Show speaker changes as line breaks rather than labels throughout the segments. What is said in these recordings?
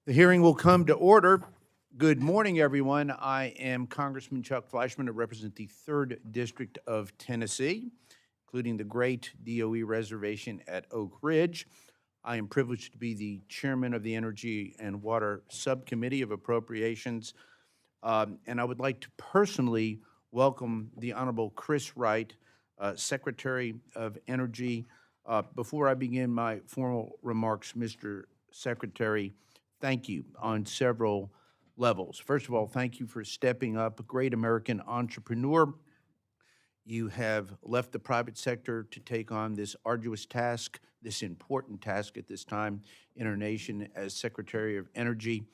The hearing will come to order. Good morning, everyone. I am Congressman Chuck Fleischman. I represent the 3rd District of Tennessee, including the great DOE reservation at Oak Ridge. I am privileged to be the chairman of the Energy and Water Subcommittee of Appropriations, and I would like to personally welcome the Honorable Chris Wright, Secretary of Energy. Before I begin my formal remarks, Mr. Secretary, thank you on several levels. First of all, thank you for stepping up, a great American entrepreneur. You have left the private sector to take on this arduous task, this important task at this time in our nation as Secretary of Energy.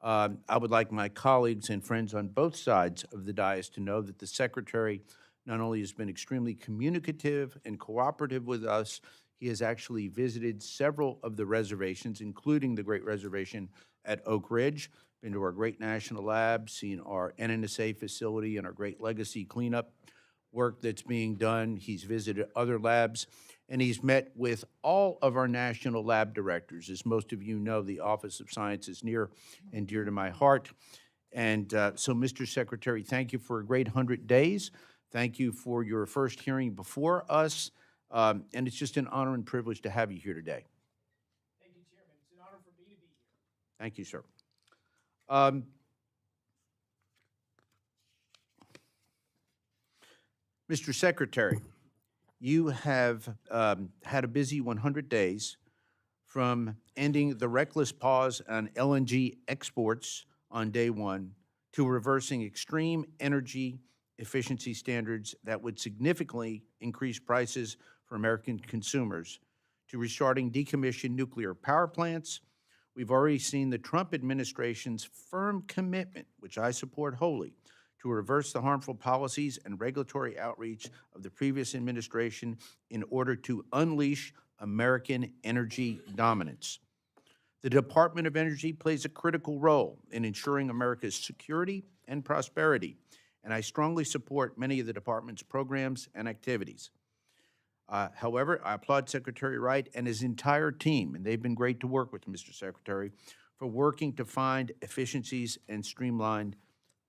I would like my colleagues and friends on both sides of the dais to know that the Secretary not only has been extremely communicative and cooperative with us, he has actually visited several of the reservations, including the Great Reservation at Oak Ridge, been to our great national lab, seen our NNSA facility and our great legacy cleanup work that's being done. He's visited other labs, and he's met with all of our national lab directors. As most of you know, the Office of Science is near and dear to my heart. And so, Mr. Secretary, thank you for a great 100 days. Thank you for your first hearing before us. And it's just an honor and privilege to have you here today.
Thank you, Chairman. It's an honor for me to be here.
Thank you, sir. Mr. Secretary, you have had a busy 100 days from ending the reckless pause on LNG exports on day one to reversing extreme energy efficiency standards that would significantly increase prices for American consumers, to restarting decommissioned nuclear power plants. We've already seen the Trump administration's firm commitment, which I support wholly, to reverse the harmful policies and regulatory outreach of the previous administration in order to unleash American energy dominance. The Department of Energy plays a critical role in ensuring America's security and prosperity, and I strongly support many of the department's programs and activities. However, I applaud Secretary Wright and his entire team, and they've been great to work with, Mr. Secretary, for working to find efficiencies and streamlined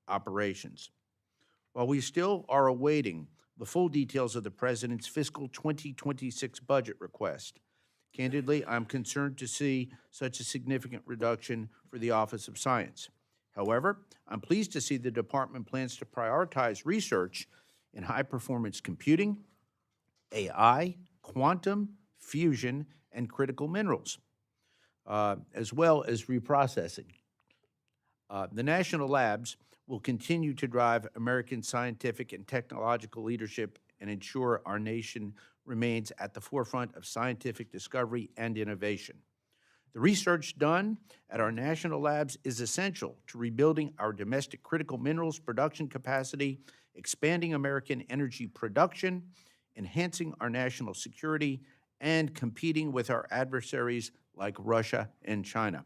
operations. While we still are awaiting the full details of the President's fiscal 2026 budget request, candidly, I'm concerned to see such a significant reduction for the Office of Science. However, I'm pleased to see the department plans to prioritize research in high-performance computing, AI, quantum, fusion, and critical minerals, as well as reprocessing. The national labs will continue to drive American scientific and technological leadership and ensure our nation remains at the forefront of scientific discovery and innovation. The research done at our national labs is essential to rebuilding our domestic critical minerals production capacity, expanding American energy production, enhancing our national security, and competing with our adversaries like Russia and China.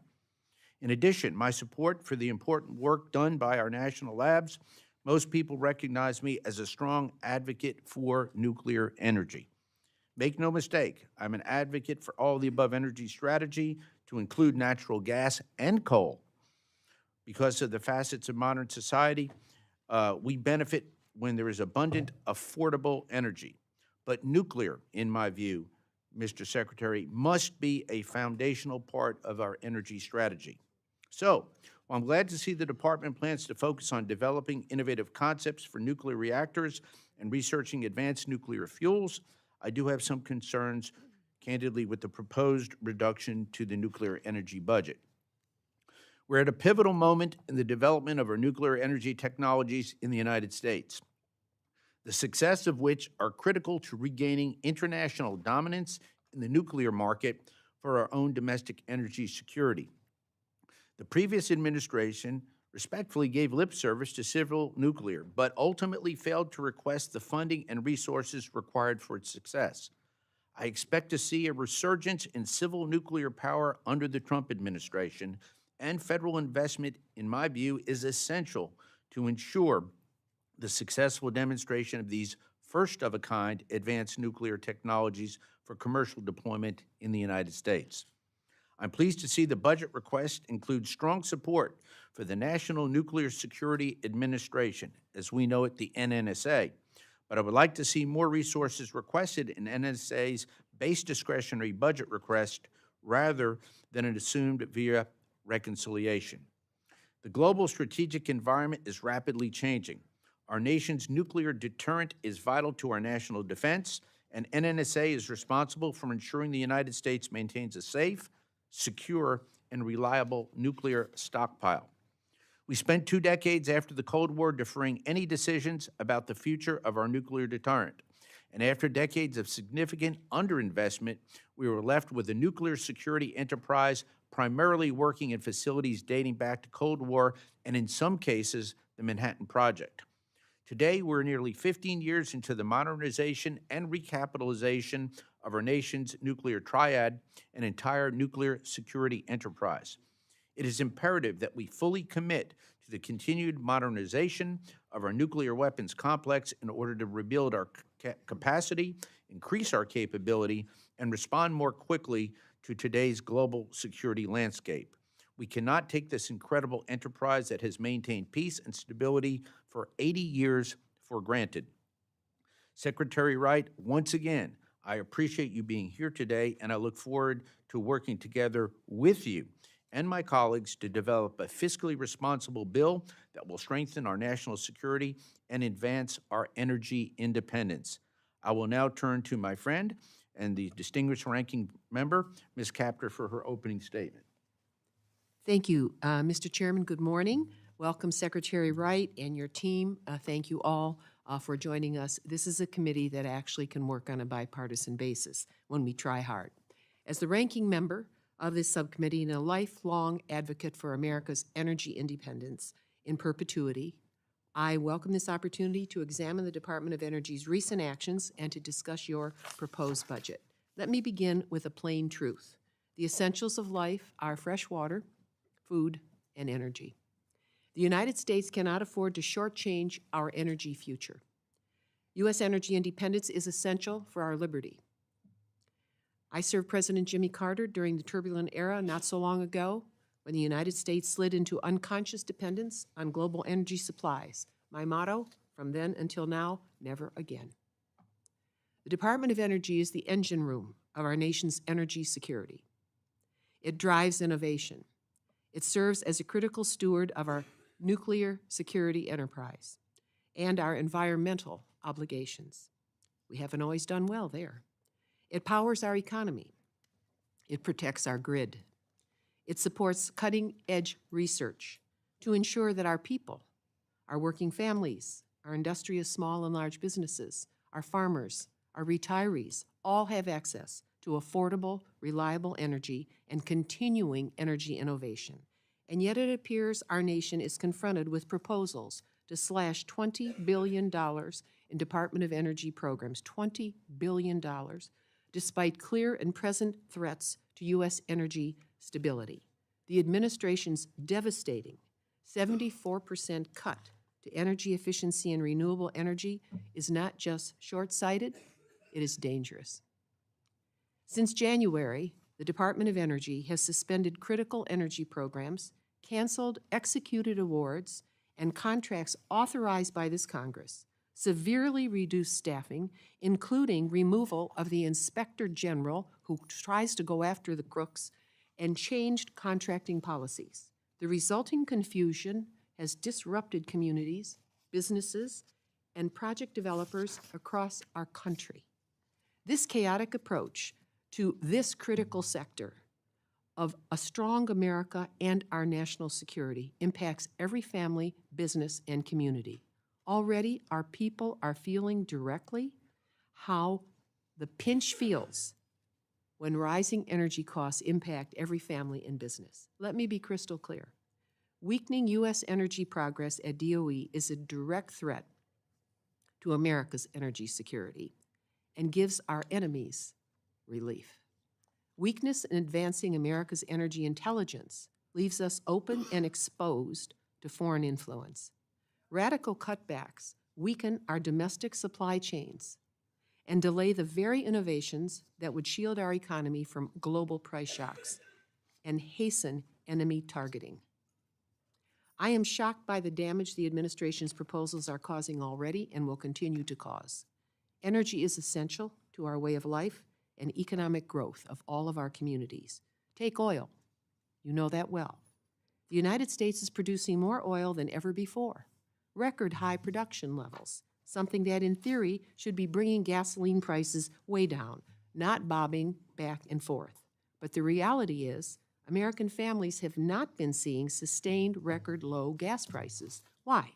In addition, my support for the important work done by our national labs, most people recognize me as a strong advocate for nuclear energy. Make no mistake, I'm an advocate for all the above energy strategy to include natural gas and coal. Because of the facets of modern society, we benefit when there is abundant, affordable energy. But nuclear, in my view, Mr. Secretary, must be a foundational part of our energy strategy. So, while I'm glad to see the department plans to focus on developing innovative concepts for nuclear reactors and researching advanced nuclear fuels, I do have some concerns, candidly, with the proposed reduction to the nuclear energy budget. We're at a pivotal moment in the development of our nuclear energy technologies in the United States, the success of which are critical to regaining international dominance in the nuclear market for our own domestic energy security. The previous administration respectfully gave lip service to civil nuclear, but ultimately failed to request the funding and resources required for its success. I expect to see a resurgence in civil nuclear power under the Trump administration, and federal investment, in my view, is essential to ensure the successful demonstration of these first-of-a-kind advanced nuclear technologies for commercial deployment in the United States. I'm pleased to see the budget request includes strong support for the National Nuclear Security Administration, as we know it, the NNSA. But I would like to see more resources requested in NNSA's base discretionary budget request rather than it assumed via reconciliation. The global strategic environment is rapidly changing. Our nation's nuclear deterrent is vital to our national defense, and NNSA is responsible for ensuring the United States maintains a safe, secure, and reliable nuclear stockpile. We spent 2 decades after the Cold War deferring any decisions about the future of our nuclear deterrent. And after decades of significant underinvestment, we were left with a nuclear security enterprise primarily working in facilities dating back to Cold War and, in some cases, the Manhattan Project. Today, we're nearly 15 years into the modernization and recapitalization of our nation's nuclear triad, an entire nuclear security enterprise. It is imperative that we fully commit to the continued modernization of our nuclear weapons complex in order to rebuild our capacity, increase our capability, and respond more quickly to today's global security landscape. We cannot take this incredible enterprise that has maintained peace and stability for 80 years for granted. Secretary Wright, once again, I appreciate you being here today, and I look forward to working together with you and my colleagues to develop a fiscally responsible bill that will strengthen our national security and advance our energy independence. I will now turn to my friend and the distinguished ranking member, Ms. Kaptur, for her opening statement.
Thank you, Mr. Chairman. Good morning. Welcome, Secretary Wright and your team. Thank you all for joining us. This is a committee that actually can work on a bipartisan basis when we try hard. As the ranking member of this subcommittee and a lifelong advocate for America's energy independence in perpetuity, I welcome this opportunity to examine the Department of Energy's recent actions and to discuss your proposed budget. Let me begin with a plain truth. The essentials of life are fresh water, food, and energy. The United States cannot afford to shortchange our energy future. U.S. energy independence is essential for our liberty. I served President Jimmy Carter during the turbulent era not so long ago when the United States slid into unconscious dependence on global energy supplies. My motto, from then until now, never again. The Department of Energy is the engine room of our nation's energy security. It drives innovation. It serves as a critical steward of our nuclear security enterprise and our environmental obligations. We haven't always done well there. It powers our economy. It protects our grid. It supports cutting-edge research to ensure that our people, our working families, our industrious small and large businesses, our farmers, our retirees, all have access to affordable, reliable energy and continuing energy innovation. And yet it appears our nation is confronted with proposals to slash $20 billion in Department of Energy programs, $20 billion, despite clear and present threats to U.S. energy stability. The administration's devastating 74% cut to energy efficiency and renewable energy is not just short-sighted, it is dangerous. Since January, the Department of Energy has suspended critical energy programs, canceled executed awards, and contracts authorized by this Congress, severely reduced staffing, including removal of the Inspector General who tries to go after the crooks, and changed contracting policies. The resulting confusion has disrupted communities, businesses, and project developers across our country. This chaotic approach to this critical sector of a strong America and our national security impacts every family, business, and community. Already, our people are feeling directly how the pinch feels when rising energy costs impact every family and business. Let me be crystal clear. Weakening U.S. energy progress at DOE is a direct threat to America's energy security and gives our enemies relief. Weakness in advancing America's energy intelligence leaves us open and exposed to foreign influence. Radical cutbacks weaken our domestic supply chains and delay the very innovations that would shield our economy from global price shocks. and hasten enemy targeting. I am shocked by the damage the administration's proposals are causing already and will continue to cause. Energy is essential to our way of life and economic growth of all of our communities. Take oil. You know that well. The United States is producing more oil than ever before. Record high production levels, something that in theory should be bringing gasoline prices way down, not bobbing back and forth. But the reality is, American families have not been seeing sustained record low gas prices. Why?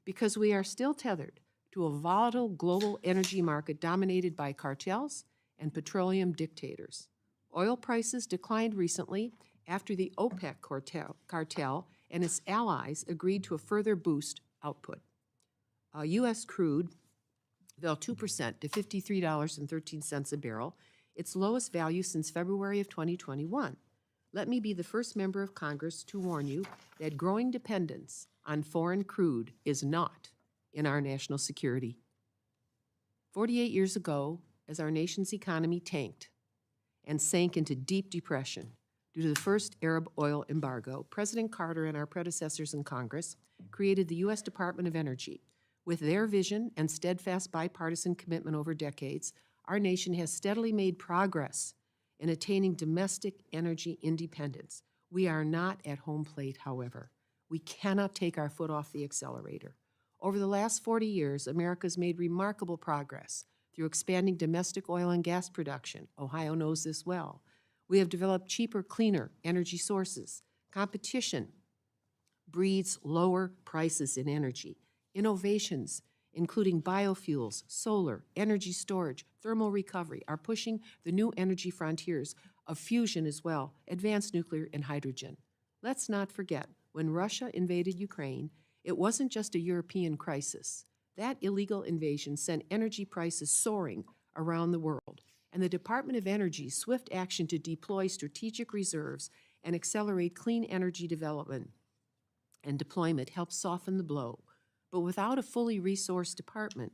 Because we are still tethered to a volatile global energy market dominated by cartels and petroleum dictators. Oil prices declined recently after the OPEC cartel and its allies agreed to a further boost output. U.S. crude fell 2% to $53.13 a barrel, its lowest value since February of 2021. Let me be the first member of Congress to warn you that growing dependence on foreign crude is not in our national security. 48 years ago, as our nation's economy tanked and sank into deep depression due to the first Arab oil embargo, President Carter and our predecessors in Congress created the U.S. Department of Energy. With their vision and steadfast bipartisan commitment over decades, our nation has steadily made progress in attaining domestic energy independence. We are not at home plate, however. We cannot take our foot off the accelerator. Over the last 40 years, America's made remarkable progress through expanding domestic oil and gas production. Ohio knows this well. We have developed cheaper, cleaner energy sources. Competition breeds lower prices in energy. Innovations, including biofuels, solar, energy storage, thermal recovery, are pushing the new energy frontiers of fusion as well, advanced nuclear and hydrogen. Let's not forget, when Russia invaded Ukraine, it wasn't just a European crisis. That illegal invasion sent energy prices soaring around the world, and the Department of Energy's swift action to deploy strategic reserves and accelerate clean energy development and deployment helped soften the blow. But without a fully resourced department,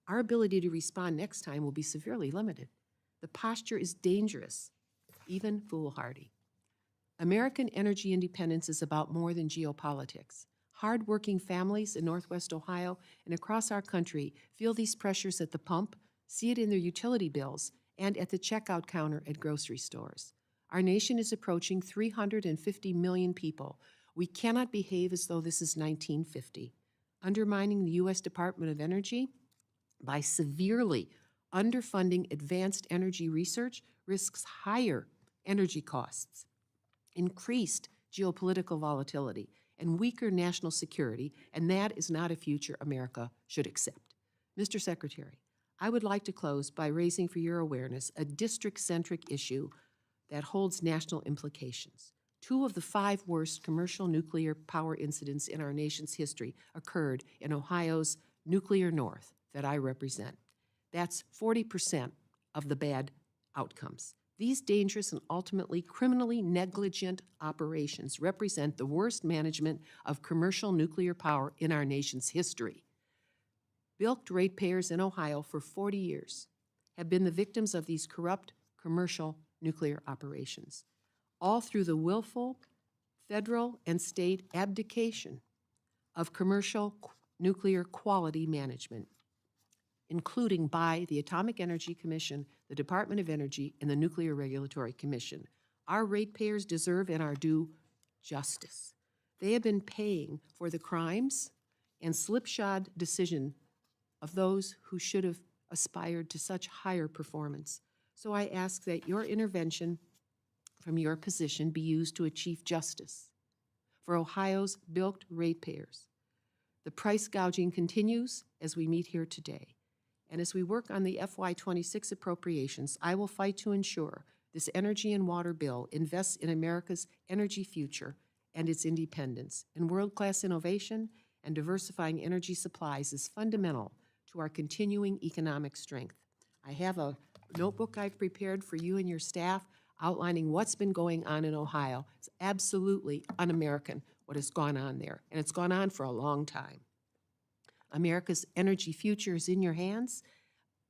our ability to respond next time will be severely limited. The posture is dangerous, even foolhardy. American energy independence is about more than geopolitics. Hard-working families in Northwest Ohio and across our country feel these pressures at the pump, see it in their utility bills, and at the checkout counter at grocery stores. Our nation is approaching 350 million people. We cannot behave as though this is 1950. Undermining the U.S. Department of Energy by severely underfunding advanced energy research risks higher energy costs, increased geopolitical volatility, and weaker national security, and that is not a future America should accept. Mr. Secretary, I would like to close by raising for your awareness a district-centric issue that holds national implications. 2 of the 5 worst commercial nuclear power incidents in our nation's history occurred in Ohio's nuclear north that I represent. That's 40% of the bad outcomes. These dangerous and ultimately criminally negligent operations represent the worst management of commercial nuclear power in our nation's history. Bilked ratepayers in Ohio for 40 years have been the victims of these corrupt commercial nuclear operations, all through the willful federal and state abdication of commercial nuclear quality management, including by the Atomic Energy Commission, the Department of Energy, and the Nuclear Regulatory Commission. Our ratepayers deserve and are due justice. They have been paying for the crimes and slipshod decision of those who should have aspired to such higher performance. So I ask that your intervention from your position be used to achieve justice for Ohio's bilked ratepayers. The price gouging continues as we meet here today. And as we work on the FY26 appropriations, I will fight to ensure this energy and water bill invests in America's energy future and its independence. And world-class innovation and diversifying energy supplies is fundamental to our continuing economic strength. I have a notebook I've prepared for you and your staff outlining what's been going on in Ohio. It's absolutely un-American what has gone on there, and it's gone on for a long time. America's energy future is in your hands.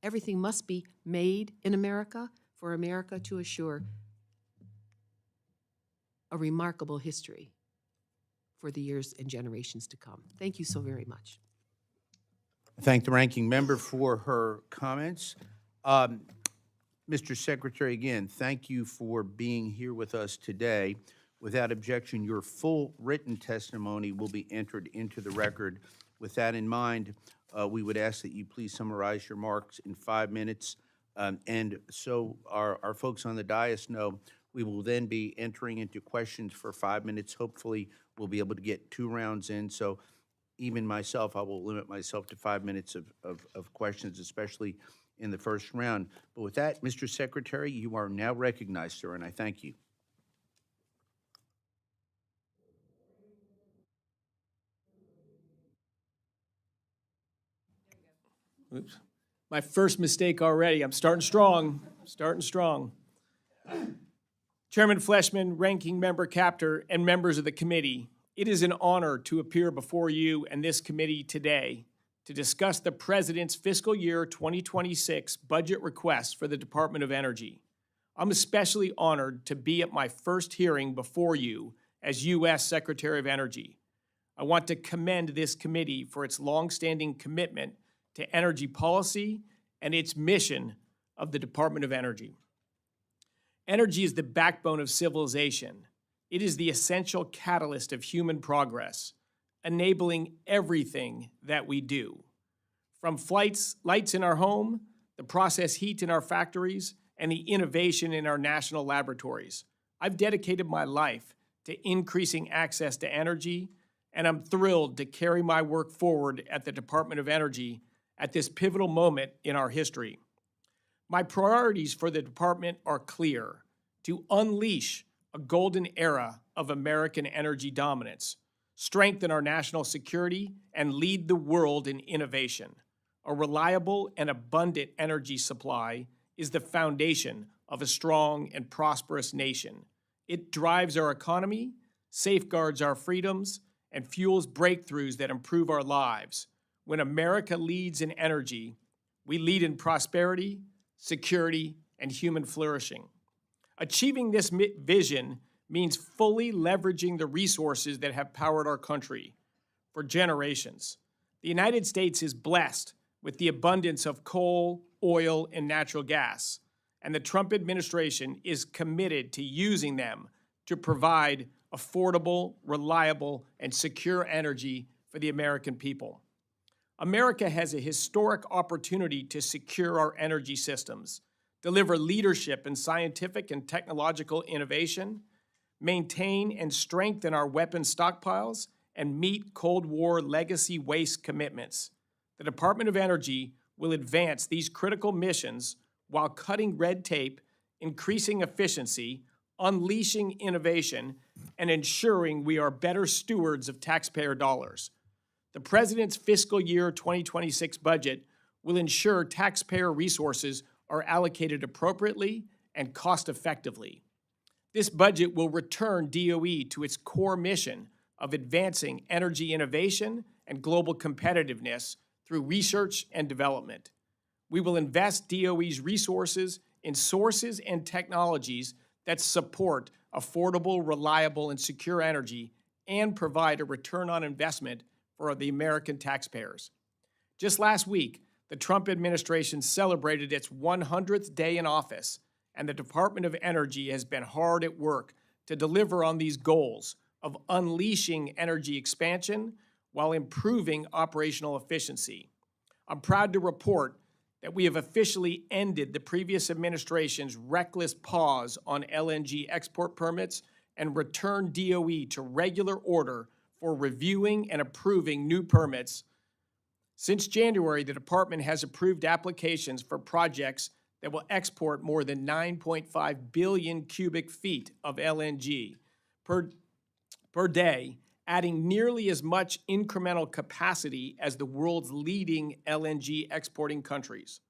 Everything must be made in America for America to assure a remarkable history for the years and generations to come. Thank you so very much.
Thank the ranking member for her comments. Mr. Secretary, again, thank you for being here with us today. Without objection, your full written testimony will be entered into the record. With that in mind, we would ask that you please summarize your remarks in 5 minutes. And so our folks on the dais know, we will then be entering into questions for 5 minutes. Hopefully, we'll be able to get 2 rounds in. So even myself, I will limit myself to 5 minutes of questions, especially in the first round. But with that, Mr. Secretary, you are now recognized, sir, and I thank you.
Oops. My first mistake already. I'm starting strong. Chairman Fleshman, Ranking Member Capter, and members of the committee, it is an honor to appear before you and this committee today to discuss the President's fiscal year 2026 budget request for the Department of Energy. I'm especially honored to be at my first hearing before you as U.S. Secretary of Energy. I want to commend this committee for its longstanding commitment to energy policy and its mission of the Department of Energy. Energy is the backbone of civilization. It is the essential catalyst of human progress, enabling everything that we do. From lights in our home, the process heat in our factories, and the innovation in our national laboratories. I've dedicated my life to increasing access to energy, and I'm thrilled to carry my work forward at the Department of Energy at this pivotal moment in our history. My priorities for the department are clear: to unleash a golden era of American energy dominance, strengthen our national security, and lead the world in innovation. A reliable and abundant energy supply is the foundation of a strong and prosperous nation. It drives our economy, safeguards our freedoms, and fuels breakthroughs that improve our lives. When America leads in energy, we lead in prosperity, security, and human flourishing. Achieving this vision means fully leveraging the resources that have powered our country for generations. The United States is blessed with the abundance of coal, oil, and natural gas, and the Trump administration is committed to using them to provide affordable, reliable, and secure energy for the American people. America has a historic opportunity to secure our energy systems, deliver leadership in scientific and technological innovation, maintain and strengthen our weapons stockpiles, and meet Cold War legacy waste commitments. The Department of Energy will advance these critical missions while cutting red tape, increasing efficiency, unleashing innovation, and ensuring we are better stewards of taxpayer dollars. The President's fiscal year 2026 budget will ensure taxpayer resources are allocated appropriately and cost-effectively. This budget will return DOE to its core mission of advancing energy innovation and global competitiveness through research and development. We will invest DOE's resources in sources and technologies that support affordable, reliable, and secure energy and provide a return on investment for the American taxpayers. Just last week, the Trump administration celebrated its 100th day in office, and the Department of Energy has been hard at work to deliver on these goals of unleashing energy expansion while improving operational efficiency. I'm proud to report that we have officially ended the previous administration's reckless pause on LNG export permits and returned DOE to regular order for reviewing and approving new permits. Since January, the department has approved applications for projects that will export more than 9.5 billion cubic feet of LNG per day, adding nearly as much incremental capacity as the world's leading LNG exporting countries.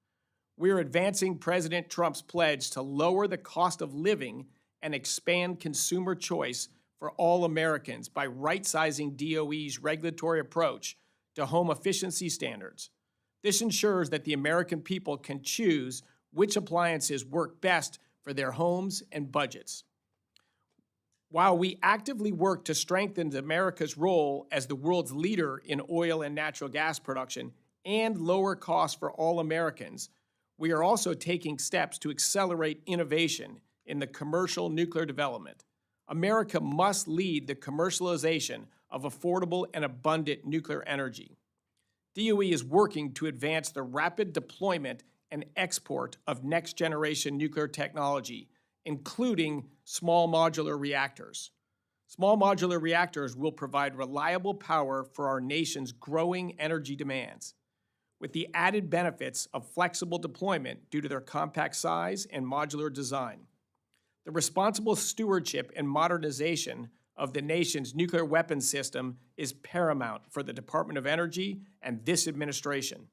We are advancing President Trump's pledge to lower the cost of living and expand consumer choice for all Americans by right-sizing DOE's regulatory approach to home efficiency standards. This ensures that the American people can choose which appliances work best for their homes and budgets. While we actively work to strengthen America's role as the world's leader in oil and natural gas production and lower costs for all Americans, we are also taking steps to accelerate innovation in the commercial nuclear development. America must lead the commercialization of affordable and abundant nuclear energy. DOE is working to advance the rapid deployment and export of next-generation nuclear technology, including small modular reactors. Small modular reactors will provide reliable power for our nation's growing energy demands, with the added benefits of flexible deployment due to their compact size and modular design. The responsible stewardship and modernization of the nation's nuclear weapons system is paramount for the Department of Energy and this administration.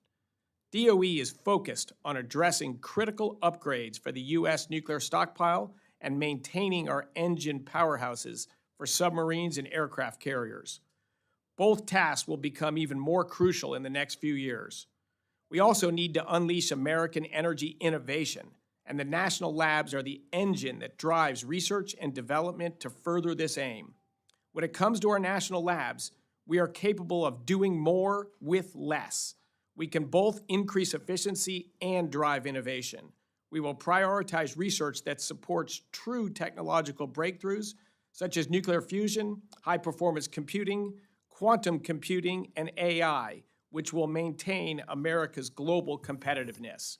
DOE is focused on addressing critical upgrades for the U.S. nuclear stockpile and maintaining our engine powerhouses for submarines and aircraft carriers. Both tasks will become even more crucial in the next few years. We also need to unleash American energy innovation, and the national labs are the engine that drives research and development to further this aim. When it comes to our national labs, we are capable of doing more with less. We can both increase efficiency and drive innovation. We will prioritize research that supports true technological breakthroughs, such as nuclear fusion, high-performance computing, quantum computing, and AI, which will maintain America's global competitiveness.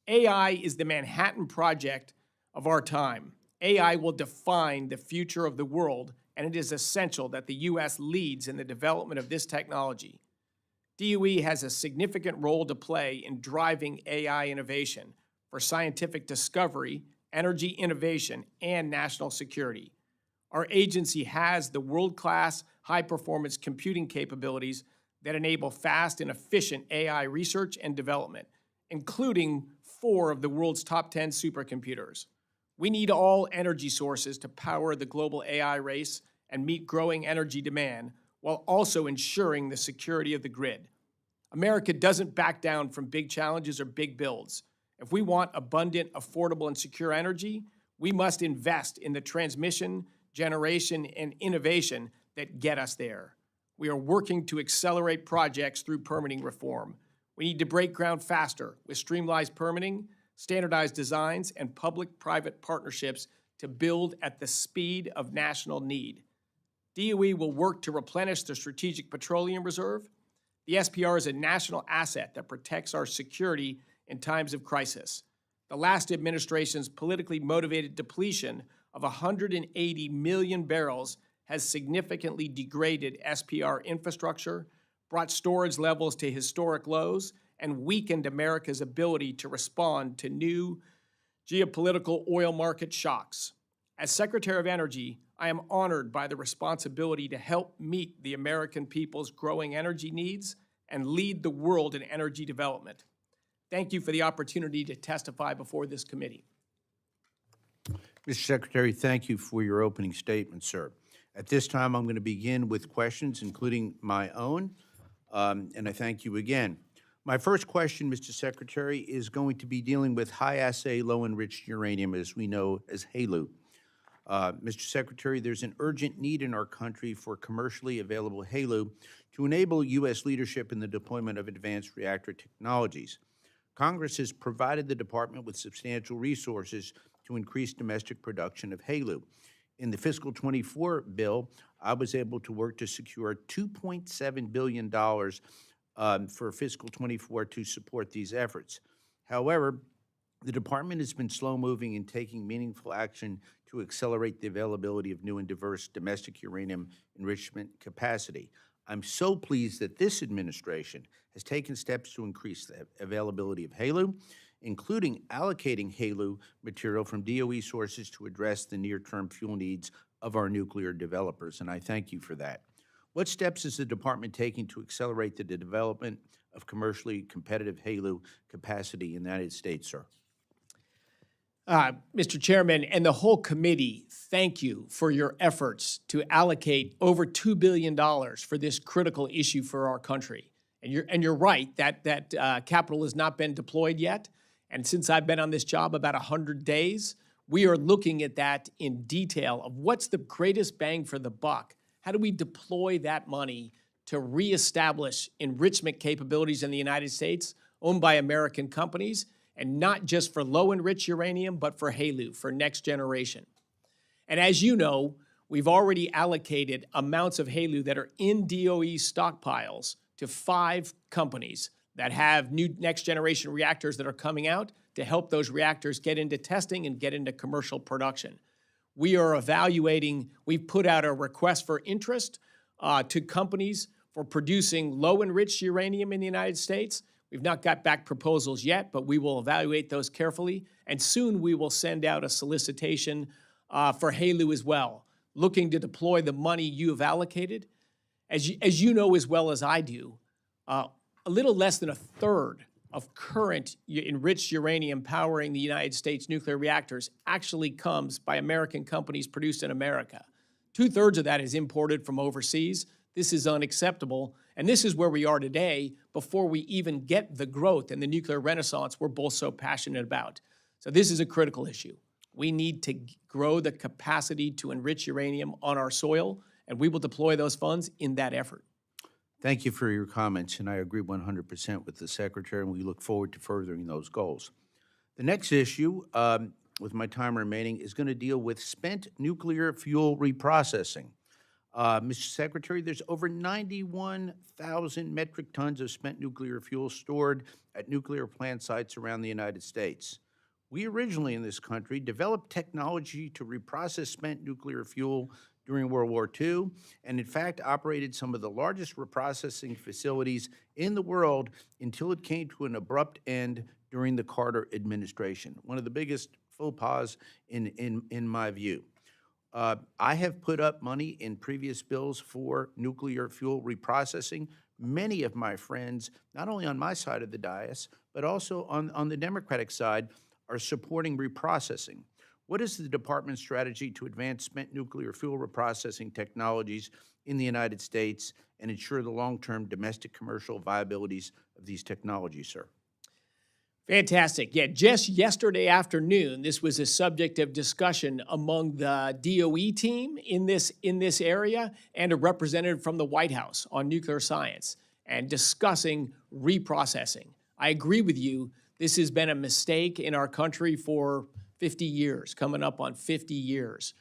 AI is the Manhattan Project of our time. AI will define the future of the world, and it is essential that the U.S. leads in the development of this technology. DOE has a significant role to play in driving AI innovation for scientific discovery, energy innovation, and national security. Our agency has the world-class high-performance computing capabilities that enable fast and efficient AI research and development, including 4 of the world's top 10 supercomputers. We need all energy sources to power the global AI race and meet growing energy demand, while also ensuring the security of the grid. America doesn't back down from big challenges or big builds. If we want abundant, affordable, and secure energy, we must invest in the transmission, generation, and innovation that get us there. We are working to accelerate projects through permitting reform. We need to break ground faster with streamlined permitting, standardized designs, and public-private partnerships to build at the speed of national need. DOE will work to replenish the Strategic Petroleum Reserve. The SPR is a national asset that protects our security in times of crisis. The last administration's politically motivated depletion of 180 million barrels has significantly degraded SPR infrastructure, brought storage levels to historic lows, and weakened America's ability to respond to new geopolitical oil market shocks. As Secretary of Energy, I am honored by the responsibility to help meet the American people's growing energy needs and lead the world in energy development. Thank you for the opportunity to testify before this committee.
Mr. Secretary, thank you for your opening statement, sir. At this time, I'm going to begin with questions, including my own, and I thank you again. My first question, Mr. Secretary, is going to be dealing with high-assay, low-enriched uranium, as we know as HALEU. Mr. Secretary, there's an urgent need in our country for commercially available HALEU to enable U.S. leadership in the deployment of advanced reactor technologies. Congress has provided the Department with substantial resources to increase domestic production of HALEU. In the fiscal 24 bill, I was able to work to secure $2.7 billion for fiscal 24 to support these efforts. However, the Department has been slow-moving in taking meaningful action to accelerate the availability of new and diverse domestic uranium enrichment capacity. I'm so pleased that this administration has taken steps to increase the availability of HALEU, including allocating HALEU material from DOE sources to address the near-term fuel needs of our nuclear developers, and I thank you for that. What steps is the Department taking to accelerate the development of commercially competitive HALEU capacity in the United States, sir?
Mr. Chairman, and the whole committee, thank you for your efforts to allocate over $2 billion for this critical issue for our country. And you're right that capital has not been deployed yet. And since I've been on this job about 100 days, We are looking at that in detail of what's the greatest bang for the buck. How do we deploy that money to reestablish enrichment capabilities in the United States owned by American companies, and not just for low-enriched uranium, but for HALEU, for next generation. And as you know, we've already allocated amounts of HALEU that are in DOE stockpiles to 5 companies that have new next-generation reactors that are coming out to help those reactors get into testing and get into commercial production. We are evaluating, we've put out a request for interest to companies for producing low-enriched uranium in the United States. We've not got back proposals yet, but we will evaluate those carefully. And soon we will send out a solicitation for HALEU as well, looking to deploy the money you have allocated. As you know as well as I do, a little less than a third of current enriched uranium powering the United States nuclear reactors actually comes by American companies produced in America. 2/3 of that is imported from overseas. This is unacceptable, and this is where we are today before we even get the growth and the nuclear renaissance we're both so passionate about. So this is a critical issue. We need to grow the capacity to enrich uranium on our soil, and we will deploy those funds in that effort.
Thank you for your comments, and I agree 100% with the Secretary, and we look forward to furthering those goals. The next issue, with my time remaining, is going to deal with spent nuclear fuel reprocessing. Mr. Secretary, there's over 91,000 metric tons of spent nuclear fuel stored at nuclear plant sites around the United States. We originally in this country developed technology to reprocess spent nuclear fuel during World War II, and in fact operated some of the largest reprocessing facilities in the world until it came to an abrupt end during the Carter administration. One of the biggest faux pas in my view. I have put up money in previous bills for nuclear fuel reprocessing. Many of my friends, not only on my side of the dais, but also on the Democratic side, are supporting reprocessing. What is the department's strategy to advance spent nuclear fuel reprocessing technologies in the United States and ensure the long-term domestic commercial viabilities of these technologies, sir?
Fantastic. Yeah, just yesterday afternoon, this was a subject of discussion among the DOE team in this area and a representative from the White House on nuclear science and discussing reprocessing. I agree with you. This has been a mistake in our country for 50 years, coming up on 50 years.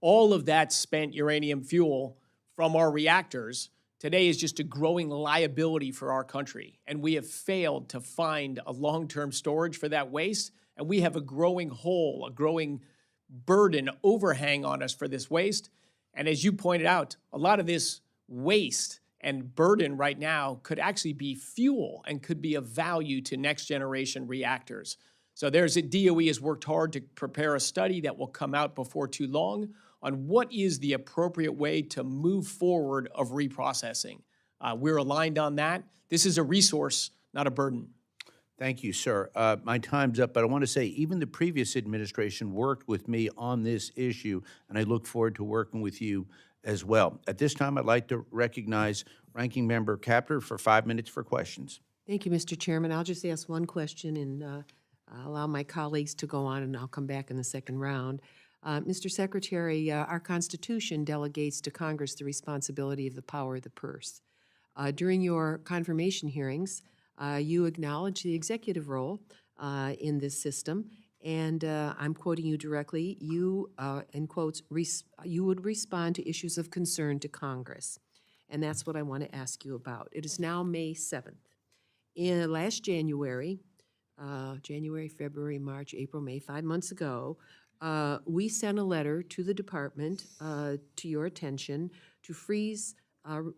All of that spent uranium fuel from our reactors today is just a growing liability for our country, and we have failed to find a long-term storage for that waste, and we have a growing hole, a growing burden, overhang on us for this waste. And as you pointed out, a lot of this waste and burden right now could actually be fuel and could be of value to next-generation reactors. So DOE has worked hard to prepare a study that will come out before too long on what is the appropriate way to move forward of reprocessing. We're aligned on that. This is a resource, not a burden.
Thank you, sir. My time's up, but I want to say even the previous administration worked with me on this issue, and I look forward to working with you as well. At this time, I'd like to recognize Ranking Member Kaptur for 5 minutes for questions.
Thank you, Mr. Chairman. I'll just ask one question and allow my colleagues to go on, and I'll come back in the second round. Mr. Secretary, our Constitution delegates to Congress the responsibility of the power of the purse. During your confirmation hearings, you acknowledge the executive role in this system, and I'm quoting you directly, you, in quotes, you would respond to issues of concern to Congress. And that's what I want to ask you about. It is now May 7th. Last January, February, March, April, May, 5 months ago, we sent a letter to the department, to your attention, to freeze,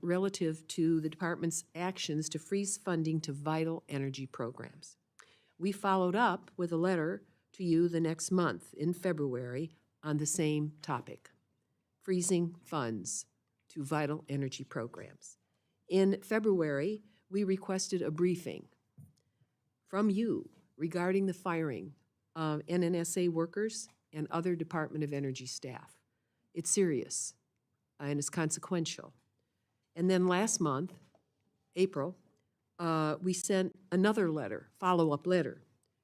relative to the department's actions to freeze funding to vital energy programs. We followed up with a letter to you the next month, in February, on the same topic, freezing funds to vital energy programs. In February, we requested a briefing from you regarding the firing of NNSA workers and other Department of Energy staff. It's serious and it's consequential. And then last month, April, we sent another letter, follow-up letter,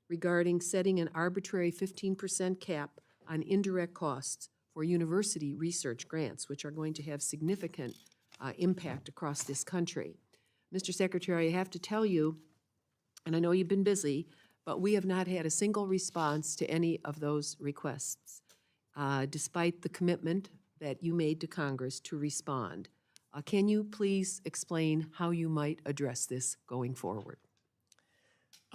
regarding setting an arbitrary 15% cap on indirect costs for university research grants, which are going to have significant impact across this country. Mr. Secretary, I have to tell you, and I know you've been busy, but we have not had a single response to any of those requests, despite the commitment that you made to Congress to respond. Can you please explain how you might address this going forward?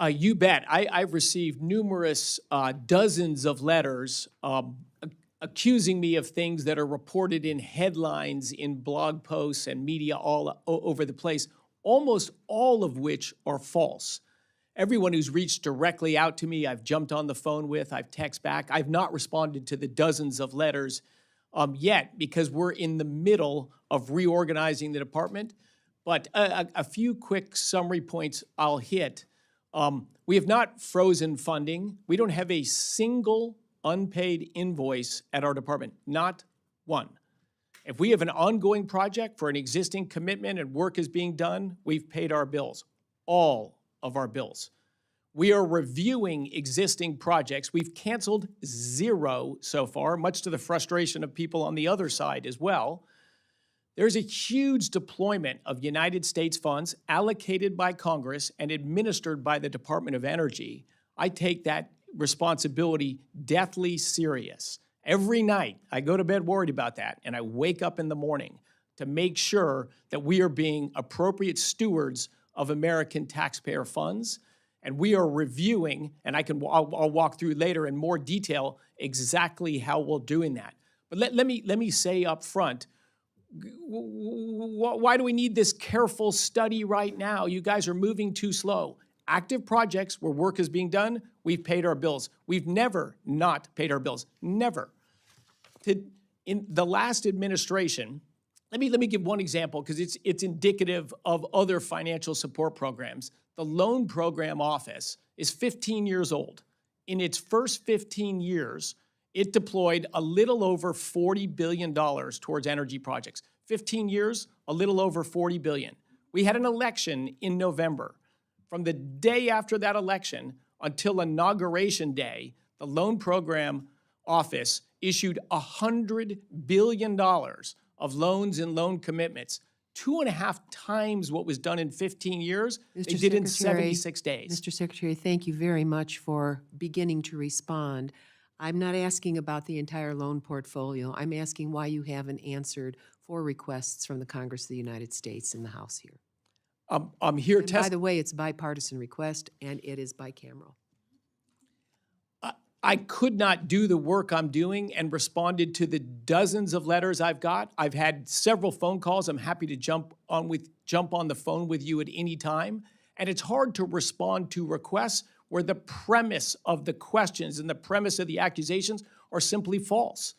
You bet. I've received numerous dozens of letters accusing me of things that are reported in headlines, in blog posts and media all over the place, almost all of which are false. Everyone who's reached directly out to me, I've jumped on the phone with, I've texted back. I've not responded to the dozens of letters yet because we're in the middle of reorganizing the department. But a few quick summary points I'll hit. We have not frozen funding. We don't have a single unpaid invoice at our department, not one. If we have an ongoing project for an existing commitment and work is being done, we've paid our bills, all of our bills. We are reviewing existing projects. We've canceled 0 so far, much to the frustration of people on the other side as well. There's a huge deployment of United States funds allocated by Congress and administered by the Department of Energy. I take that responsibility deathly serious. Every night, I go to bed worried about that, and I wake up in the morning to make sure that we are being appropriate stewards of American taxpayer funds, and we are reviewing, and I'll walk through later in more detail exactly how we're doing that. But let me say up front, why do we need this careful study right now? You guys are moving too slow. Active projects where work is being done, we've paid our bills. We've never not paid our bills, never. In the last administration, let me give one example because it's indicative of other financial support programs. The Loan Program Office is 15 years old. In its first 15 years, it deployed a little over $40 billion towards energy projects. 15 years, a little over $40 billion. We had an election in November. From the day after that election until Inauguration Day, the Loan Program Office issued $100 billion of loans and loan commitments, 2.5 times what was done in 15 years. They did in 76 days.
Mr. Secretary, thank you very much for beginning to respond. I'm not asking about the entire loan portfolio. I'm asking why you haven't answered 4 requests from the Congress of the United States in the House here.
I'm here
And by the way, it's a bipartisan request, and it is bicameral.
I could not do the work I'm doing and responded to the dozens of letters I've got. I've had several phone calls. I'm happy to jump on the phone with you at any time. And it's hard to respond to requests where the premise of the questions and the premise of the accusations are simply false.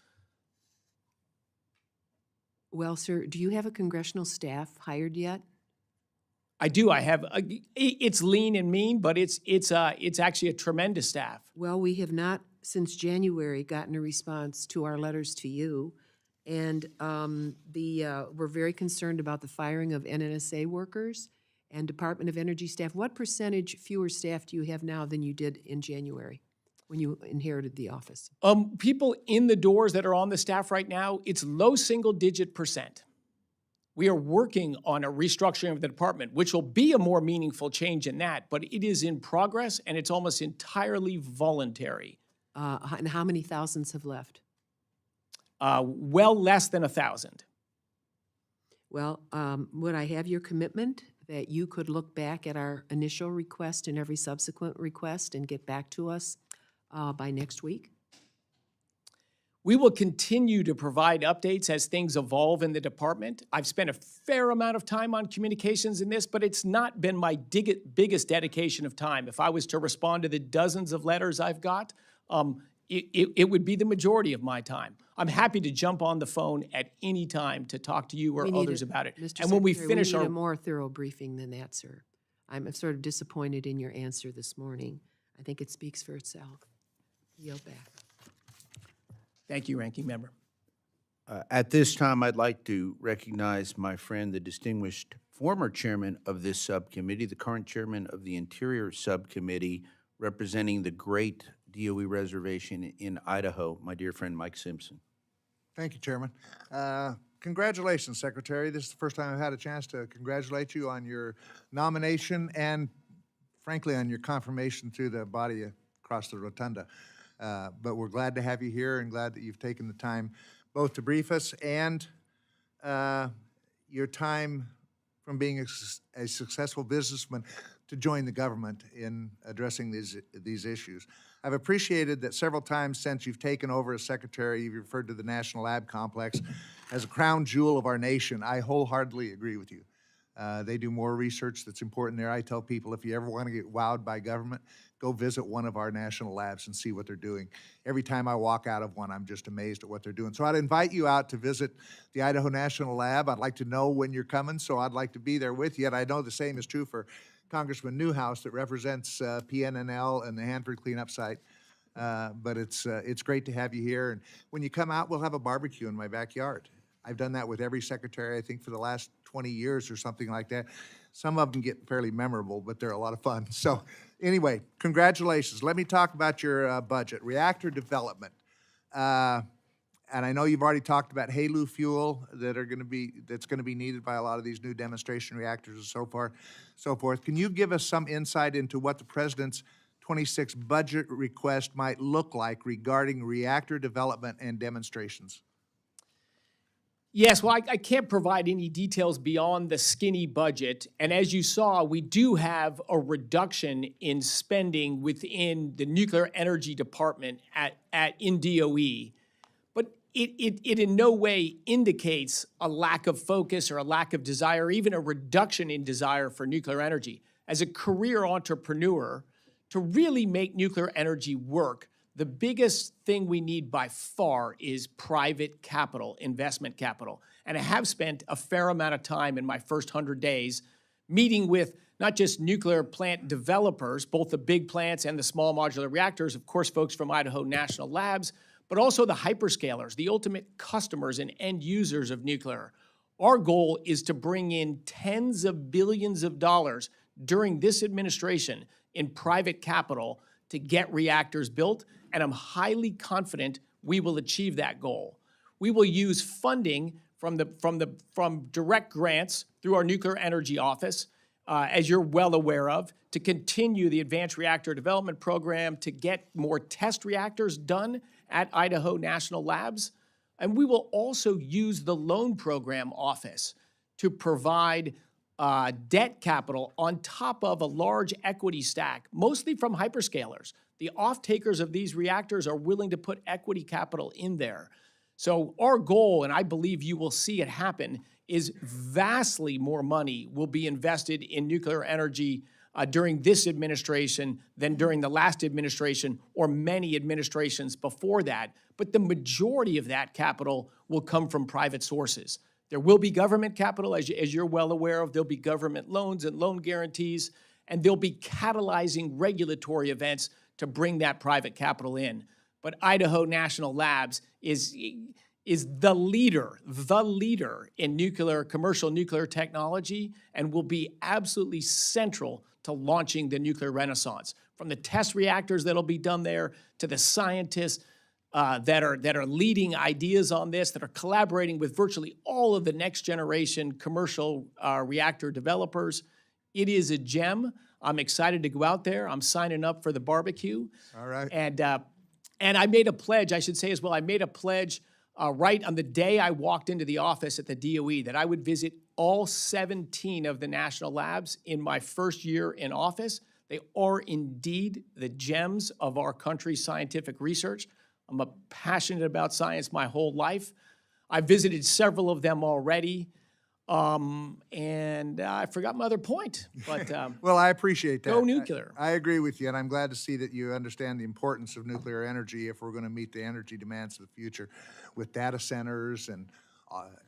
Well, sir, do you have a congressional staff hired yet?
I do. I have. It's lean and mean, but it's actually a tremendous staff.
Well, we have not, since January, gotten a response to our letters to you. And we're very concerned about the firing of NNSA workers and Department of Energy staff. What percentage fewer staff do you have now than you did in January when you inherited the office?
People in the doors that are on the staff right now, it's low single-digit %. We are working on a restructuring of the department, which will be a more meaningful change in that, but it is in progress and it's almost entirely voluntary.
And how many thousands have left?
Well less than 1,000.
Well, would I have your commitment that you could look back at our initial request and every subsequent request and get back to us by next week?
We will continue to provide updates as things evolve in the department. I've spent a fair amount of time on communications in this, but it's not been my biggest dedication of time. If I was to respond to the dozens of letters I've got, it would be the majority of my time. I'm happy to jump on the phone at any time to talk to you or others about it.
Mr.
And when we
Secretary,
finish
we need a more thorough briefing than that, sir. I'm sort of disappointed in your answer this morning. I think it speaks for itself. Yield back.
Thank you, Ranking Member.
At this time, I'd like to recognize my friend, the distinguished former chairman of this subcommittee, the current chairman of the Interior Subcommittee, representing the great DOE reservation in Idaho, my dear friend Mike Simpson.
Thank you, Chairman. Congratulations, Secretary. This is the first time I've had a chance to congratulate you on your nomination and, frankly, on your confirmation through the body across the rotunda. But we're glad to have you here and glad that you've taken the time both to brief us and your time from being a successful businessman to join the government in addressing these issues. I've appreciated that several times since you've taken over as secretary, you've referred to the National Lab Complex as a crown jewel of our nation. I wholeheartedly agree with you. They do more research that's important there. I tell people if you ever want to get wowed by government, go visit one of our national labs and see what they're doing. Every time I walk out of one, I'm just amazed at what they're doing. So I'd invite you out to visit the Idaho National Lab. I'd like to know when you're coming, so I'd like to be there with you. And I know the same is true for Congressman Newhouse that represents PNNL and the Hanford cleanup site. But it's great to have you here. And when you come out, we'll have a barbecue in my backyard. I've done that with every secretary, I think, for the last 20 years or something like that. Some of them get fairly memorable, but they're a lot of fun. So anyway, congratulations. Let me talk about your budget. Reactor development. And I know you've already talked about HALEU fuel that's going to be needed by a lot of these new demonstration reactors and so forth. Can you give us some insight into what the President's 26 budget request might look like regarding reactor development and demonstrations?
Yes, well, I can't provide any details beyond the skinny budget. And as you saw, we do have a reduction in spending within the Nuclear Energy Department in DOE. But it in no way indicates a lack of focus or a lack of desire, or even a reduction in desire for nuclear energy. As a career entrepreneur, to really make nuclear energy work, the biggest thing we need by far is private capital, investment capital. And I have spent a fair amount of time in my first 100 days meeting with not just nuclear plant developers, both the big plants and the small modular reactors, of course, folks from Idaho National Labs, but also the hyperscalers, the ultimate customers and end users of nuclear. Our goal is to bring in tens of billions of dollars during this administration in private capital to get reactors built, and I'm highly confident we will achieve that goal. We will use funding from direct grants through our Nuclear Energy Office, as you're well aware of, to continue the Advanced Reactor Development Program, to get more test reactors done at Idaho National Labs. And we will also use the Loan Program Office to provide debt capital on top of a large equity stack, mostly from hyperscalers. The off-takers of these reactors are willing to put equity capital in there. So our goal, and I believe you will see it happen, is vastly more money will be invested in nuclear energy during this administration than during the last administration or many administrations before that. But the majority of that capital will come from private sources. There will be government capital, as you're well aware of. There'll be government loans and loan guarantees, and there'll be catalyzing regulatory events to bring that private capital in. But Idaho National Labs is the leader in commercial nuclear technology, and will be absolutely central to launching the nuclear renaissance. From the test reactors that'll be done there, to the scientists that are leading ideas on this, that are collaborating with virtually all of the next generation commercial reactor developers. It is a gem. I'm excited to go out there. I'm signing up for the barbecue.
All right.
And I made a pledge, I should say as well, I made a pledge right on the day I walked into the office at the DOE that I would visit all 17 of the national labs in my first year in office. They are indeed the gems of our country's scientific research. I'm passionate about science my whole life. I visited several of them already. And I forgot my other point, but
well, I appreciate that.
Go nuclear.
I agree with you, and I'm glad to see that you understand the importance of nuclear energy if we're going to meet the energy demands of the future with data centers and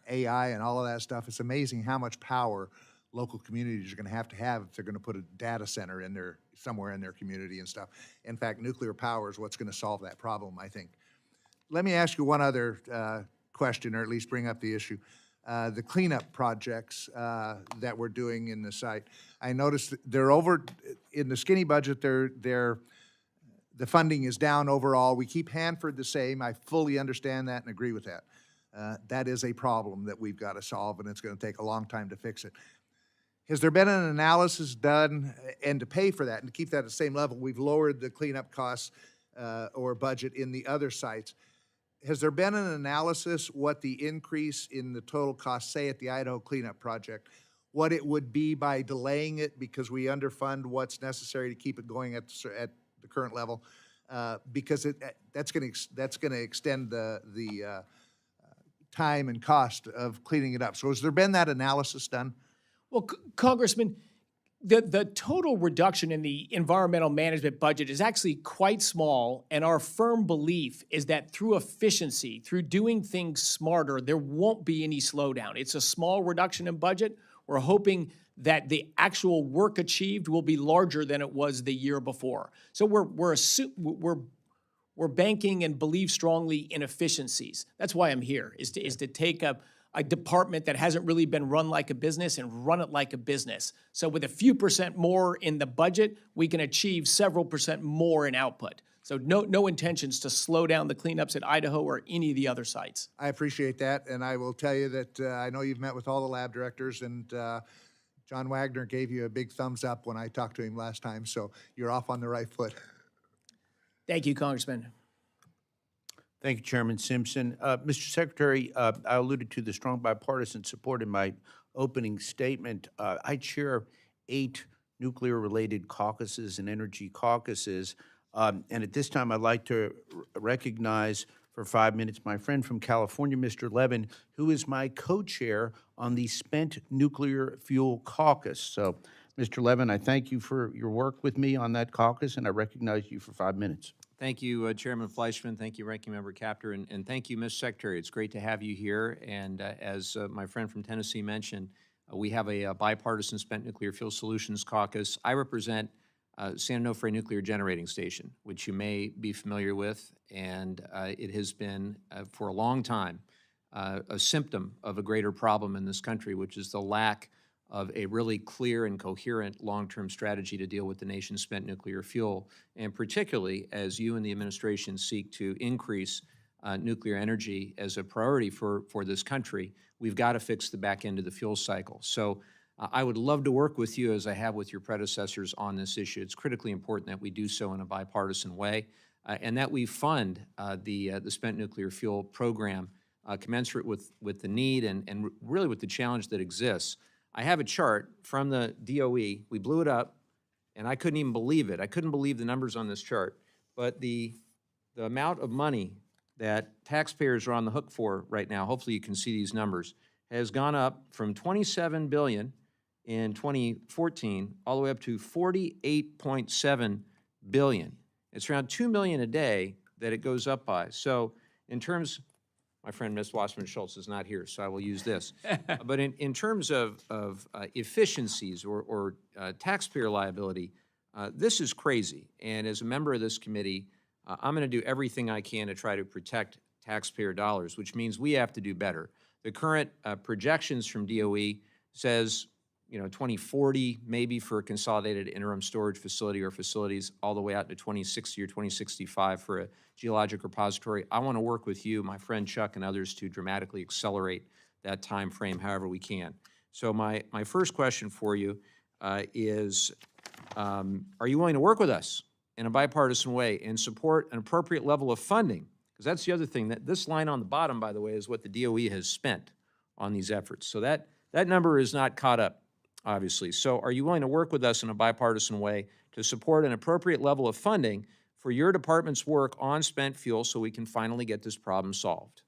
AI and all of that stuff. It's amazing how much power local communities are going to have if they're going to put a data center in there somewhere in their community and stuff. In fact, nuclear power is what's going to solve that problem, I think. Let me ask you one other question, or at least bring up the issue. The cleanup projects that we're doing in the site. I noticed they're over in the skinny budget. They're the funding is down overall. We keep Hanford the same. I fully understand that and agree with that. That is a problem that we've got to solve, and it's going to take a long time to fix it. Has there been an analysis done, and to pay for that and to keep that at the same level, we've lowered the cleanup costs or budget in the other sites. Has there been an analysis what the increase in the total cost, say at the Idaho cleanup project, what it would be by delaying it because we underfund what's necessary to keep it going at the current level? Because that's going to extend the time and cost of cleaning it up. So has there been that analysis done?
Well, Congressman, the total reduction in the environmental management budget is actually quite small, and our firm belief is that through efficiency, through doing things smarter, there won't be any slowdown. It's a small reduction in budget. We're hoping that the actual work achieved will be larger than it was the year before. So we're banking and believe strongly in efficiencies. That's why I'm here, is to take a department that hasn't really been run like a business and run it like a business. So with a few percent more in the budget, we can achieve several percent more in output. So no intentions to slow down the cleanups at Idaho or any of the other sites.
I appreciate that, and I will tell you that I know you've met with all the lab directors, and John Wagner gave you a big thumbs up when I talked to him last time, so you're off on the right foot.
Thank you, Congressman.
Thank you, Chairman Simpson. Mr. Secretary, I alluded to the strong bipartisan support in my opening statement. I chair 8 nuclear-related caucuses and energy caucuses, and at this time I'd like to recognize for 5 minutes my friend from California, Mr. Levin, who is my co-chair on the Spent Nuclear Fuel Caucus. So, Mr. Levin, I thank you for your work with me on that caucus, and I recognize you for 5 minutes.
Thank you, Chairman Fleischman. Thank you, Ranking Member Capter, and thank you, Ms. Secretary. It's great to have you here. And as my friend from Tennessee mentioned, we have a bipartisan Spent Nuclear Fuel Solutions Caucus. I represent San Onofre Nuclear Generating Station, which you may be familiar with, and it has been for a long time a symptom of a greater problem in this country, which is the lack of a really clear and coherent long-term strategy to deal with the nation's spent nuclear fuel, and particularly as you and the administration seek to increase nuclear energy as a priority for this country, we've got to fix the back end of the fuel cycle. So I would love to work with you, as I have with your predecessors, on this issue. It's critically important that we do so in a bipartisan way, and that we fund the spent nuclear fuel program commensurate with the need and really with the challenge that exists. I have a chart from the DOE. We blew it up, and I couldn't even believe it. I couldn't believe the numbers on this chart. But the amount of money that taxpayers are on the hook for right now, hopefully you can see these numbers, has gone up from $27 billion in 2014 all the way up to $48.7 billion. It's around $2 million a day that it goes up by. So in terms, my friend Ms. Wasserman-Schultz is not here, so I will use this. But in terms of efficiencies or taxpayer liability, this is crazy. And as a member of this committee, I'm going to do everything I can to try to protect taxpayer dollars, which means we have to do better. The current projections from DOE says, 2040 maybe for a consolidated interim storage facility or facilities, all the way out to 2060 or 2065 for a geologic repository. I want to work with you, my friend Chuck, and others to dramatically accelerate that time frame however we can. So my first question for you is, are you willing to work with us in a bipartisan way and support an appropriate level of funding? Because that's the other thing. That this line on the bottom, by the way, is what the DOE has spent on these efforts. So that number is not caught up, obviously. So are you willing to work with us in a bipartisan way to support an appropriate level of funding for your department's work on spent fuel so we can finally get this problem solved?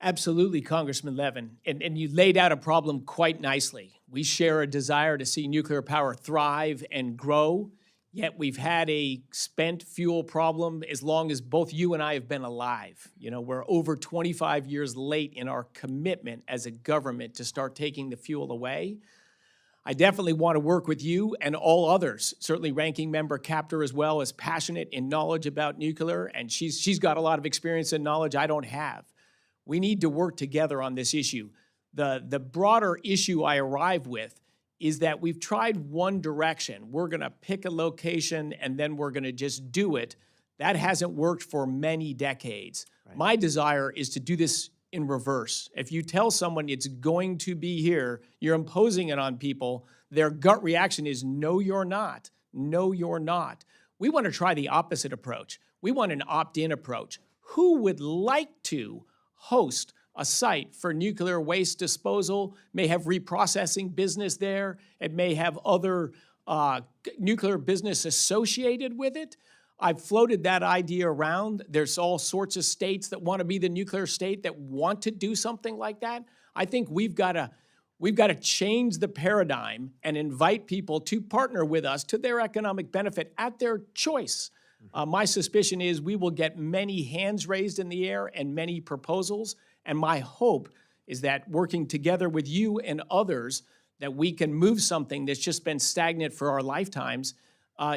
Absolutely, Congressman Levin. And you laid out a problem quite nicely. We share a desire to see nuclear power thrive and grow, yet we've had a spent fuel problem as long as both you and I have been alive. We're over 25 years late in our commitment as a government to start taking the fuel away. I definitely want to work with you and all others. Certainly Ranking Member Capter as well is passionate in knowledge about nuclear, and she's got a lot of experience and knowledge I don't have. We need to work together on this issue. The broader issue I arrive with is that we've tried one direction. We're going to pick a location and then we're going to just do it. That hasn't worked for many decades. My desire is to do this in reverse. If you tell someone it's going to be here, you're imposing it on people, their gut reaction is, no, you're not. No, you're not. We want to try the opposite approach. We want an opt-in approach. Who would like to host a site for nuclear waste disposal, may have reprocessing business there, it may have other nuclear business associated with it? I've floated that idea around. There's all sorts of states that want to be the nuclear state that want to do something like that. I think we've got to change the paradigm and invite people to partner with us to their economic benefit at their choice. My suspicion is we will get many hands raised in the air and many proposals, and my hope is that working together with you and others, that we can move something that's just been stagnant for our lifetimes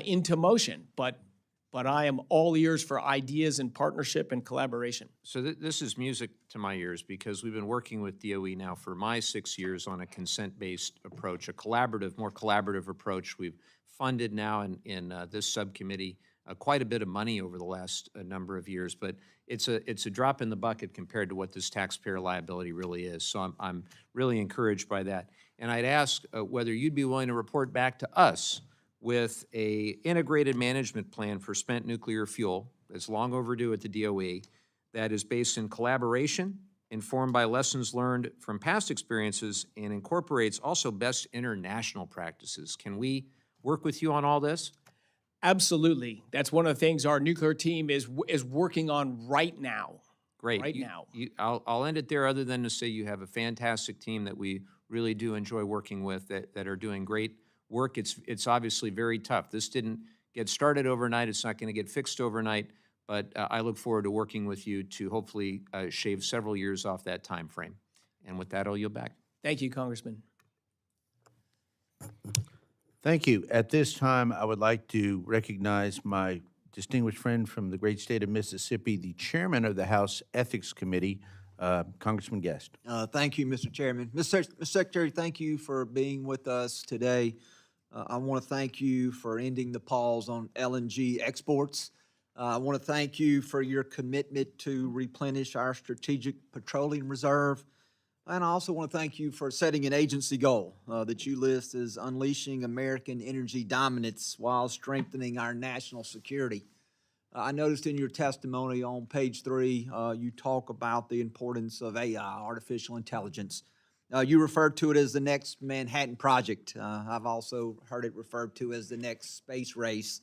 into motion. But I am all ears for ideas and partnership and collaboration.
So this is music to my ears because we've been working with DOE now for my 6 years on a consent-based approach, a collaborative, more collaborative approach. We've funded now in this subcommittee quite a bit of money over the last number of years, but it's a drop in the bucket compared to what this taxpayer liability really is. So I'm really encouraged by that. And I'd ask whether you'd be willing to report back to us with a integrated management plan for spent nuclear fuel that's long overdue at the DOE, that is based in collaboration, informed by lessons learned from past experiences, and incorporates also best international practices. Can we work with you on all this?
Absolutely. That's one of the things our nuclear team is working on right now.
Great.
Right now.
I'll end it there other than to say you have a fantastic team that we really do enjoy working with that are doing great work. It's obviously very tough. This didn't get started overnight. It's not going to get fixed overnight, but I look forward to working with you to hopefully shave several years off that time frame. And with that, I'll yield back.
Thank you, Congressman.
Thank you. At this time, I would like to recognize my distinguished friend from the great state of Mississippi, the chairman of the House Ethics Committee, Congressman Guest.
Thank you, Mr. Chairman. Mr. Secretary, thank you for being with us today. I want to thank you for ending the pause on LNG exports. I want to thank you for your commitment to replenish our strategic petroleum reserve. And I also want to thank you for setting an agency goal that you list as unleashing American energy dominance while strengthening our national security. I noticed in your testimony on page 3, you talk about the importance of AI, artificial intelligence. You referred to it as the next Manhattan Project. I've also heard it referred to as the next space race.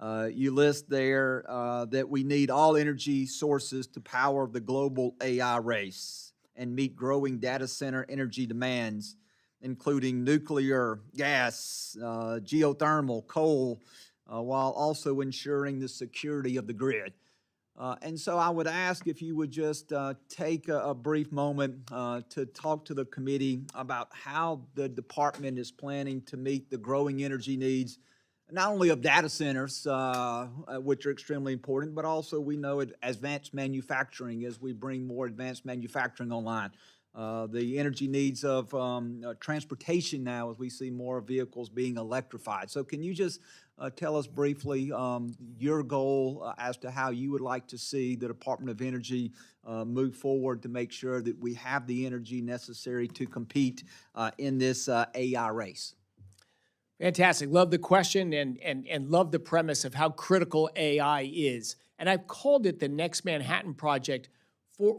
You list there that we need all energy sources to power the global AI race and meet growing data center energy demands, including nuclear, gas, geothermal, coal, while also ensuring the security of the grid. And so I would ask if you would just take a brief moment to talk to the committee about how the department is planning to meet the growing energy needs, not only of data centers, which are extremely important, but also we know advanced manufacturing as we bring more advanced manufacturing online. The energy needs of transportation now as we see more vehicles being electrified. So can you just tell us briefly your goal as to how you would like to see the Department of Energy move forward to make sure that we have the energy necessary to compete in this AI race?
Fantastic. Love the question and love the premise of how critical AI is. And I've called it the Next Manhattan Project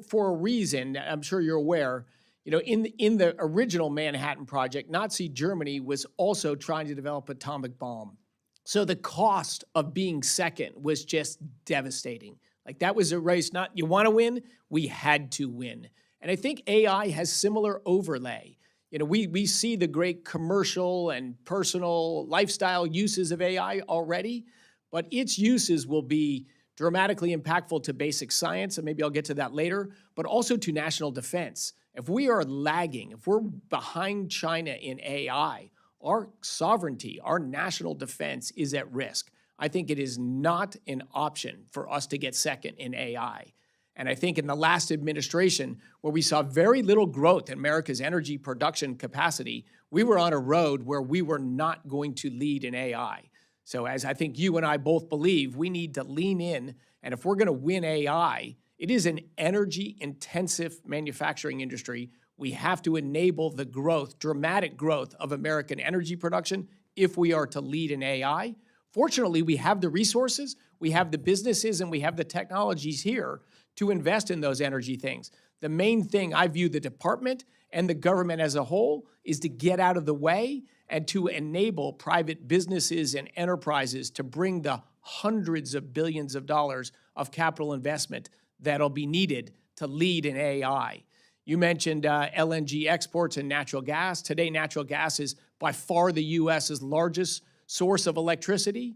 for a reason. I'm sure you're aware. You know, in the original Manhattan Project, Nazi Germany was also trying to develop an atomic bomb. So the cost of being second was just devastating. Like that was a race, not you want to win, we had to win. And I think AI has similar overlay. You know, we see the great commercial and personal lifestyle uses of AI already, but its uses will be dramatically impactful to basic science, and maybe I'll get to that later, but also to national defense. If we are lagging, if we're behind China in AI, our sovereignty, our national defense is at risk. I think it is not an option for us to get second in AI. And I think in the last administration, where we saw very little growth in America's energy production capacity, we were on a road where we were not going to lead in AI. So as I think you and I both believe, we need to lean in, and if we're going to win AI, it is an energy-intensive manufacturing industry. We have to enable the growth, dramatic growth of American energy production if we are to lead in AI. Fortunately, we have the resources, we have the businesses, and we have the technologies here to invest in those energy things. The main thing I view the department and the government as a whole is to get out of the way and to enable private businesses and enterprises to bring the hundreds of billions of dollars of capital investment that'll be needed to lead in AI. You mentioned LNG exports and natural gas. Today, natural gas is by far the U.S.'s largest source of electricity.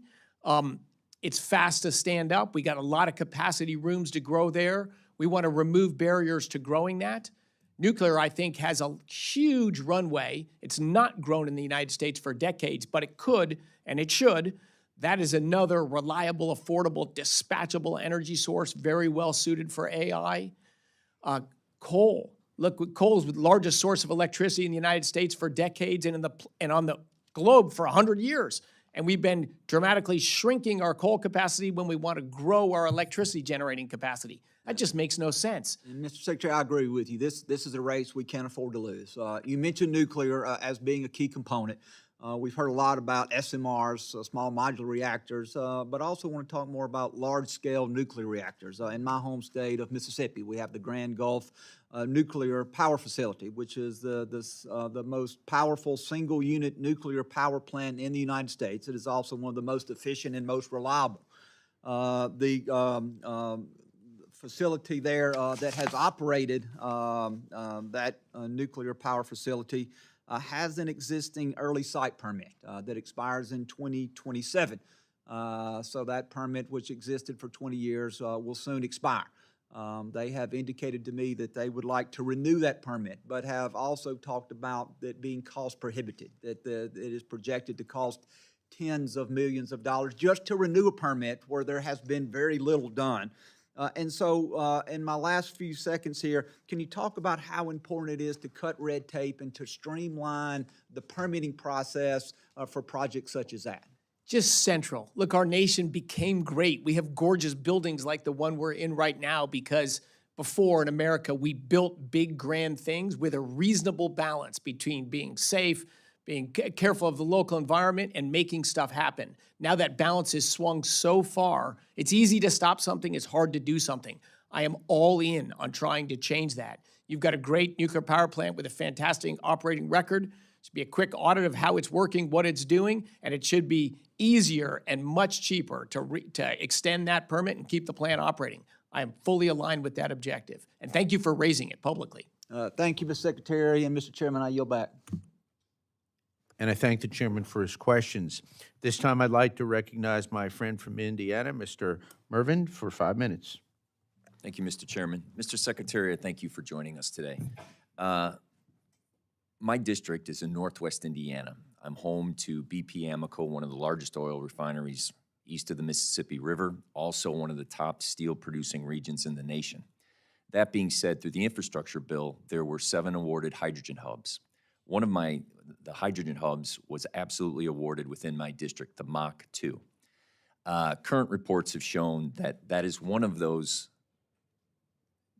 It's fast to stand up. We got a lot of capacity rooms to grow there. We want to remove barriers to growing that. Nuclear, I think, has a huge runway. It's not grown in the United States for decades, but it could and it should. That is another reliable, affordable, dispatchable energy source, very well suited for AI. Coal. Look, coal is the largest source of electricity in the United States for decades and on the globe for 100 years. And we've been dramatically shrinking our coal capacity when we want to grow our electricity generating capacity. That just makes no sense.
And Mr. Secretary, I agree with you. This is a race we can't afford to lose. You mentioned nuclear as being a key component. We've heard a lot about SMRs, small modular reactors, but also want to talk more about large-scale nuclear reactors. In my home state of Mississippi, we have the Grand Gulf Nuclear Power Facility, which is the most powerful single-unit nuclear power plant in the United States. It is also one of the most efficient and most reliable. The facility there that has operated that nuclear power facility has an existing early site permit that expires in 2027. So that permit, which existed for 20 years, will soon expire. They have indicated to me that they would like to renew that permit, but have also talked about it being cost prohibitive, that it is projected to cost tens of millions of dollars just to renew a permit where there has been very little done. And so in my last few seconds here, can you talk about how important it is to cut red tape and to streamline the permitting process for projects such as that?
Just central. Look, our nation became great. We have gorgeous buildings like the one we're in right now because before in America, we built big, grand things with a reasonable balance between being safe, being careful of the local environment, and making stuff happen. Now that balance is swung so far, it's easy to stop something, it's hard to do something. I am all in on trying to change that. You've got a great nuclear power plant with a fantastic operating record. It should be a quick audit of how it's working, what it's doing, and it should be easier and much cheaper to extend that permit and keep the plant operating. I am fully aligned with that objective. And thank you for raising it publicly.
Thank you, Mr. Secretary, and Mr. Chairman, I yield back.
And I thank the chairman for his questions. This time, I'd like to recognize my friend from Indiana, Mr. Mervin, for 5 minutes.
Thank you, Mr. Chairman. Mr. Secretary, I thank you for joining us today. My district is in Northwest Indiana. I'm home to BP Amoco, one of the largest oil refineries east of the Mississippi River, also one of the top steel-producing regions in the nation. That being said, through the infrastructure bill, there were 7 awarded hydrogen hubs. One of the hydrogen hubs was absolutely awarded within my district, the Mach 2. Current reports have shown that that is one of those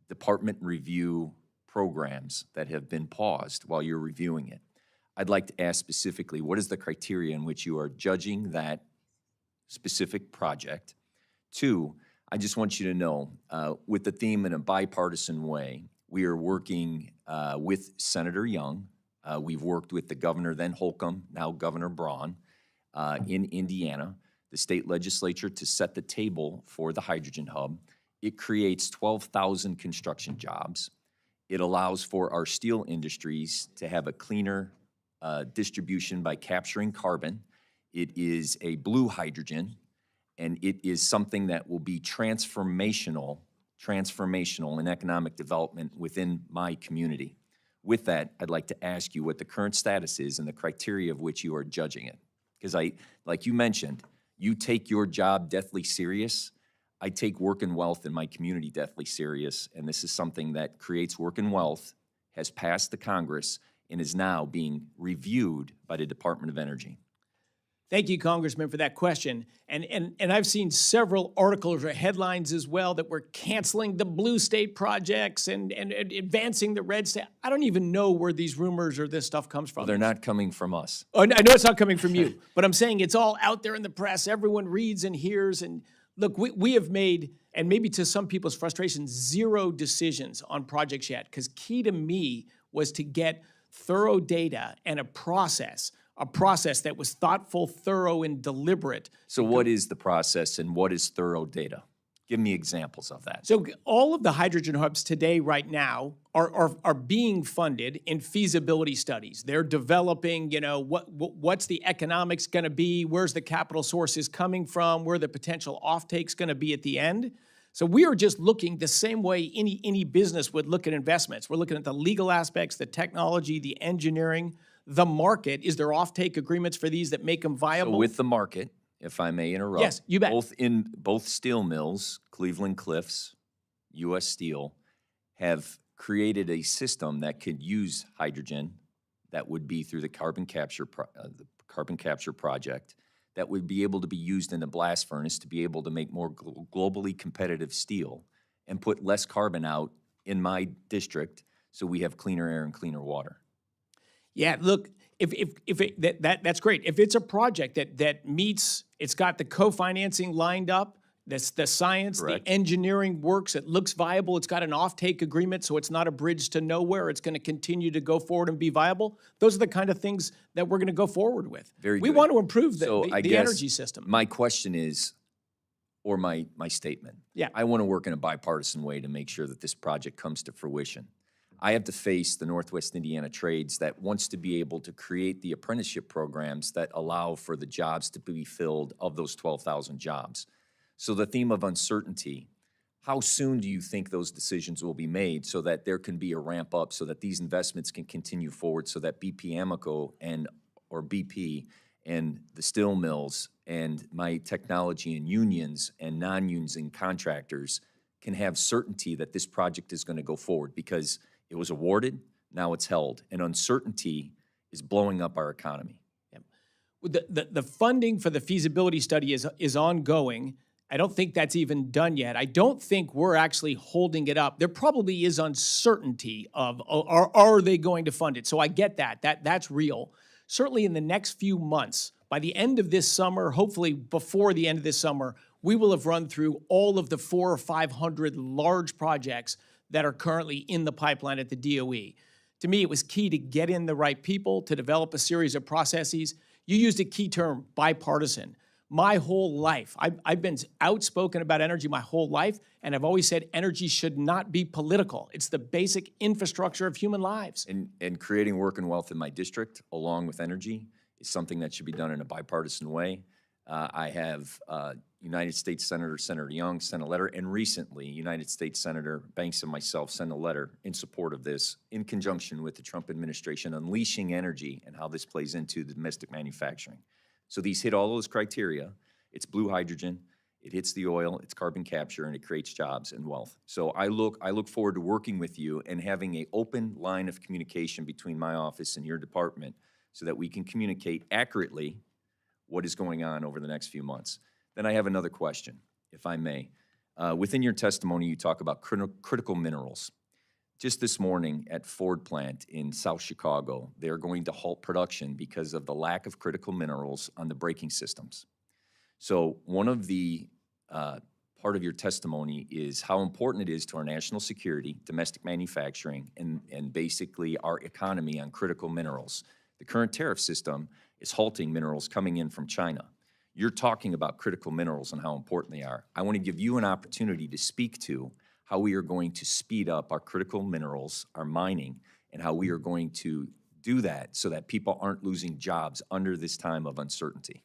department review programs that have been paused while you're reviewing it. I'd like to ask specifically, what is the criteria in which you are judging that specific project? 2, I just want you to know, with the theme in a bipartisan way, we are working with Senator Young. We've worked with the governor, then Holcomb, now Governor Braun, in Indiana, the state legislature, to set the table for the hydrogen hub. It creates 12,000 construction jobs. It allows for our steel industries to have a cleaner distribution by capturing carbon. It is a blue hydrogen, and it is something that will be transformational in economic development within my community. With that, I'd like to ask you what the current status is and the criteria of which you are judging it. Because like you mentioned, you take your job deathly serious. I take work and wealth in my community deathly serious, and this is something that creates work and wealth, has passed the Congress, and is now being reviewed by the Department of Energy.
Thank you, Congressman, for that question. And I've seen several articles or headlines as well that we're canceling the blue state projects and advancing the red state. I don't even know where these rumors or this stuff comes from.
Well, they're not coming from us.
Oh, I know it's not coming from you, but I'm saying it's all out there in the press. Everyone reads and hears. And look, we have made, and maybe to some people's frustration, 0 decisions on projects yet. Because key to me was to get thorough data and a process that was thoughtful, thorough, and deliberate.
So what is the process and what is thorough data? Give me examples of that.
So all of the hydrogen hubs today, right now, are being funded in feasibility studies. They're developing, what's the economics going to be, where's the capital sources coming from, where the potential offtake's going to be at the end. So we are just looking the same way any business would look at investments. We're looking at the legal aspects, the technology, the engineering, the market. Is there offtake agreements for these that make them viable?
So with the market, if I may interrupt.
Yes, you bet.
Both steel mills, Cleveland Cliffs, U.S. Steel, have created a system that could use hydrogen that would be through the carbon capture project that would be able to be used in the blast furnace to be able to make more globally competitive steel and put less carbon out in my district so we have cleaner air and cleaner water.
Yeah, look, that's great. If it's a project that meets, it's got the co-financing lined up, the science,
Correct.
the engineering works, it looks viable, it's got an offtake agreement, so it's not a bridge to nowhere, it's going to continue to go forward and be viable. Those are the kind of things that we're going to go forward with.
Very
We
good.
want to improve
So I
the
guess
energy system.
My question is, or my statement.
Yeah.
I want to work in a bipartisan way to make sure that this project comes to fruition. I have to face the Northwest Indiana Trades that wants to be able to create the apprenticeship programs that allow for the jobs to be filled of those 12,000 jobs. So the theme of uncertainty, how soon do you think those decisions will be made so that there can be a ramp up so that these investments can continue forward so that BP Amoco or BP and the steel mills and my technology and unions and non-unions and contractors can have certainty that this project is going to go forward because it was awarded, now it's held, and uncertainty is blowing up our economy.
The funding for the feasibility study is ongoing. I don't think that's even done yet. I don't think we're actually holding it up. There probably is uncertainty of, are they going to fund it? So I get that. That's real. Certainly in the next few months, by the end of this summer, hopefully before the end of this summer, we will have run through all of the 400 or 500 large projects that are currently in the pipeline at the DOE. To me, it was key to get in the right people, to develop a series of processes. You used a key term, bipartisan. My whole life, I've been outspoken about energy my whole life, and I've always said energy should not be political. It's the basic infrastructure of human lives.
And creating work and wealth in my district, along with energy, is something that should be done in a bipartisan way. I have United States Senator Young sent a letter, and recently United States Senator Banks and myself sent a letter in support of this in conjunction with the Trump administration, unleashing energy and how this plays into the domestic manufacturing. So these hit all those criteria. It's blue hydrogen, it hits the oil, it's carbon capture, and it creates jobs and wealth. So I look forward to working with you and having an open line of communication between my office and your department so that we can communicate accurately what is going on over the next few months. Then I have another question, if I may. Within your testimony, you talk about critical minerals. Just this morning at Ford plant in South Chicago, they're going to halt production because of the lack of critical minerals on the braking systems. So one of the part of your testimony is how important it is to our national security, domestic manufacturing, and basically our economy on critical minerals. The current tariff system is halting minerals coming in from China. You're talking about critical minerals and how important they are. I want to give you an opportunity to speak to how we are going to speed up our critical minerals, our mining, and how we are going to do that so that people aren't losing jobs under this time of uncertainty.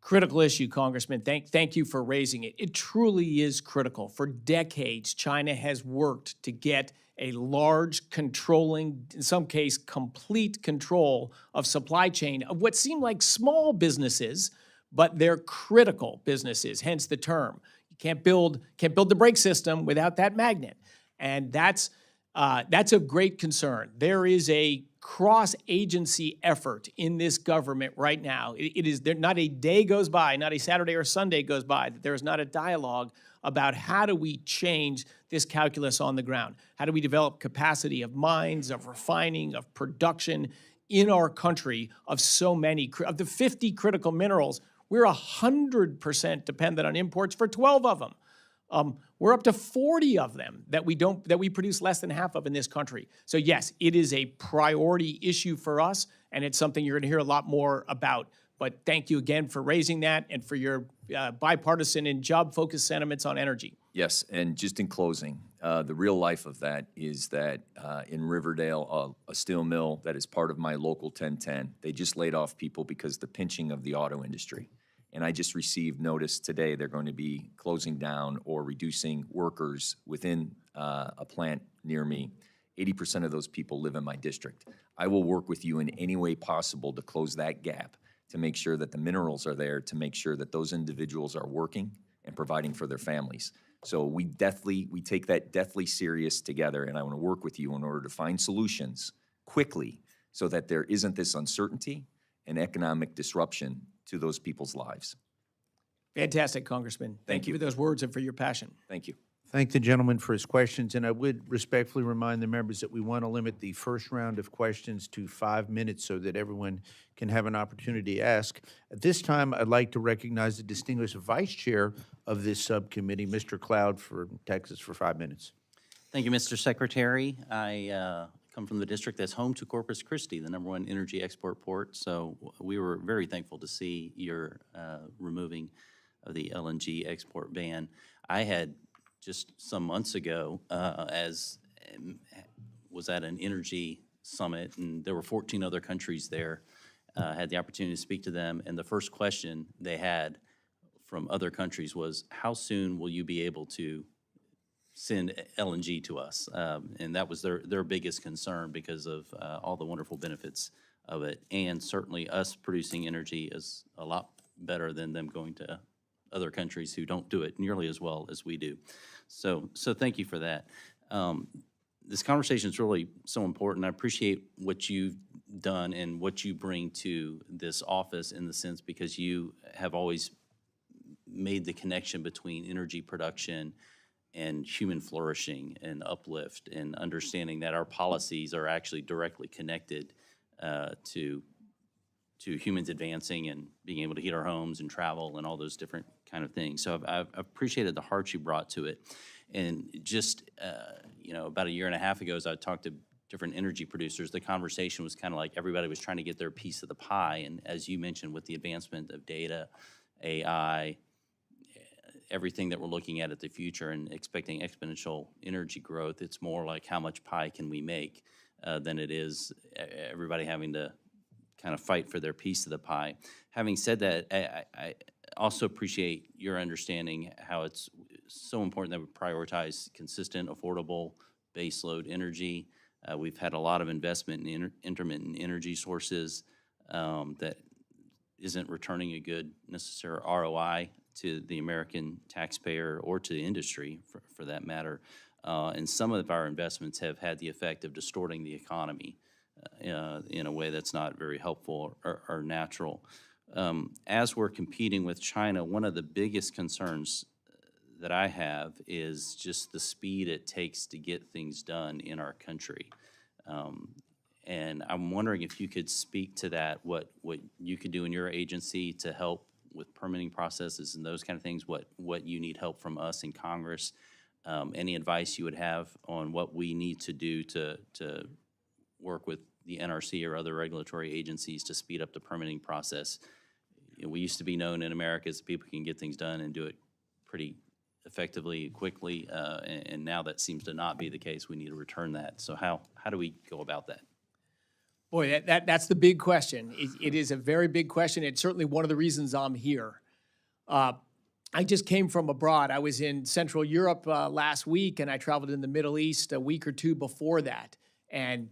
Critical issue, Congressman. Thank you for raising it. It truly is critical. For decades, China has worked to get a large, controlling, in some case, complete control of supply chain of what seem like small businesses, but they're critical businesses, hence the term. can't build the brake system without that magnet. And that's of great concern. There is a cross-agency effort in this government right now. Not a day goes by, not a Saturday or Sunday goes by, that there is not a dialogue about how do we change this calculus on the ground? How do we develop capacity of mines, of refining, of production in our country of so many, of the 50 critical minerals, we're 100% dependent on imports for 12 of them. We're up to 40 of them that we produce less than half of in this country. So yes, it is a priority issue for us, and it's something you're going to hear a lot more about. But thank you again for raising that and for your bipartisan and job-focused sentiments on energy.
Yes, and just in closing, the real life of that is that in Riverdale, a steel mill that is part of my local 1010, they just laid off people because the pinching of the auto industry. And I just received notice today they're going to be closing down or reducing workers within a plant near me. 80% of those people live in my district. I will work with you in any way possible to close that gap, to make sure that the minerals are there, to make sure that those individuals are working and providing for their families. So we take that deathly serious together, and I want to work with you in order to find solutions quickly so that there isn't this uncertainty and economic disruption to those people's lives.
Fantastic, Congressman. Thank you for those words and for your passion.
Thank you.
Thank the gentleman for his questions, and I would respectfully remind the members that we want to limit the first round of questions to 5 minutes so that everyone can have an opportunity to ask. At this time, I'd like to recognize the distinguished vice chair of this subcommittee, Mr. Cloud, for Texas, for 5 minutes.
Thank you, Mr. Secretary. I come from the district that's home to Corpus Christi, the #1 energy export port. So we were very thankful to see your removing of the LNG export ban. I had just some months ago, was at an energy summit, and there were 14 other countries there. Had the opportunity to speak to them, and the first question they had from other countries was, how soon will you be able to send LNG to us? And that was their biggest concern because of all the wonderful benefits of it. And certainly us producing energy is a lot better than them going to other countries who don't do it nearly as well as we do. So thank you for that. This conversation is really so important. I appreciate what you've done and what you bring to this office in the sense because you have always made the connection between energy production and human flourishing and uplift and understanding that our policies are actually directly connected to humans advancing and being able to heat our homes and travel and all those different kind of things. So I've appreciated the heart you brought to it. And just, about a year and a half ago, as I talked to different energy producers, the conversation was kind of like everybody was trying to get their piece of the pie. And as you mentioned, with the advancement of data, AI, everything that we're looking at the future and expecting exponential energy growth, it's more like how much pie can we make than it is everybody having to kind of fight for their piece of the pie. Having said that, I also appreciate your understanding how it's so important that we prioritize consistent, affordable, baseload energy. We've had a lot of investment in intermittent energy sources that isn't returning a good necessary ROI to the American taxpayer or to the industry, for that matter. And some of our investments have had the effect of distorting the economy in a way that's not very helpful or natural. As we're competing with China, one of the biggest concerns that I have is just the speed it takes to get things done in our country. And I'm wondering if you could speak to that, what you could do in your agency to help with permitting processes and those kind of things, what you need help from us in Congress, any advice you would have on what we need to do to work with the NRC or other regulatory agencies to speed up the permitting process. We used to be known in America as people who can get things done and do it pretty effectively, quickly, and now that seems to not be the case. We need to return that. So how do we go about that?
Boy, that's the big question. It is a very big question. It's certainly one of the reasons I'm here. I just came from abroad. I was in Central Europe last week, and I traveled in the Middle East a week or two before that. And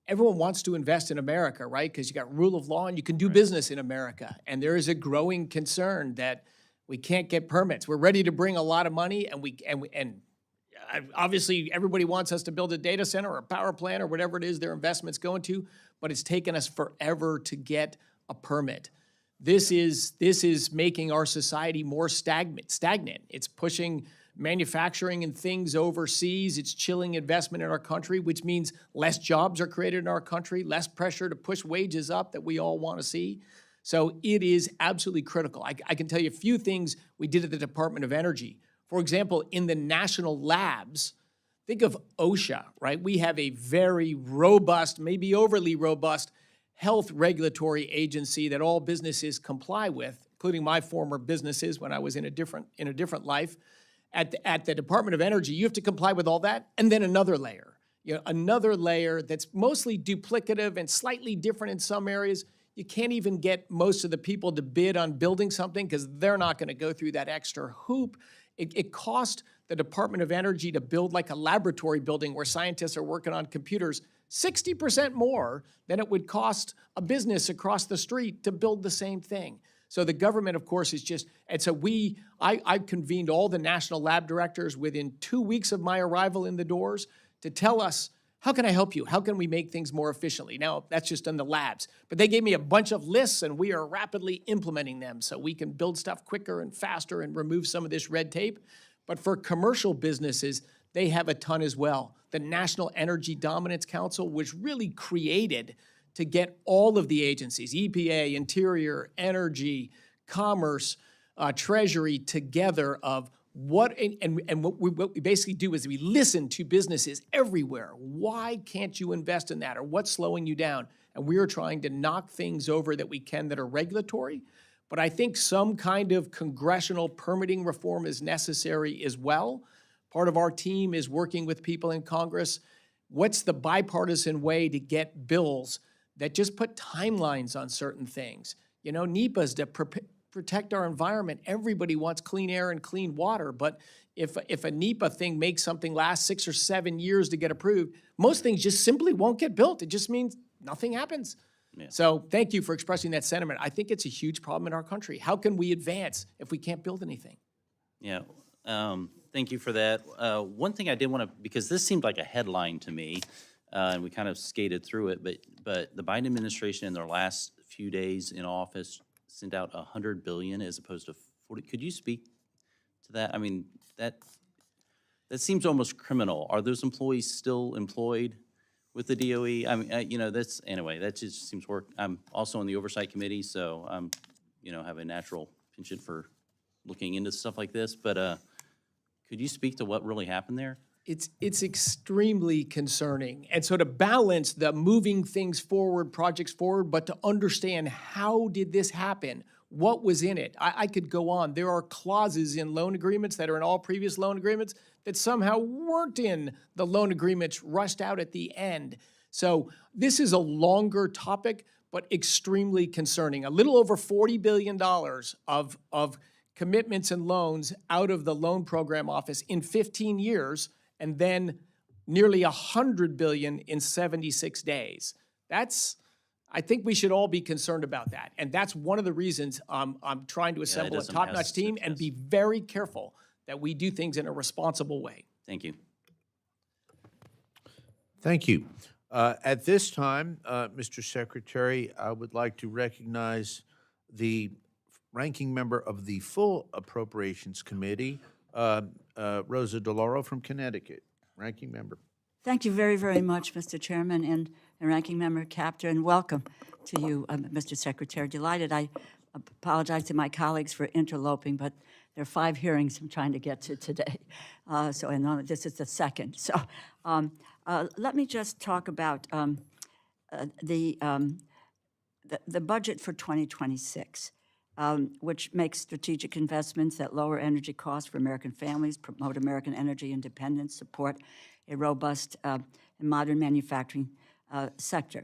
everyone wants to invest in America, right? Because you got rule of law and you can do business in America. And there is a growing concern that We can't get permits. We're ready to bring a lot of money, and obviously everybody wants us to build a data center or a power plant or whatever it is their investment's going to, but it's taken us forever to get a permit. This is making our society more stagnant. It's pushing manufacturing and things overseas. It's chilling investment in our country, which means less jobs are created in our country, less pressure to push wages up that we all want to see. So it is absolutely critical. I can tell you a few things we did at the Department of Energy. For example, in the national labs, think of OSHA, right? We have a very robust, maybe overly robust, health regulatory agency that all businesses comply with, including my former businesses when I was in a different life. At the Department of Energy, you have to comply with all that, and then another layer. Another layer that's mostly duplicative and slightly different in some areas. You can't even get most of the people to bid on building something because they're not going to go through that extra hoop. It cost the Department of Energy to build like a laboratory building where scientists are working on computers 60% more than it would cost a business across the street to build the same thing. So the government, of course, is just, and so I convened all the national lab directors within 2 weeks of my arrival in the doors to tell us, how can I help you? How can we make things more efficiently? Now, that's just in the labs. But they gave me a bunch of lists, and we are rapidly implementing them so we can build stuff quicker and faster and remove some of this red tape. But for commercial businesses, they have a ton as well. The National Energy Dominance Council was really created to get all of the agencies, EPA, Interior, Energy, Commerce, Treasury, together of what we basically do is we listen to businesses everywhere. Why can't you invest in that? Or what's slowing you down? And we are trying to knock things over that we can that are regulatory. But I think some kind of congressional permitting reform is necessary as well. Part of our team is working with people in Congress. What's the bipartisan way to get bills that just put timelines on certain things? NEPA's to protect our environment. Everybody wants clean air and clean water, but if a NEPA thing makes something last 6 or 7 years to get approved, most things just simply won't get built. It just means nothing happens.
Yeah.
So thank you for expressing that sentiment. I think it's a huge problem in our country. How can we advance if we can't build anything?
Yeah, thank you for that. One thing I did want to, because this seemed like a headline to me, and we kind of skated through it, but the Biden administration in their last few days in office sent out $100 billion as opposed to 40. Could you speak to that? I mean, that seems almost criminal. Are those employees still employed with the DOE? I mean, that just seems work. I'm also on the Oversight Committee, so I'm, have a natural penchant for looking into stuff like this. But could you speak to what really happened there?
It's extremely concerning. And so to balance the moving things forward, projects forward, but to understand how did this happen? What was in it? I could go on. There are clauses in loan agreements that are in all previous loan agreements that somehow weren't in the loan agreements rushed out at the end. So this is a longer topic, but extremely concerning. A little over $40 billion of commitments and loans out of the loan program office in 15 years, and then nearly $100 billion in 76 days. I think we should all be concerned about that. And that's one of the reasons I'm trying to assemble a
doesn't
top-notch
pass
team
the
and
test.
be very careful that we do things in a responsible way.
Thank you.
Thank you. At this time, Mr. Secretary, I would like to recognize the ranking member of the full Appropriations Committee, Rosa DeLauro from Connecticut. Ranking member.
Thank you very, very much, Mr. Chairman and Ranking Member Capter, and welcome to you, Mr. Secretary. Delighted. I apologize to my colleagues for interloping, but there are 5 hearings I'm trying to get to today. So I know this is the second. So let me just talk about the budget for 2026. Which makes strategic investments that lower energy costs for American families, promote American energy independence, support a robust and modern manufacturing sector.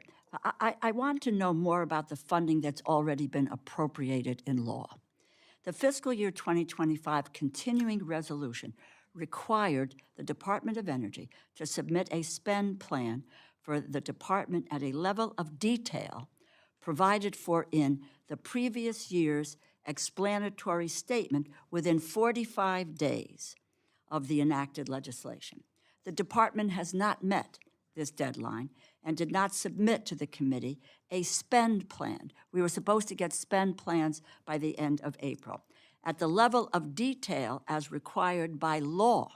I want to know more about the funding that's already been appropriated in law. The fiscal year 2025 continuing resolution required the Department of Energy to submit a spend plan for the department at a level of detail provided for in the previous year's explanatory statement within 45 days of the enacted legislation. The department has not met this deadline and did not submit to the committee a spend plan. We were supposed to get spend plans by the end of April, at the level of detail as required by law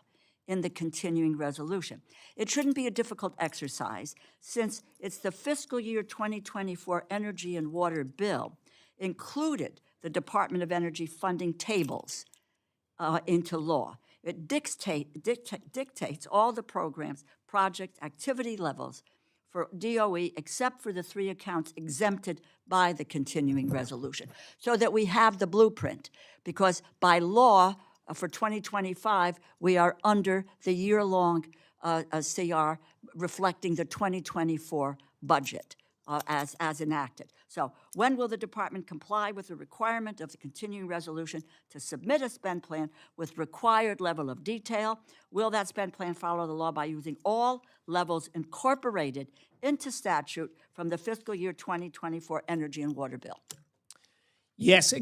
in the continuing resolution. It shouldn't be a difficult exercise, since it's the fiscal year 2024 energy and water bill included the Department of Energy funding tables into law. It dictates all the programs, project activity levels for DOE, except for the 3 accounts exempted by the continuing resolution, so that we have the blueprint. Because by law, for 2025, we are under the year-long CR reflecting the 2024 budget as enacted. So when will the department comply with the requirement of the continuing resolution to submit a spend plan with required level of detail? Will that spend plan follow the law by using all levels incorporated into statute from the fiscal year 2024 energy and water bill?
Yes,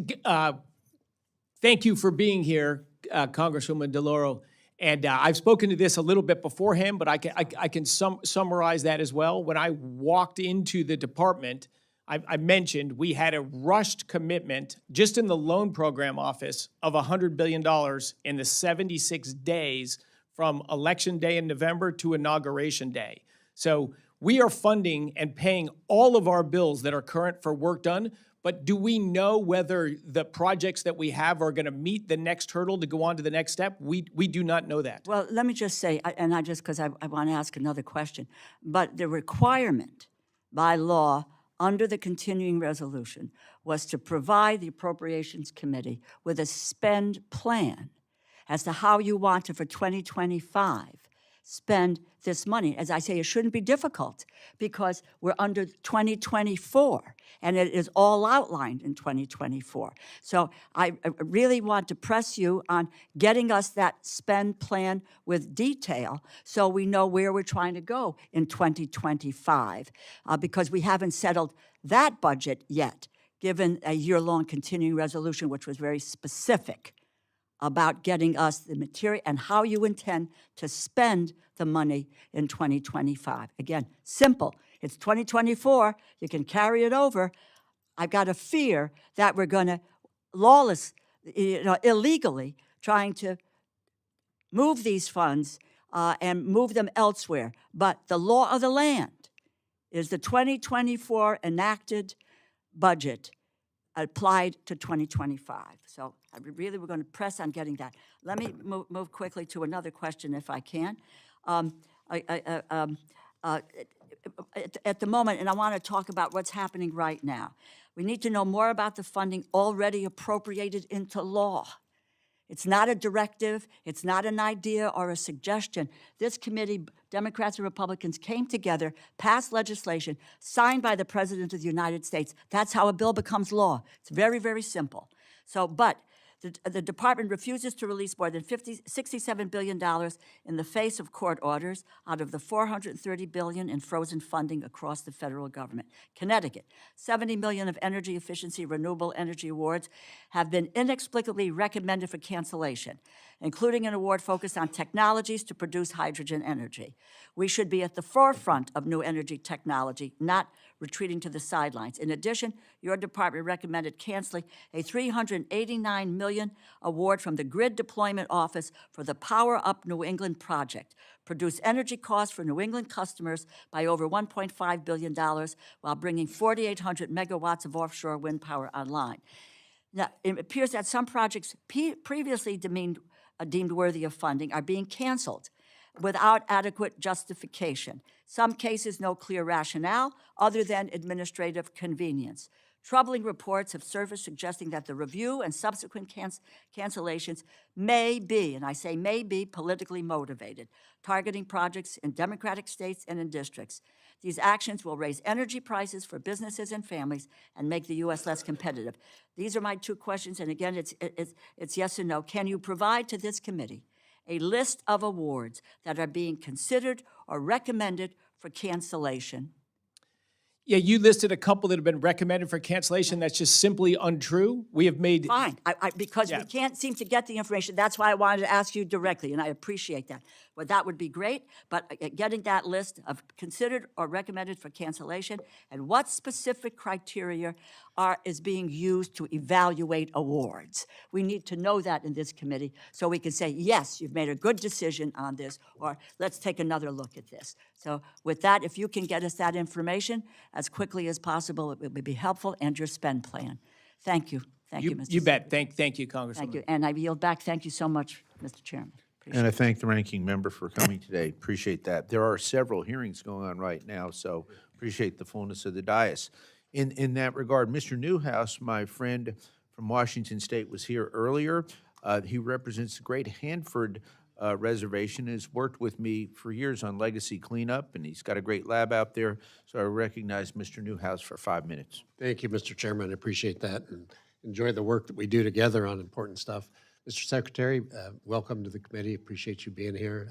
thank you for being here, Congresswoman DeLauro. And I've spoken to this a little bit beforehand, but I can summarize that as well. When I walked into the department, I mentioned we had a rushed commitment just in the loan program office of $100 billion in the 76 days from Election Day in November to Inauguration Day. So we are funding and paying all of our bills that are current for work done. But do we know whether the projects that we have are going to meet the next hurdle to go on to the next step? We do not know that.
Well, let me just say, because I want to ask another question, but the requirement by law under the continuing resolution was to provide the Appropriations Committee with a spend plan as to how you want to, for 2025, spend this money. As I say, it shouldn't be difficult because we're under 2024 and it is all outlined in 2024. So I really want to press you on getting us that spend plan with detail so we know where we're trying to go in 2025 because we haven't settled that budget yet, given a year-long continuing resolution, which was very specific about getting us the material and how you intend to spend the money in 2025. Again, simple. It's 2024. You can carry it over. I've got a fear that we're going to illegally trying to move these funds and move them elsewhere. But the law of the land is the 2024 enacted budget applied to 2025. So I really, we're going to press on getting that. Let me move quickly to another question, if I can. At the moment, and I want to talk about what's happening right now. We need to know more about the funding already appropriated into law. It's not a directive, it's not an idea or a suggestion. This committee, Democrats and Republicans, came together, passed legislation, signed by the President of the United States. That's how a bill becomes law. It's very, very simple. So, but the department refuses to release more than $67 billion in the face of court orders out of the $430 billion in frozen funding across the federal government. Connecticut, $70 million of energy efficiency renewable energy awards have been inexplicably recommended for cancellation, including an award focused on technologies to produce hydrogen energy. We should be at the forefront of new energy technology, not retreating to the sidelines. In addition, your department recommended canceling a $389 million award from the Grid Deployment Office for the Power Up New England project, produce energy costs for New England customers by over $1.5 billion while bringing 4,800 megawatts of offshore wind power online. Now, it appears that some projects previously deemed worthy of funding are being canceled without adequate justification. Some cases, no clear rationale other than administrative convenience. Troubling reports have surfaced suggesting that the review and subsequent cancellations may be, and I say may be, politically motivated, targeting projects in Democratic states and in districts. These actions will raise energy prices for businesses and families and make the U.S. less competitive. These are my two questions, and again, it's yes and no. Can you provide to this committee a list of awards that are being considered or recommended for cancellation?
Yeah, you listed a couple that have been recommended for cancellation. That's just simply untrue. We have made.
Fine, because we
Yeah.
can't seem to get the information. That's why I wanted to ask you directly, and I appreciate that. Well, that would be great, but getting that list of considered or recommended for cancellation, and what specific criteria is being used to evaluate awards. We need to know that in this committee, so we can say, yes, you've made a good decision on this, or let's take another look at this. So with that, if you can get us that information as quickly as possible, it would be helpful, and your spend plan. Thank you. Thank you, Mr.
You bet.
Secretary.
Thank you, Congresswoman.
Thank you, and I yield back. Thank you so much, Mr. Chairman.
And I thank the ranking member for coming today. Appreciate that. There are several hearings going on right now, so appreciate the fullness of the dais. In that regard, Mr. Newhouse, my friend from Washington State, was here earlier. He represents the Great Hanford Reservation, has worked with me for years on legacy cleanup, and he's got a great lab out there. So I recognize Mr. Newhouse for 5 minutes.
Thank you, Mr. Chairman. I appreciate that and enjoy the work that we do together on important stuff. Mr. Secretary, welcome to the committee. Appreciate you being here.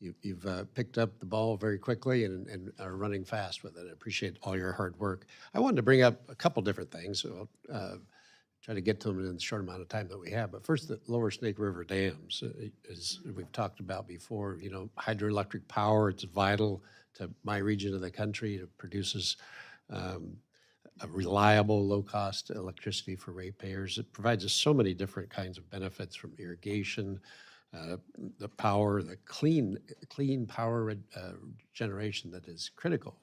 You've picked up the ball very quickly and are running fast with it. I appreciate all your hard work. I wanted to bring up a couple different things. So I'll try to get to them in the short amount of time that we have. But first, the Lower Snake River dams, as we've talked about before, you know, hydroelectric power, it's vital to my region of the country. It produces a reliable, low-cost electricity for ratepayers. It provides us so many different kinds of benefits, from irrigation, the power, the clean power generation that is critical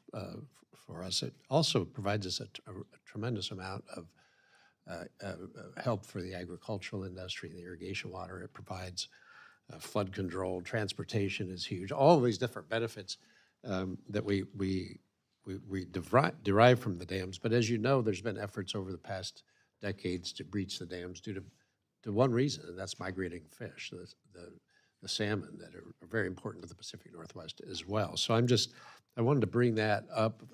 for us. It also provides us a tremendous amount of help for the agricultural industry, the irrigation water it provides, flood control, transportation is huge. All of these different benefits that we derive from the dams. But as you know, there's been efforts over the past decades to breach the dams due to one reason, and that's migrating fish, the salmon that are very important to the Pacific Northwest as well. So I wanted to bring that up.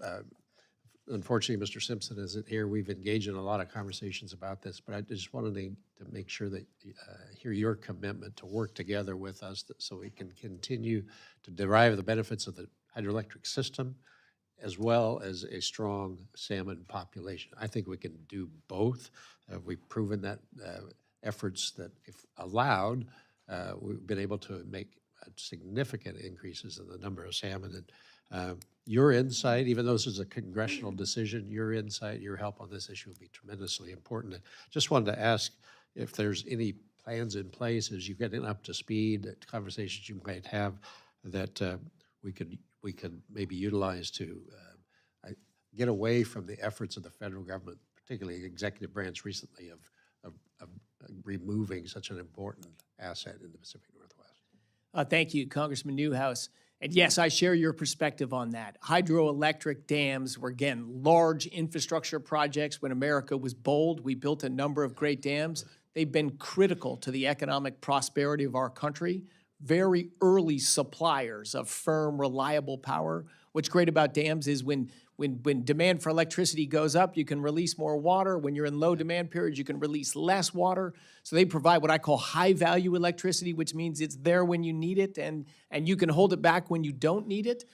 Unfortunately, Mr. Simpson isn't here. We've engaged in a lot of conversations about this, but I just wanted to make sure that hear your commitment to work together with us so we can continue to derive the benefits of the hydroelectric system as well as a strong salmon population. I think we can do both. We've proven that efforts that, if allowed, we've been able to make significant increases in the number of salmon. And your insight, even though this is a congressional decision, your insight, your help on this issue will be tremendously important. And just wanted to ask if there's any plans in place as you're getting up to speed, conversations you might have that we could maybe utilize to get away from the efforts of the federal government, particularly the executive branch recently, of removing such an important asset in the Pacific Northwest.
Thank you, Congressman Newhouse. And yes, I share your perspective on that. Hydroelectric dams were, again, large infrastructure projects. When America was bold, we built a number of great dams. They've been critical to the economic prosperity of our country. Very early suppliers of firm, reliable power. What's great about dams is when demand for electricity goes up, you can release more water. When you're in low demand periods, you can release less water. So they provide what I call high value electricity, which means it's there when you need it and you can hold it back when you don't need it.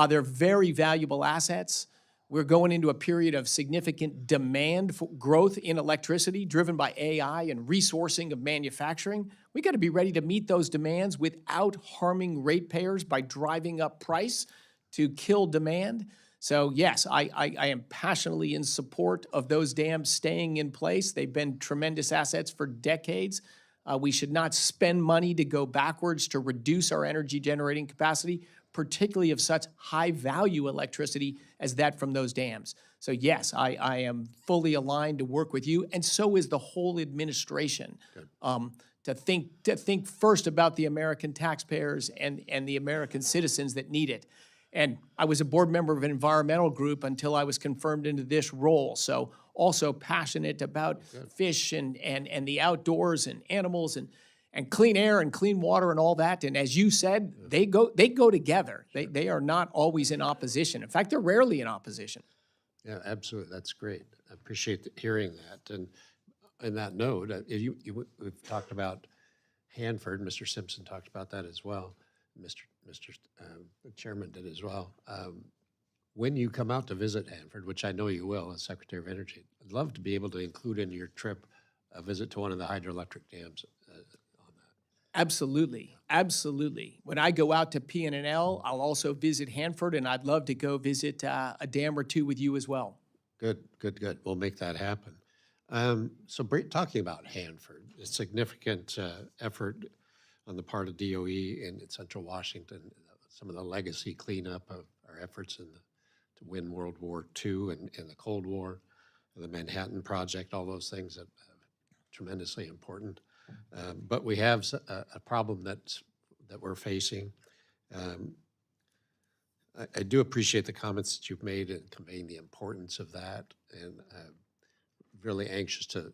They're very valuable assets. We're going into a period of significant demand for growth in electricity driven by AI and resourcing of manufacturing. We got to be ready to meet those demands without harming ratepayers by driving up price to kill demand. So yes, I am passionately in support of those dams staying in place. They've been tremendous assets for decades. We should not spend money to go backwards to reduce our energy generating capacity, particularly of such high value electricity as that from those dams. So yes, I am fully aligned to work with you, and so is the whole administration. To think first about the American taxpayers and the American citizens that need it. And I was a board member of an environmental group until I was confirmed into this role. So also passionate about fish and the outdoors and animals and clean air and clean water and all that. And as you said, they go together. They are not always in opposition. In fact, they're rarely in opposition.
Yeah, absolutely. That's great. I appreciate hearing that. And on that note, we've talked about Hanford. Mr. Simpson talked about that as well. Mr. The chairman did as well. when you come out to visit Hanford, which I know you will as Secretary of Energy, I'd love to be able to include in your trip a visit to one of the hydroelectric dams.
Absolutely, absolutely. When I go out to PNNL, I'll also visit Hanford, and I'd love to go visit a dam or two with you as well.
Good, good, good. We'll make that happen. Talking about Hanford, a significant effort on the part of DOE in Central Washington, some of the legacy cleanup of our efforts to win World War II and the Cold War, the Manhattan Project, all those things that tremendously important. But we have a problem that we're facing. I do appreciate the comments that you've made in conveying the importance of that, and I'm really anxious to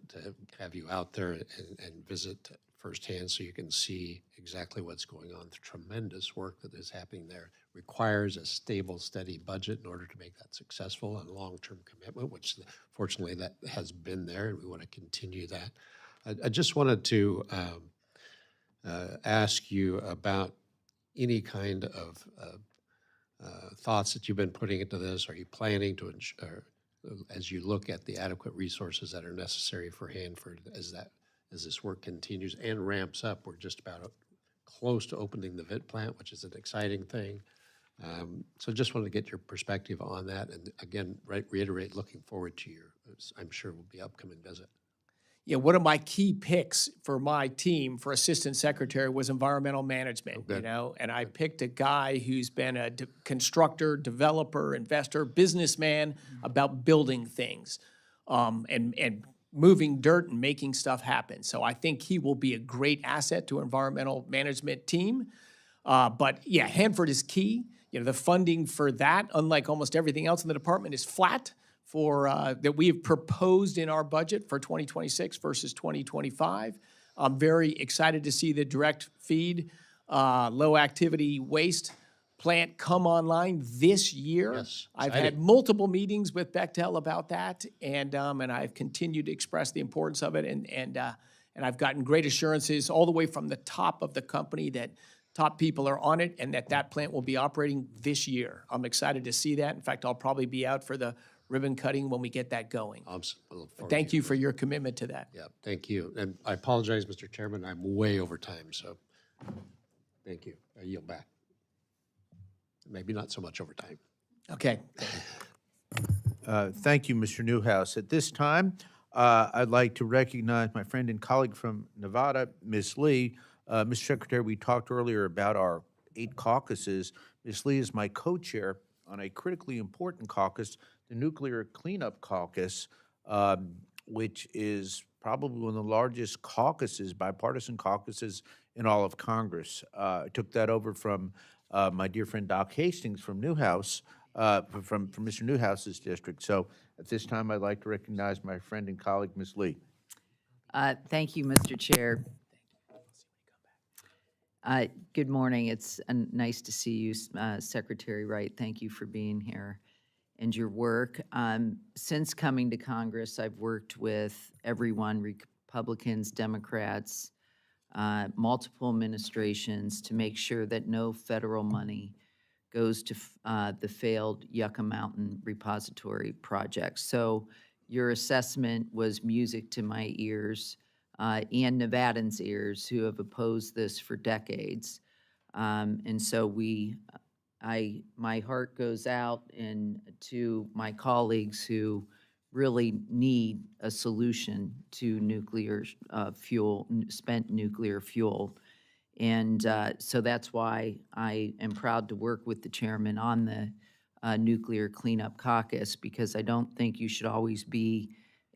have you out there and visit firsthand so you can see exactly what's going on. The tremendous work that is happening there requires a stable, steady budget in order to make that successful and long-term commitment, which fortunately that has been there, and we want to continue that. I just wanted to ask you about any kind of thoughts that you've been putting into this. Are you planning to ensure, as you look at the adequate resources that are necessary for Hanford as this work continues and ramps up? We're just about close to opening the VIT plant, which is an exciting thing. So just wanted to get your perspective on that. And again, reiterate, looking forward to your, I'm sure will be upcoming visit.
Yeah, one of my key picks for my team for assistant secretary was environmental management,
good.
and I picked a guy who's been a constructor, developer, investor, businessman about building things, and moving dirt and making stuff happen. So I think he will be a great asset to our environmental management team. But yeah, Hanford is key. The funding for that, unlike almost everything else in the department, is flat for that we have proposed in our budget for 2026 versus 2025. I'm very excited to see the direct feed, low activity waste plant come online this year.
Yes,
I've had multiple meetings with Bechtel about that, and I've continued to express the importance of it, and I've gotten great assurances all the way from the top of the company that top people are on it, and that plant will be operating this year. I'm excited to see that. In fact, I'll probably be out for the ribbon cutting when we get that going. Thank you for your commitment to that.
Yeah, thank you. And I apologize, Mr. Chairman, I'm way over time, so thank you. I yield back. Maybe not so much over time.
Okay.
Thank you, Mr. Newhouse. At this time, I'd like to recognize my friend and colleague from Nevada, Ms. Lee. Mr. Secretary, we talked earlier about our 8 caucuses. Ms. Lee is my co-chair on a critically important caucus, the Nuclear Cleanup Caucus, which is probably one of the largest caucuses, bipartisan caucuses in all of Congress. I took that over from my dear friend Doc Hastings from Newhouse, from Mr. Newhouse's district. So at this time, I'd like to recognize my friend and colleague, Ms. Lee.
Thank you, Mr. Chair. Good morning. It's nice to see you, Secretary Wright. Thank you for being here and your work. Since coming to Congress, I've worked with everyone, Republicans, Democrats, multiple administrations, to make sure that no federal money goes to the failed Yucca Mountain repository project. So your assessment was music to my ears and Nevadans' ears, who have opposed this for decades. And so my heart goes out to my colleagues who really need a solution to nuclear fuel, spent nuclear fuel. And so that's why I am proud to work with the chairman on the Nuclear Cleanup Caucus, because I don't think you should always be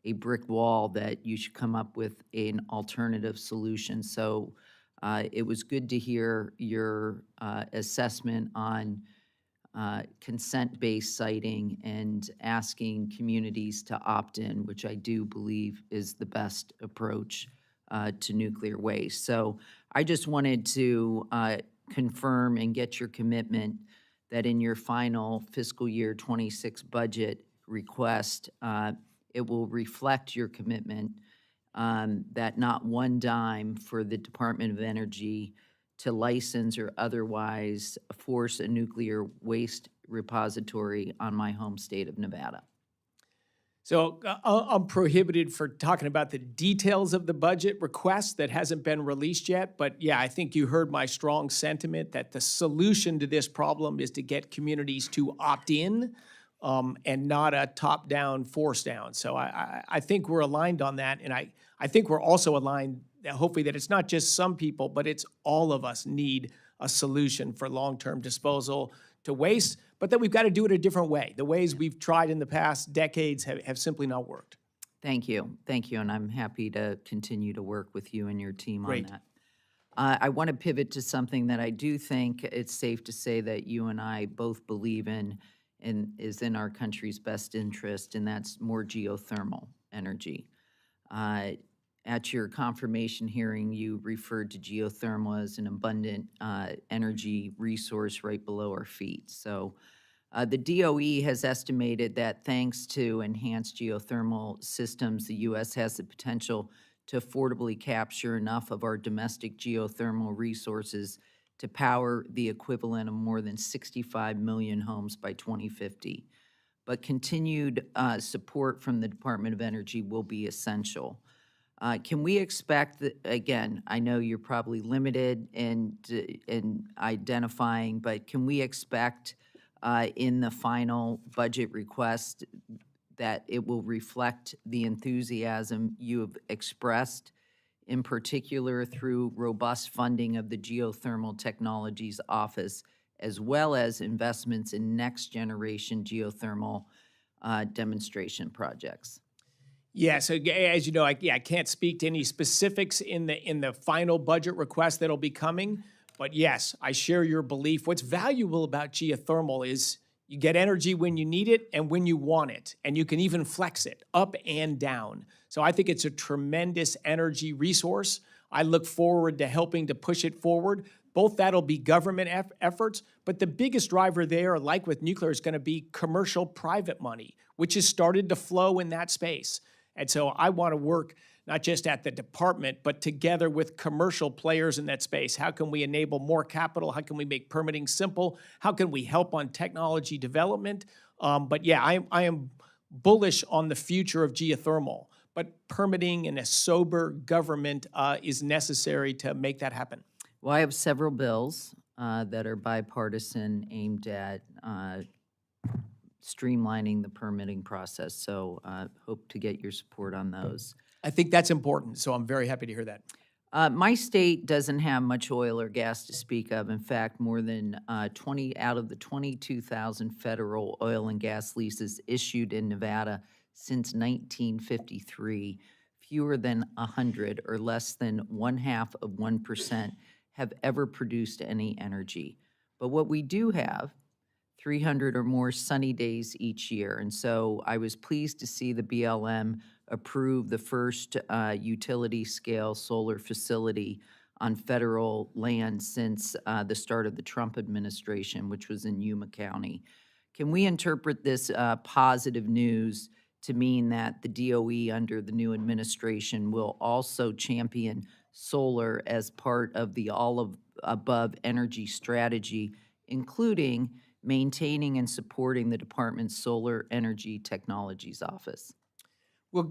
a brick wall, that you should come up with an alternative solution. So it was good to hear your assessment on consent-based siting and asking communities to opt in, which I do believe is the best approach to nuclear waste. So I just wanted to confirm and get your commitment that in your final fiscal year 26 budget request, it will reflect your commitment that not one dime for the Department of Energy to license or otherwise force a nuclear waste repository on my home state of Nevada.
So I'm prohibited for talking about the details of the budget request that hasn't been released yet. But yeah, I think you heard my strong sentiment that the solution to this problem is to get communities to opt in and not a top-down, force-down. So I think we're aligned on that. And I think we're also aligned, hopefully, that it's not just some people, but it's all of us need a solution for long-term disposal to waste, but that we've got to do it a different way. The ways we've tried in the past decades have simply not worked.
Thank you, and I'm happy to continue to work with you and your team on
Great.
that. I want to pivot to something that I do think it's safe to say that you and I both believe in and is in our country's best interest, and that's more geothermal energy. At your confirmation hearing, you referred to geothermal as an abundant energy resource right below our feet. So the DOE has estimated that thanks to enhanced geothermal systems, the U.S. has the potential to affordably capture enough of our domestic geothermal resources to power the equivalent of more than 65 million homes by 2050. But continued support from the Department of Energy will be essential. Can we expect that, again, I know you're probably limited in identifying, but can we expect in the final budget request that it will reflect the enthusiasm you have expressed, in particular through robust funding of the Geothermal Technologies Office, as well as investments in next-generation geothermal demonstration projects?
Yeah, so as you know, I can't speak to any specifics in the final budget request that'll be coming, but yes, I share your belief. What's valuable about geothermal is you get energy when you need it and when you want it, and you can even flex it up and down. So I think it's a tremendous energy resource. I look forward to helping to push it forward. Both that'll be government efforts, but the biggest driver there, like with nuclear, is going to be commercial private money, which has started to flow in that space. And so I want to work not just at the department, but together with commercial players in that space. How can we enable more capital? How can we make permitting simple? How can we help on technology development? But yeah, I am bullish on the future of geothermal, but permitting and a sober government is necessary to make that happen.
Well, I have several bills that are bipartisan aimed at streamlining the permitting process, so hope to get your support on those.
I think that's important, so I'm very happy to hear that.
My state doesn't have much oil or gas to speak of. In fact, more than 20 out of the 22,000 federal oil and gas leases issued in Nevada since 1953, fewer than 100, or less than 0.5% have ever produced any energy. But what we do have, 300 or more sunny days each year. And so I was pleased to see the BLM approve the first utility-scale solar facility on federal land since the start of the Trump administration, which was in Yuma County. Can we interpret this positive news to mean that the DOE under the new administration will also champion solar as part of the all-of-above energy strategy, including maintaining and supporting the department's Solar Energy Technologies Office?
Well,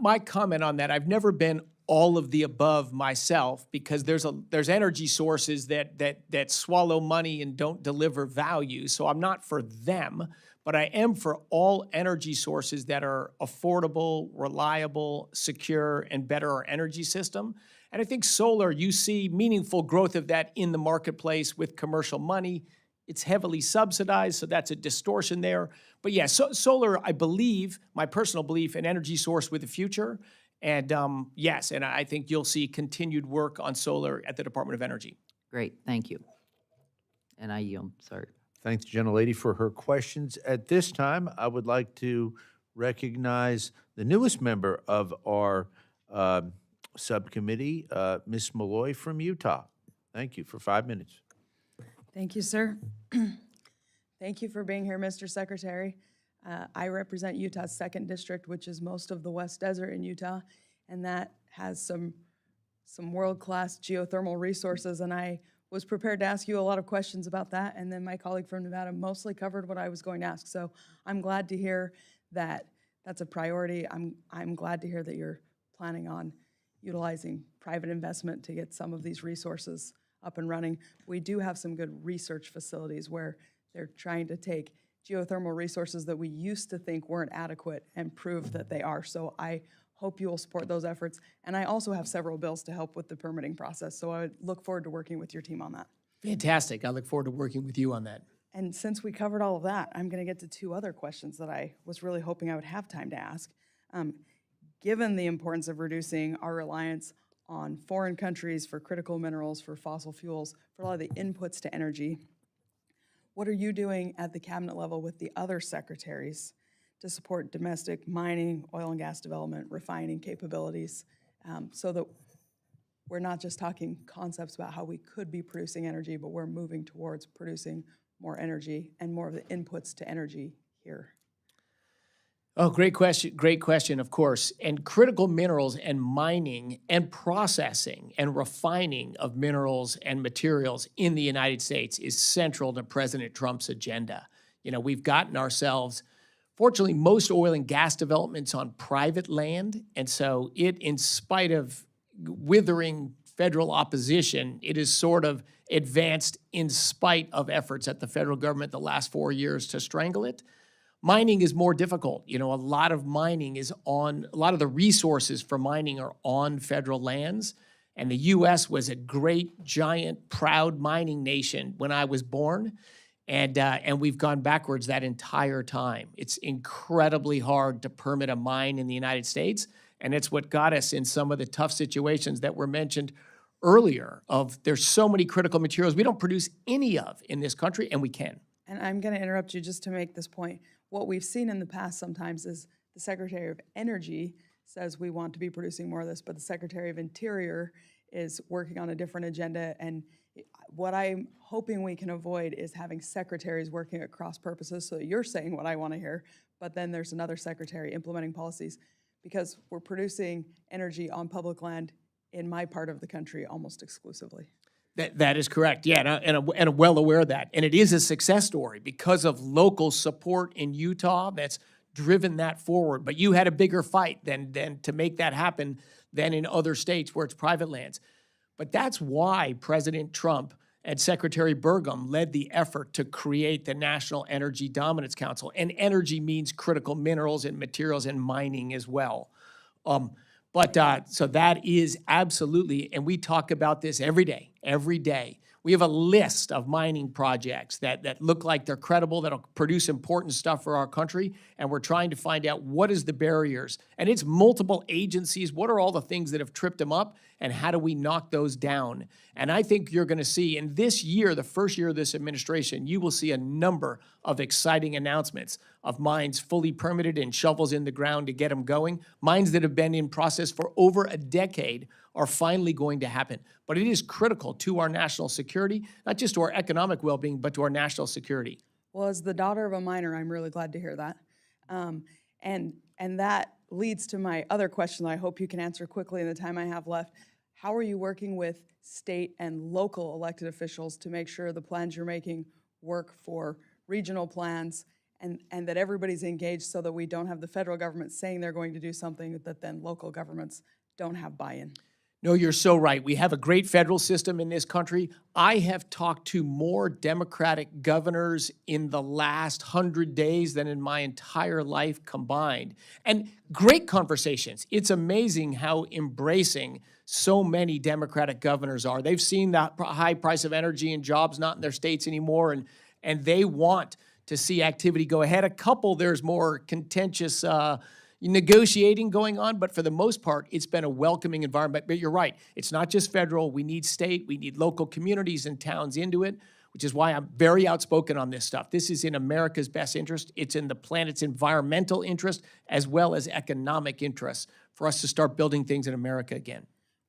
my comment on that, I've never been all of the above myself, because there's energy sources that swallow money and don't deliver value. So I'm not for them, but I am for all energy sources that are affordable, reliable, secure, and better our energy system. And I think solar, you see meaningful growth of that in the marketplace with commercial money. It's heavily subsidized, so that's a distortion there. But yeah, solar, I believe, my personal belief, an energy source with a future. And yes, and I think you'll see continued work on solar at the Department of Energy.
Great, thank you. And I yield, sorry.
Thanks, gentlelady, for her questions. At this time, I would like to recognize the newest member of our subcommittee, Ms. Malloy from Utah. Thank you for 5 minutes.
Thank you, sir. Thank you for being here, Mr. Secretary. I represent Utah's 2nd District, which is most of the West Desert in Utah, and that has some world-class geothermal resources, and I was prepared to ask you a lot of questions about that, and then my colleague from Nevada mostly covered what I was going to ask. So I'm glad to hear that that's a priority. I'm glad to hear that you're planning on utilizing private investment to get some of these resources up and running. We do have some good research facilities where they're trying to take geothermal resources that we used to think weren't adequate and prove that they are. So I hope you will support those efforts. And I also have several bills to help with the permitting process. So I would look forward to working with your team on that.
Fantastic. I look forward to working with you on that.
And since we covered all of that, I'm going to get to two other questions that I was really hoping I would have time to ask. Given the importance of reducing our reliance on foreign countries for critical minerals, for fossil fuels, for a lot of the inputs to energy, what are you doing at the cabinet level with the other secretaries to support domestic mining, oil and gas development, refining capabilities, so that we're not just talking concepts about how we could be producing energy, but we're moving towards producing more energy and more of the inputs to energy here?
Oh, great question, of course. And critical minerals and mining and processing and refining of minerals and materials in the United States is central to President Trump's agenda. You know, we've gotten ourselves, fortunately, most oil and gas developments on private land. And so it, in spite of withering federal opposition, it is sort of advanced in spite of efforts at the federal government the last 4 years to strangle it. Mining is more difficult. You know, a lot of the resources for mining are on federal lands. And the U.S. was a great, giant, proud mining nation when I was born. And we've gone backwards that entire time. It's incredibly hard to permit a mine in the United States. And it's what got us in some of the tough situations that were mentioned earlier of there's so many critical materials we don't produce any of in this country, and we can.
And I'm going to interrupt you just to make this point. What we've seen in the past sometimes is the Secretary of Energy says we want to be producing more of this, but the Secretary of Interior is working on a different agenda. And what I'm hoping we can avoid is having secretaries working at cross purposes, so that you're saying what I want to hear, but then there's another secretary implementing policies, because we're producing energy on public land in my part of the country almost exclusively.
That is correct. Yeah, and I'm well aware of that. And it is a success story because of local support in Utah that's driven that forward. But you had a bigger fight than to make that happen than in other states where it's private lands. But that's why President Trump and Secretary Burgum led the effort to create the National Energy Dominance Council. And energy means critical minerals and materials and mining as well. So that is absolutely, and we talk about this every day. We have a list of mining projects that look like they're credible, that'll produce important stuff for our country, and we're trying to find out what is the barriers. And it's multiple agencies. What are all the things that have tripped them up, and how do we knock those down? And I think you're going to see in this year, the first year of this administration, you will see a number of exciting announcements of mines fully permitted and shovels in the ground to get them going. Mines that have been in process for over a decade are finally going to happen. But it is critical to our national security, not just to our economic well-being, but to our national security.
Well, as the daughter of a miner, I'm really glad to hear that. And that leads to my other question that I hope you can answer quickly in the time I have left. How are you working with state and local elected officials to make sure the plans you're making work for regional plans, and that everybody's engaged so that we don't have the federal government saying they're going to do something that then local governments don't have buy-in?
No, you're so right. We have a great federal system in this country. I have talked to more Democratic governors in the last 100 days than in my entire life combined. And great conversations. It's amazing how embracing so many Democratic governors are. They've seen the high price of energy and jobs not in their states anymore, and they want to see activity go ahead. A couple, there's more contentious negotiating going on, but for the most part, it's been a welcoming environment. But you're right, it's not just federal. We need state, we need local communities and towns into it, which is why I'm very outspoken on this stuff. This is in America's best interest. It's in the planet's environmental interest as well as economic interest for us to start building things in America again.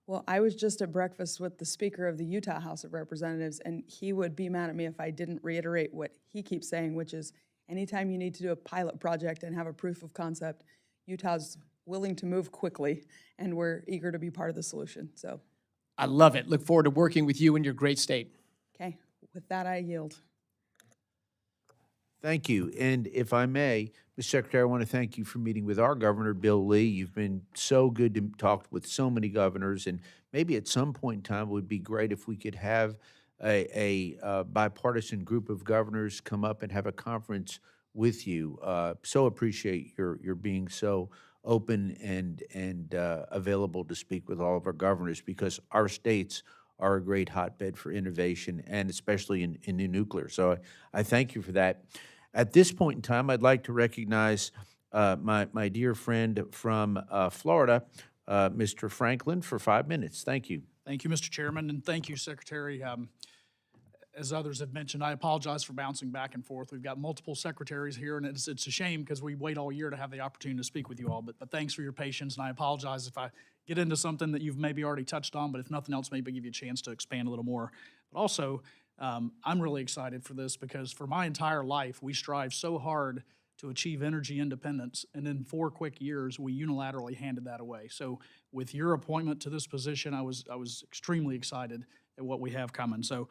Well, I was just at breakfast with the Speaker of the Utah House of Representatives, and he would be mad at me if I didn't reiterate what he keeps saying, which is anytime you need to do a pilot project and have a proof of concept, Utah's willing to move quickly, and we're eager to be part of the solution. So,
I love it. Look forward to working with you in your great state.
Okay, with that, I yield.
Thank you. And if I may, Mr. Secretary, I want to thank you for meeting with our governor, Bill Lee. You've been so good to talk with so many governors, and maybe at some point in time, it would be great if we could have a bipartisan group of governors come up and have a conference with you. So appreciate your being so open and available to speak with all of our governors, because our states are a great hotbed for innovation, and especially in new nuclear. So I thank you for that. At this point in time, I'd like to recognize my dear friend from Florida, Mr. Franklin, for 5 minutes. Thank you.
Thank you, Mr. Chairman, and thank you, Secretary. As others have mentioned, I apologize for bouncing back and forth. We've got multiple secretaries here, and it's a shame because we wait all year to have the opportunity to speak with you all. But thanks for your patience, and I apologize if I get into something that you've maybe already touched on, but if nothing else, maybe give you a chance to expand a little more. But also, I'm really excited for this because for my entire life, we strive so hard to achieve energy independence, and in 4 quick years, we unilaterally handed that away. So with your appointment to this position, I was extremely excited at what we have coming. So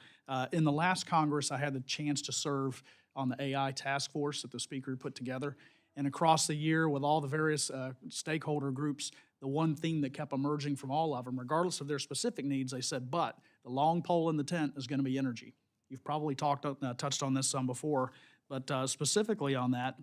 in the last Congress, I had the chance to serve on the AI task force that the Speaker put together. And across the year, with all the various stakeholder groups, the one theme that kept emerging from all of them, regardless of their specific needs, they said, but the long pole in the tent is going to be energy. You've probably touched on this some before, but specifically on that,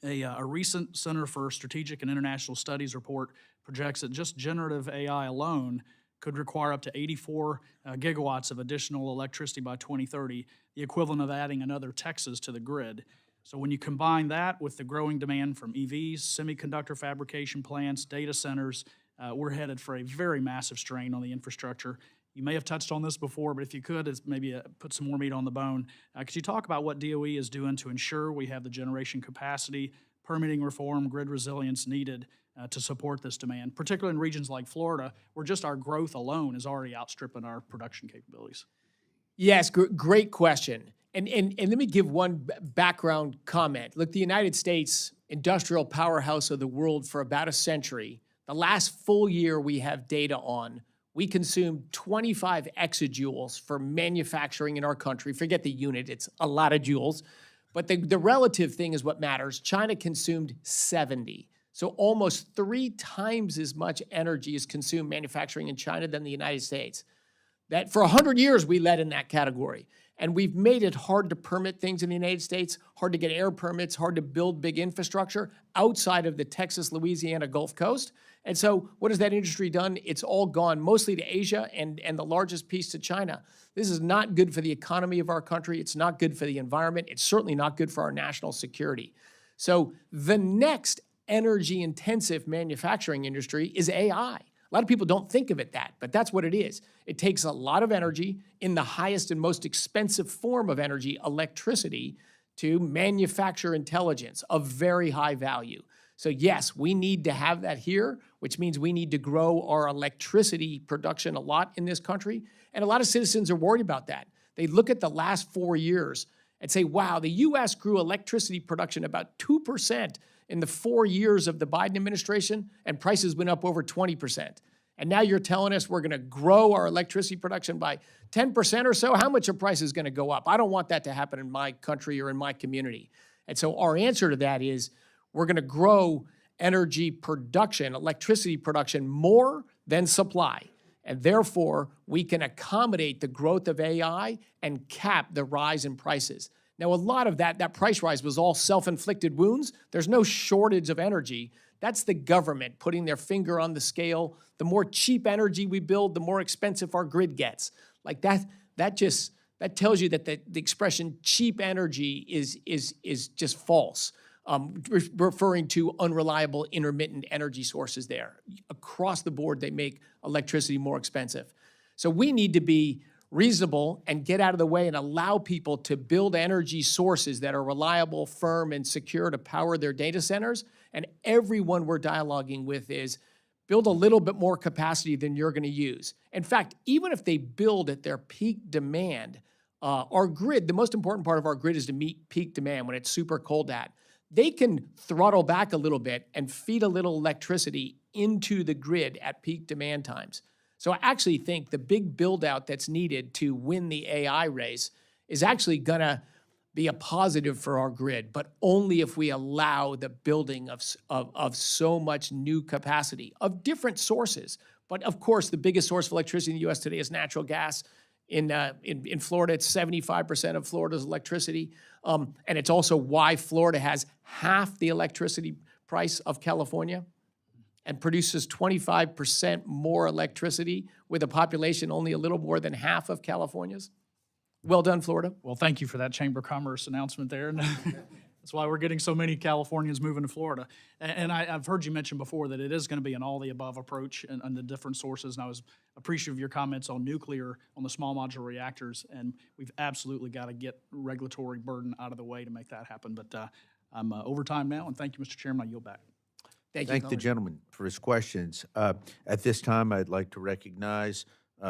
a recent Center for Strategic and International Studies report projects that just generative AI alone could require up to 84 gigawatts of additional electricity by 2030, the equivalent of adding another Texas to the grid. So when you combine that with the growing demand from EVs, semiconductor fabrication plants, data centers, we're headed for a very massive strain on the infrastructure. You may have touched on this before, but if you could, maybe put some more meat on the bone. Could you talk about what DOE is doing to ensure we have the generation capacity, permitting reform, grid resilience needed to support this demand, particularly in regions like Florida, where just our growth alone is already outstripping our production capabilities?
Yes, great question. And let me give one background comment. Look, the United States, industrial powerhouse of the world for about a century, the last full year we have data on, we consumed 25 exajoules for manufacturing in our country. Forget the unit, it's a lot of joules. But the relative thing is what matters. China consumed 70. So almost 3 times as much energy is consumed manufacturing in China than the United States. That for 100 years we led in that category. And we've made it hard to permit things in the United States, hard to get air permits, hard to build big infrastructure outside of the Texas, Louisiana Gulf Coast. And so what has that industry done? It's all gone mostly to Asia and the largest piece to China. This is not good for the economy of our country. It's not good for the environment. It's certainly not good for our national security. So the next energy-intensive manufacturing industry is AI. A lot of people don't think of it that, but that's what it is. It takes a lot of energy in the highest and most expensive form of energy, electricity, to manufacture intelligence of very high value. So yes, we need to have that here, which means we need to grow our electricity production a lot in this country. And a lot of citizens are worried about that. They look at the last 4 years and say, wow, the U.S. grew electricity production about 2% in the 4 years of the Biden administration, and prices went up over 20%. And now you're telling us we're going to grow our electricity production by 10% or so? How much are prices going to go up? I don't want that to happen in my country or in my community. And so our answer to that is we're going to grow energy production, electricity production, more than supply. And therefore, we can accommodate the growth of AI and cap the rise in prices. Now, a lot of that price rise was all self-inflicted wounds. There's no shortage of energy. That's the government putting their finger on the scale. The more cheap energy we build, the more expensive our grid gets. Like that tells you that the expression cheap energy is just false, referring to unreliable intermittent energy sources there. Across the board, they make electricity more expensive. So we need to be reasonable and get out of the way and allow people to build energy sources that are reliable, firm, and secure to power their data centers. And everyone we're dialoguing with is build a little bit more capacity than you're going to use. In fact, even if they build at their peak demand, our grid, the most important part of our grid is to meet peak demand when it's super cold out. They can throttle back a little bit and feed a little electricity into the grid at peak demand times. So I actually think the big build out that's needed to win the AI race is actually going to be a positive for our grid, but only if we allow the building of so much new capacity of different sources. But of course, the biggest source of electricity in the U.S. today is natural gas. In Florida, it's 75% of Florida's electricity. And it's also why Florida has half the electricity price of California and produces 25% more electricity with a population only a little more than half of California's. Well done, Florida.
Well, thank you for that Chamber of Commerce announcement there. And that's why we're getting so many Californians moving to Florida. And I've heard you mention before that it is going to be an all-the-above approach and the different sources. And I was appreciative of your comments on nuclear, on the small modular reactors. And we've absolutely got to get regulatory burden out of the way to make that happen. But I'm over time now, and thank you, Mr. Chairman. I yield back.
Thank you.
Thank the gentleman for his questions. At this time, I'd like to recognize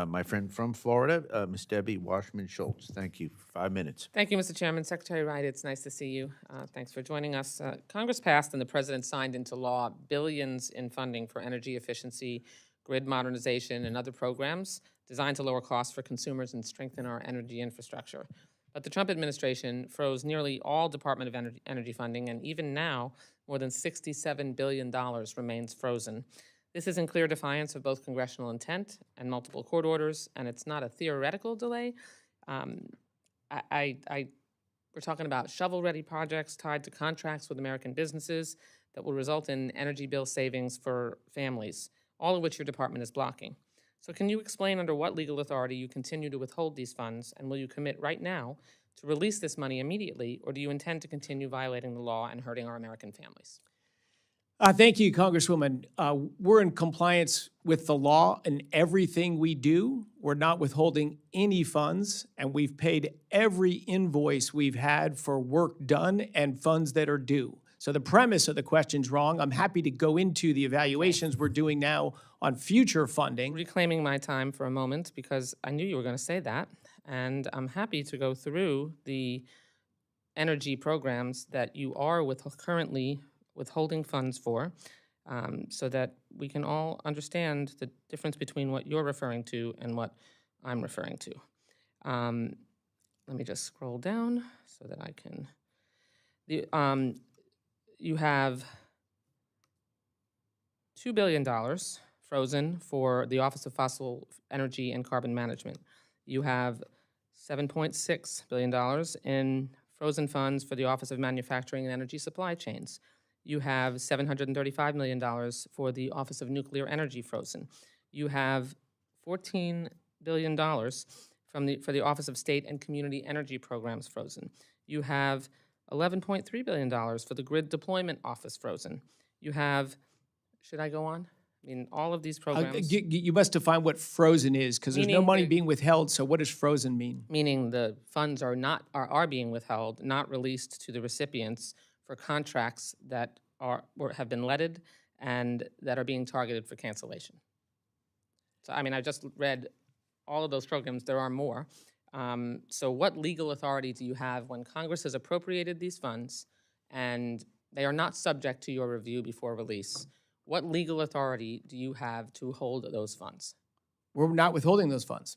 my friend from Florida, Ms. Debbie Washman-Schultz. Thank you. 5 minutes.
Thank you, Mr. Chairman. Secretary Wright, it's nice to see you. Thanks for joining us. Congress passed and the President signed into law billions in funding for energy efficiency, grid modernization, and other programs designed to lower costs for consumers and strengthen our energy infrastructure. But the Trump administration froze nearly all Department of Energy funding, and even now, more than $67 billion remains frozen. This is in clear defiance of both congressional intent and multiple court orders, and it's not a theoretical delay. We're talking about shovel-ready projects tied to contracts with American businesses that will result in energy bill savings for families, all of which your department is blocking. So can you explain under what legal authority you continue to withhold these funds, and will you commit right now to release this money immediately, or do you intend to continue violating the law and hurting our American families?
Thank you, Congresswoman. We're in compliance with the law in everything we do. We're not withholding any funds, and we've paid every invoice we've had for work done and funds that are due. So the premise of the question's wrong. I'm happy to go into the evaluations we're doing now on future funding.
Reclaiming my time for a moment because I knew you were going to say that, and I'm happy to go through the energy programs that you are currently withholding funds for, so that we can all understand the difference between what you're referring to and what I'm referring to. Let me just scroll down so that I can. You have $2 billion frozen for the Office of Fossil Energy and Carbon Management. You have $7.6 billion in frozen funds for the Office of Manufacturing and Energy Supply Chains. You have $735 million for the Office of Nuclear Energy frozen. You have $14 billion for the Office of State and Community Energy Programs frozen. You have $11.3 billion for the Grid Deployment Office frozen. You have, should I go on? I mean, all of these programs.
You must define what frozen is, because there's no
Meaning
money
they're-
being withheld, so what does frozen mean?
Meaning the funds are being withheld, not released to the recipients for contracts that have been leaded and that are being targeted for cancellation. So, I mean, I just read all of those programs. There are more. So what legal authority do you have when Congress has appropriated these funds and they are not subject to your review before release? What legal authority do you have to hold those funds?
We're not withholding those funds.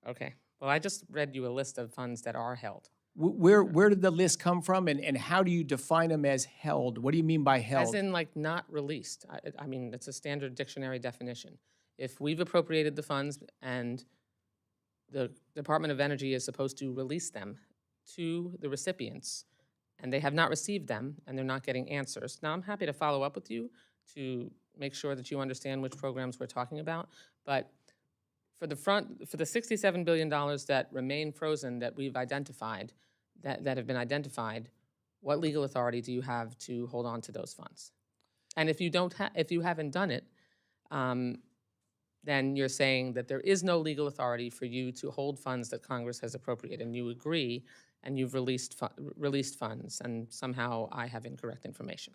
Okay. Well, I just read you a list of funds that are held.
Where did the list come from, and how do you define them as held? What do you mean by held?
As in, like, not released. I mean, it's a standard dictionary definition. If we've appropriated the funds and the Department of Energy is supposed to release them to the recipients, and they have not received them, and they're not getting answers. Now, I'm happy to follow up with you to make sure that you understand which programs we're talking about, but for the $67 billion that remain frozen that we've identified, that have been identified, what legal authority do you have to hold on to those funds? And if you haven't done it, then you're saying that there is no legal authority for you to hold funds that Congress has appropriated, and you agree, and you've released funds, and somehow I have incorrect information.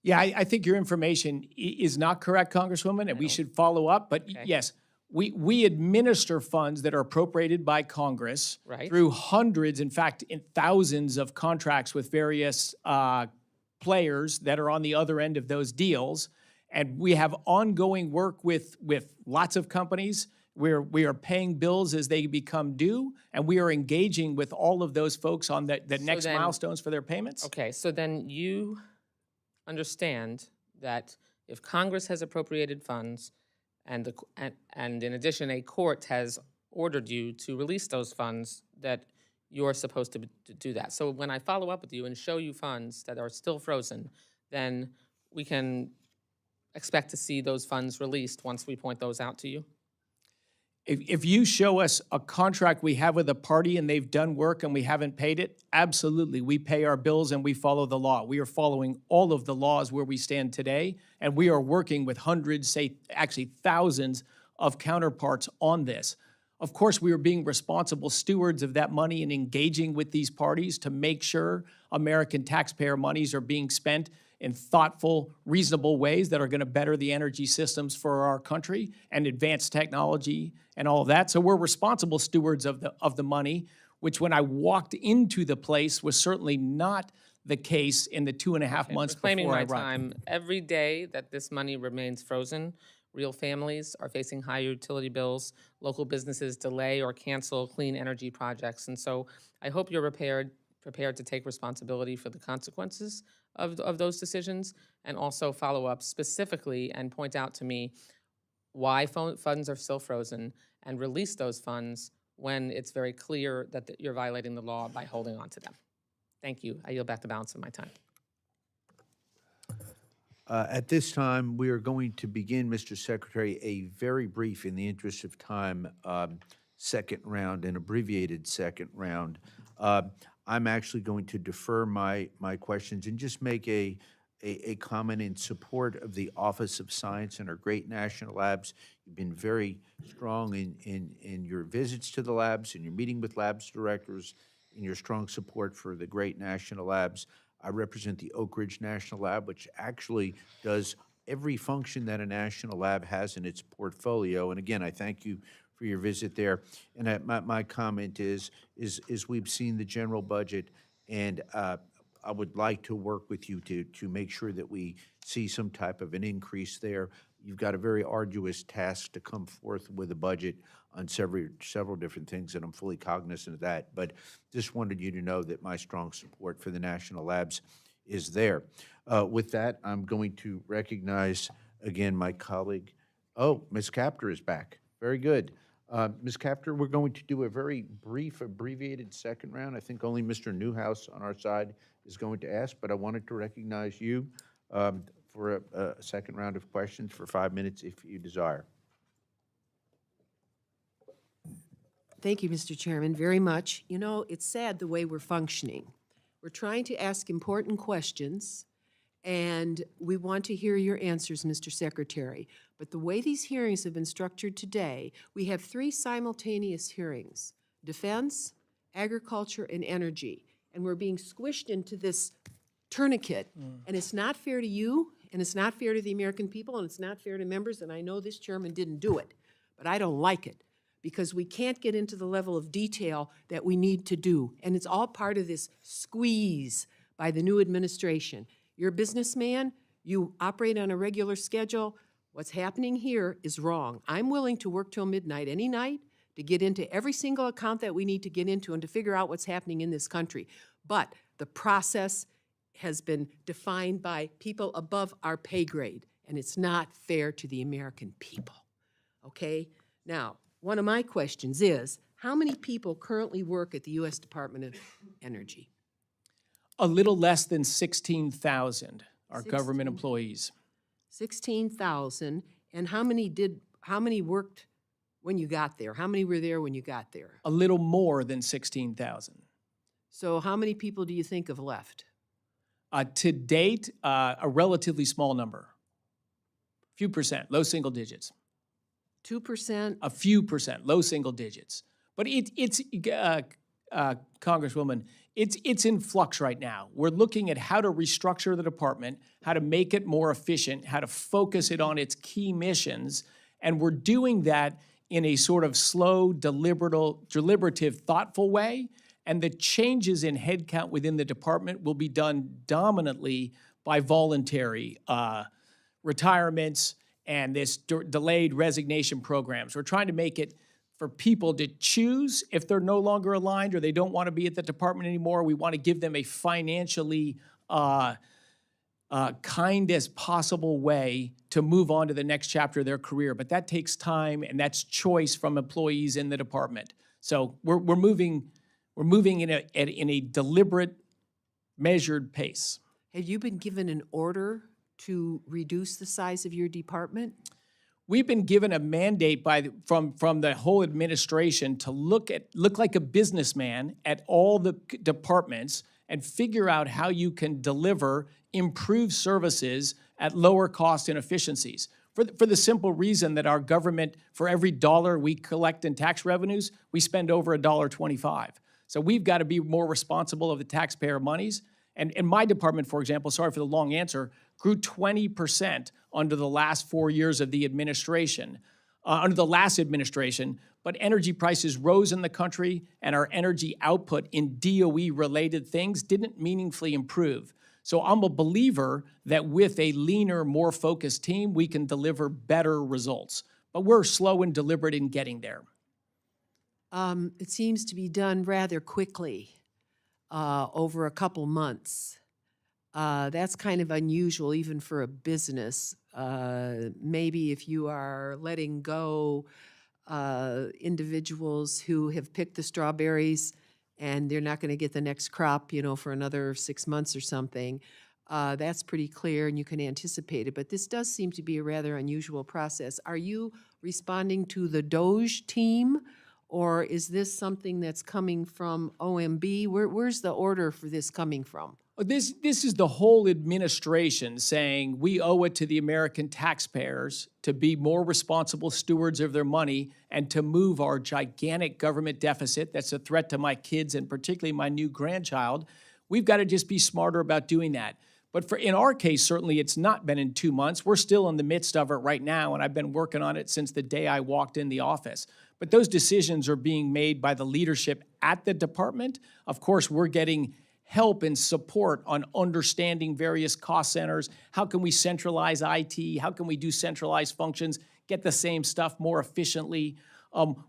Yeah, I think your information is not correct, Congresswoman, and we should follow up. But
Okay.
yes, we administer funds that are appropriated by Congress
Right.
through hundreds, in fact, in thousands of contracts with various players that are on the other end of those deals. And we have ongoing work with lots of companies where we are paying bills as they become due, and we are engaging with all of those folks on the next
then-
milestones for their payments.
Okay, so then you understand that if Congress has appropriated funds and and in addition, a court has ordered you to release those funds, that you're supposed to do that. So when I follow up with you and show you funds that are still frozen, then we can expect to see those funds released once we point those out to you?
If you show us a contract we have with a party and they've done work and we haven't paid it, absolutely, we pay our bills and we follow the law. We are following all of the laws where we stand today, and we are working with hundreds, say, actually thousands of counterparts on this. Of course, we are being responsible stewards of that money and engaging with these parties to make sure American taxpayer monies are being spent in thoughtful, reasonable ways that are going to better the energy systems for our country and advance technology and all of that. So we're responsible stewards of the money, which when I walked into the place was certainly not the case in the 2.5 months
Reclaiming
before I
my
arrived.
time, every day that this money remains frozen, real families are facing higher utility bills, local businesses delay or cancel clean energy projects. And so I hope you're prepared to take responsibility for the consequences of those decisions, and also follow up specifically and point out to me why funds are still frozen, and release those funds when it's very clear that you're violating the law by holding on to them. Thank you. I yield back the balance of my time.
At this time, we are going to begin, Mr. Secretary, a very brief, in the interest of time, second round, an abbreviated second round. I'm actually going to defer my questions and just make a comment in support of the Office of Science and our great national labs. You've been very strong in your visits to the labs, in your meeting with labs directors, in your strong support for the great national labs. I represent the Oak Ridge National Lab, which actually does every function that a national lab has in its portfolio. And again, I thank you for your visit there. And my comment is we've seen the general budget, and I would like to work with you to make sure that we see some type of an increase there. You've got a very arduous task to come forth with a budget on several different things, and I'm fully cognizant of that. But just wanted you to know that my strong support for the national labs is there. With that, I'm going to recognize again my colleague. Oh, Ms. Capter is back. Very good. Ms. Capter, we're going to do a very brief, abbreviated second round. I think only Mr. Newhouse on our side is going to ask, but I wanted to recognize you for a second round of questions for 5 minutes if you desire.
Thank you, Mr. Chairman, very much. You know, it's sad the way we're functioning. We're trying to ask important questions, and we want to hear your answers, Mr. Secretary. But the way these hearings have been structured today, we have 3 simultaneous hearings: defense, agriculture, and energy. And we're being squished into this tourniquet, and it's not fair to you, and it's not fair to the American people, and it's not fair to members, and I know this chairman didn't do it, but I don't like it, because we can't get into the level of detail that we need to do. And it's all part of this squeeze by the new administration. You're a businessman, you operate on a regular schedule. What's happening here is wrong. I'm willing to work till midnight any night to get into every single account that we need to get into and to figure out what's happening in this country. But the process has been defined by people above our pay grade, and it's not fair to the American people, okay? Now, one of my questions is, how many people currently work at the U.S. Department of Energy?
A little less than 16,000 are government
16.
employees.
16,000, and how many worked when you got there? How many were there when you got there?
A little more than 16,000.
So how many people do you think have left?
To date, a relatively small number. Few percent, low single digits.
2%?
A few percent, low single digits. But it's Congresswoman, it's in flux right now. We're looking at how to restructure the department, how to make it more efficient, how to focus it on its key missions, and we're doing that in a sort of slow, deliberative, thoughtful way. And the changes in headcount within the department will be done dominantly by voluntary retirements and this delayed resignation programs. We're trying to make it for people to choose if they're no longer aligned or they don't want to be at the department anymore. We want to give them a financially kind as possible way to move on to the next chapter of their career. But that takes time, and that's choice from employees in the department. So we're moving in a deliberate, measured pace.
Have you been given an order to reduce the size of your department?
We've been given a mandate from the whole administration to look like a businessman at all the departments and figure out how you can deliver improved services at lower cost and efficiencies. For the simple reason that our government, for every dollar we collect in tax revenues, we spend over $1.25. So we've got to be more responsible of the taxpayer monies. And in my department, for example, sorry for the long answer, grew 20% under the last 4 years of the administration, under the last administration, but energy prices rose in the country and our energy output in DOE-related things didn't meaningfully improve. So I'm a believer that with a leaner, more focused team, we can deliver better results. But we're slow and deliberate in getting there.
It seems to be done rather quickly, over a couple months. That's kind of unusual even for a business. Maybe if you are letting go individuals who have picked the strawberries and they're not going to get the next crop, for another 6 months or something, that's pretty clear and you can anticipate it. But this does seem to be a rather unusual process. Are you responding to the DOGE team, or is this something that's coming from OMB? Where's the order for this coming from?
This is the whole administration saying we owe it to the American taxpayers to be more responsible stewards of their money and to move our gigantic government deficit that's a threat to my kids and particularly my new grandchild. We've got to just be smarter about doing that. But in our case, certainly it's not been in 2 months. We're still in the midst of it right now, and I've been working on it since the day I walked in the office. But those decisions are being made by the leadership at the department. Of course, we're getting help and support on understanding various cost centers. How can we centralize IT? How can we do centralized functions, get the same stuff more efficiently?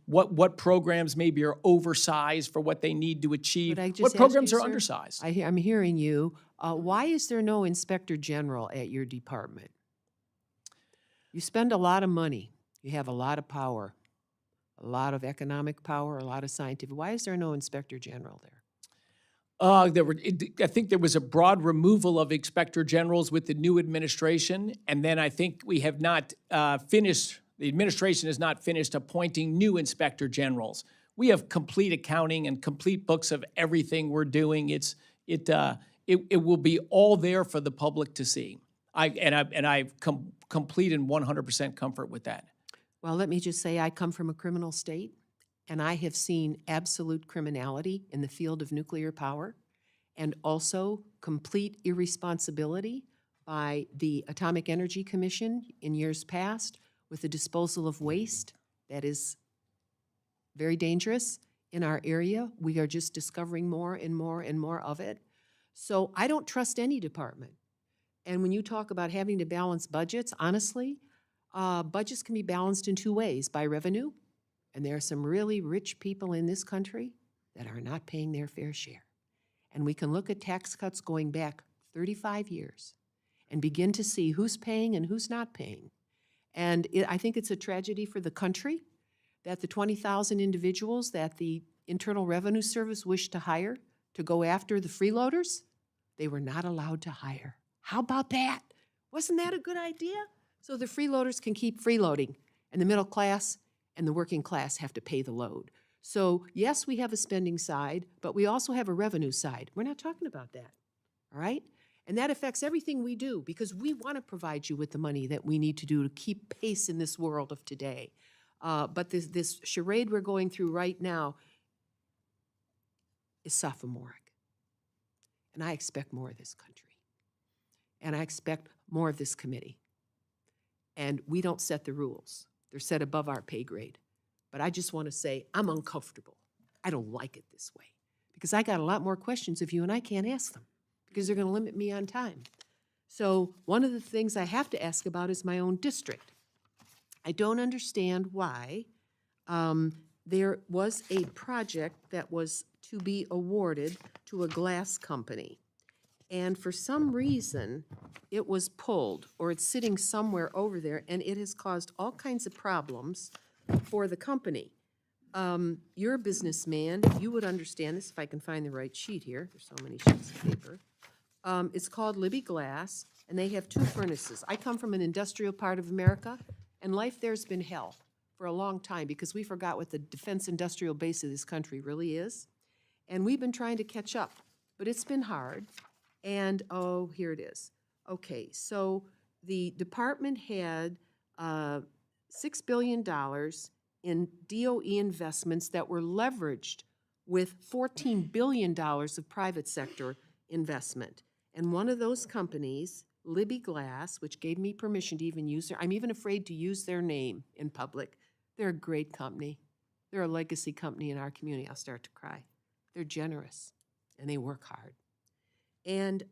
What programs maybe are oversized for what they need to achieve?
Could I just
What
ask
programs
you,
are
sir?
undersized?
I'm hearing you. Why is there no inspector general at your department? You spend a lot of money. You have a lot of power, a lot of economic power, a lot of scientific. Why is there no inspector general there?
I think there was a broad removal of inspector generals with the new administration, and then I think we have not finished, the administration has not finished appointing new inspector generals. We have complete accounting and complete books of everything we're doing. It will be all there for the public to see. I've complete and 100% comfort with that.
Well, let me just say I come from a criminal state, and I have seen absolute criminality in the field of nuclear power and also complete irresponsibility by the Atomic Energy Commission in years past with the disposal of waste that is very dangerous in our area. We are just discovering more and more and more of it. So I don't trust any department. And when you talk about having to balance budgets, honestly, budgets can be balanced in two ways: by revenue, and there are some really rich people in this country that are not paying their fair share. And we can look at tax cuts going back 35 years and begin to see who's paying and who's not paying. And I think it's a tragedy for the country that the 20,000 individuals that the Internal Revenue Service wished to hire to go after the freeloaders, they were not allowed to hire. How about that? Wasn't that a good idea? So the freeloaders can keep freeloading, and the middle class and the working class have to pay the load. So yes, we have a spending side, but we also have a revenue side. We're not talking about that, all right? And that affects everything we do because we want to provide you with the money that we need to do to keep pace in this world of today. But this charade we're going through right now is sophomoric. And I expect more of this country. And I expect more of this committee. And we don't set the rules. They're set above our pay grade. But I just want to say I'm uncomfortable. I don't like it this way because I got a lot more questions of you and I can't ask them because they're going to limit me on time. So one of the things I have to ask about is my own district. I don't understand why there was a project that was to be awarded to a glass company. And for some reason, it was pulled, or it's sitting somewhere over there, and it has caused all kinds of problems for the company. You're a businessman, you would understand this if I can find the right sheet here. There's so many sheets of paper. It's called Libby Glass, and they have 2 furnaces. I come from an industrial part of America, and life there's been hell for a long time because we forgot what the defense industrial base of this country really is. And we've been trying to catch up, but it's been hard. And, oh, here it is. Okay, so the department had $6 billion in DOE investments that were leveraged with $14 billion of private sector investment. And one of those companies, Libby Glass, which gave me permission to even use I'm even afraid to use their name in public. They're a great company. They're a legacy company in our community. I'll start to cry. They're generous, and they work hard. And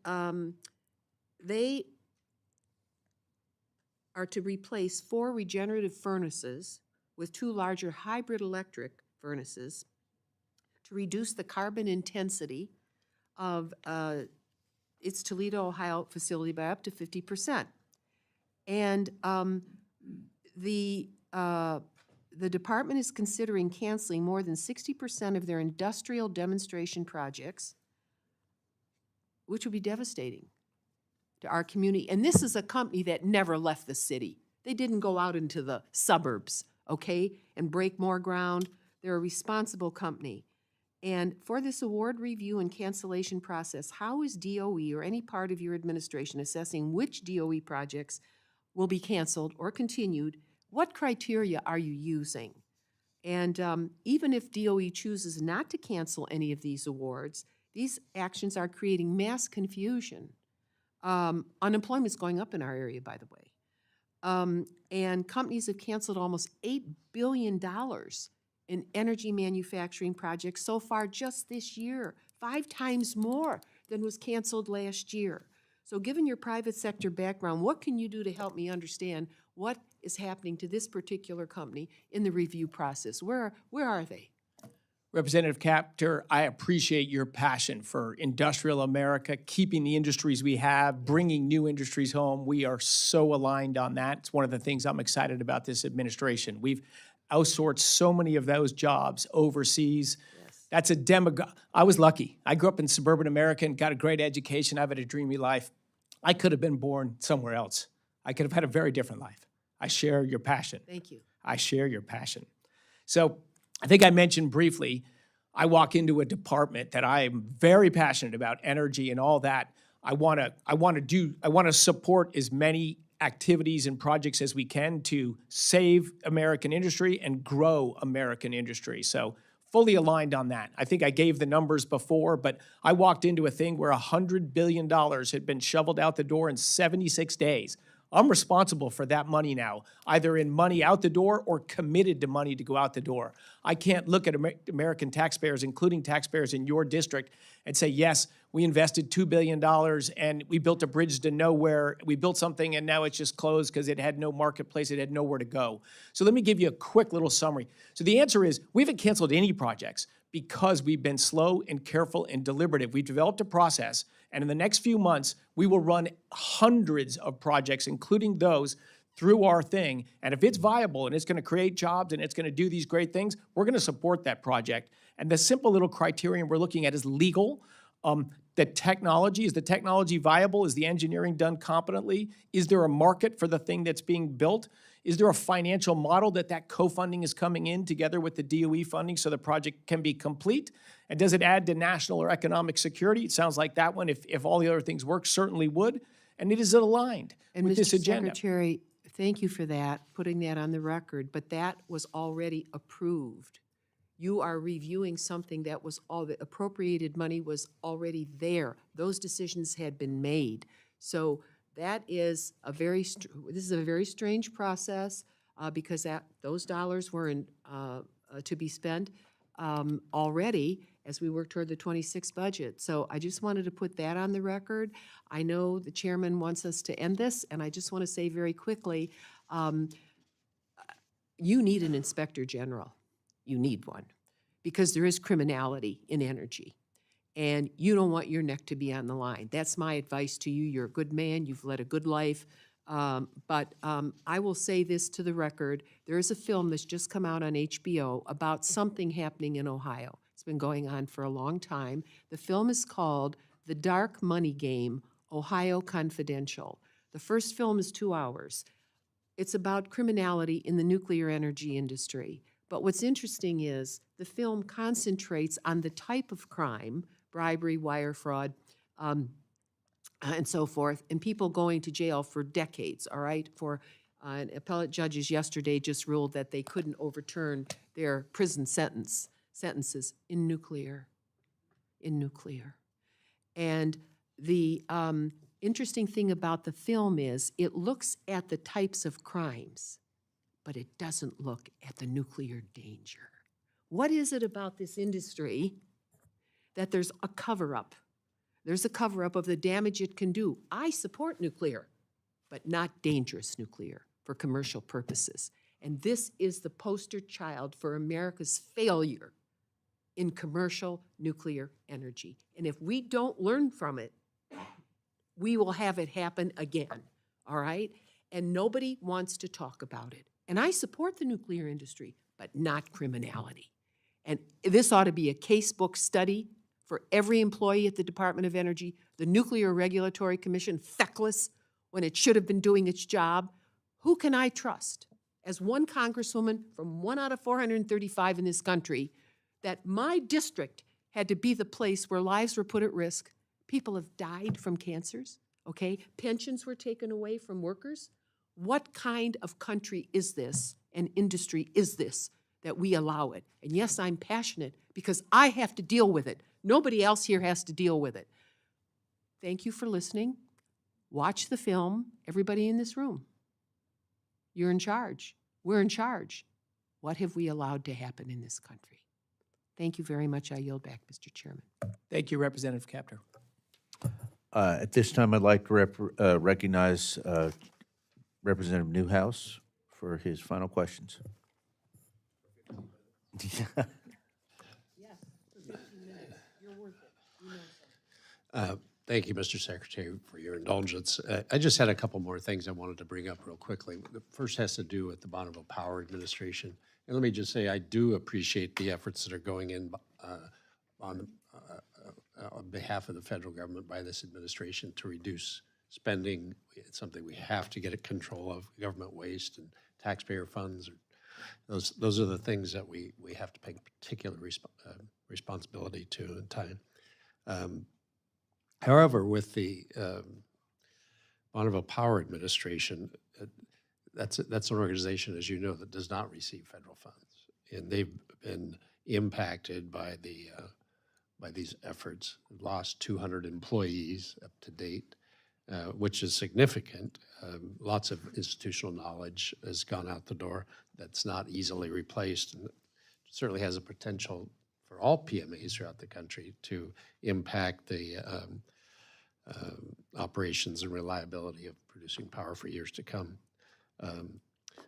they are to replace 4 regenerative furnaces with 2 larger hybrid electric furnaces to reduce the carbon intensity of its Toledo, Ohio facility by up to 50%. And the department is considering canceling more than 60% of their industrial demonstration projects, which would be devastating to our community. And this is a company that never left the city. They didn't go out into the suburbs, okay, and break more ground. They're a responsible company. And for this award review and cancellation process, how is DOE or any part of your administration assessing which DOE projects will be canceled or continued? What criteria are you using? And even if DOE chooses not to cancel any of these awards, these actions are creating mass confusion. Unemployment is going up in our area, by the way. And companies have canceled almost $8 billion in energy manufacturing projects so far just this year, 5 times more than was canceled last year. So given your private sector background, what can you do to help me understand what is happening to this particular company in the review process? Where are they?
Representative Capter, I appreciate your passion for industrial America, keeping the industries we have, bringing new industries home. We are so aligned on that. It's one of the things I'm excited about this administration. We've outsourced so many of those jobs overseas.
Yes.
That's I was lucky. I grew up in suburban America and got a great education. I've had a dreamy life. I could have been born somewhere else. I could have had a very different life. I share your passion.
Thank you.
I share your passion. So I think I mentioned briefly, I walk into a department that I am very passionate about, energy and all that. I want to support as many activities and projects as we can to save American industry and grow American industry. So fully aligned on that. I think I gave the numbers before, but I walked into a thing where $100 billion had been shoveled out the door in 76 days. I'm responsible for that money now, either in money out the door or committed to money to go out the door. I can't look at American taxpayers, including taxpayers in your district, and say, yes, we invested $2 billion and we built a bridge to nowhere. We built something and now it's just closed because it had no marketplace, it had nowhere to go. So let me give you a quick little summary. So the answer is, we haven't canceled any projects because we've been slow and careful and deliberative. We've developed a process, and in the next few months, we will run hundreds of projects, including those, through our thing. And if it's viable and it's going to create jobs and it's going to do these great things, we're going to support that project. And the simple little criterion we're looking at is legal. The technology, is the technology viable? Is the engineering done competently? Is there a market for the thing that's being built? Is there a financial model that co-funding is coming in together with the DOE funding so the project can be complete? And does it add to national or economic security? It sounds like that one, if all the other things work, certainly would. And it is aligned with this agenda.
Mr. Secretary, thank you for that, putting that on the record, but that was already approved. You are reviewing something that was the appropriated money was already there. Those decisions had been made. So that is this is a very strange process because those dollars were to be spent already, as we work toward the 26 budget. So I just wanted to put that on the record. I know the chairman wants us to end this, and I just want to say very quickly, you need an inspector general. You need one, because there is criminality in energy, and you don't want your neck to be on the line. That's my advice to you. You're a good man. You've led a good life. But I will say this to the record. There is a film that's just come out on HBO about something happening in Ohio. It's been going on for a long time. The film is called The Dark Money Game, Ohio Confidential. The first film is 2 hours. It's about criminality in the nuclear energy industry. But what's interesting is the film concentrates on the type of crime, bribery, wire fraud, and so forth, and people going to jail for decades, all right? And appellate judges yesterday just ruled that they couldn't overturn their prison sentences in nuclear. And the interesting thing about the film is it looks at the types of crimes, but it doesn't look at the nuclear danger. What is it about this industry that there's a cover-up? There's a cover-up of the damage it can do. I support nuclear, but not dangerous nuclear for commercial purposes. And this is the poster child for America's failure in commercial nuclear energy. And if we don't learn from it, we will have it happen again, all right? And nobody wants to talk about it. And I support the nuclear industry, but not criminality. And this ought to be a casebook study for every employee at the Department of Energy, the Nuclear Regulatory Commission, feckless when it should have been doing its job. Who can I trust? As one congresswoman from 1 out of 435 in this country, that my district had to be the place where lives were put at risk. People have died from cancers, okay? Pensions were taken away from workers. What kind of country is this and industry is this that we allow it? And yes, I'm passionate because I have to deal with it. Nobody else here has to deal with it. Thank you for listening. Watch the film, everybody in this room. You're in charge. We're in charge. What have we allowed to happen in this country? Thank you very much. I yield back, Mr. Chairman.
Thank you, Representative Capter.
At this time, I'd like to recognize Representative Newhouse for his final questions.
Thank you, Mr. Secretary, for your indulgence. I just had a couple more things I wanted to bring up real quickly. The first has to do with the Bonneville Power Administration. And let me just say, I do appreciate the efforts that are going in on behalf of the federal government by this administration to reduce spending. It's something we have to get control of, government waste and taxpayer funds. Those are the things that we have to pay particular responsibility to in time. However, with the Bonneville Power Administration, that's an organization, as you know, that does not receive federal funds, and they've been impacted by these efforts. We've lost 200 employees up to date, which is significant. Lots of institutional knowledge has gone out the door that's not easily replaced, and certainly has a potential for all PMAs throughout the country to impact the operations and reliability of producing power for years to come.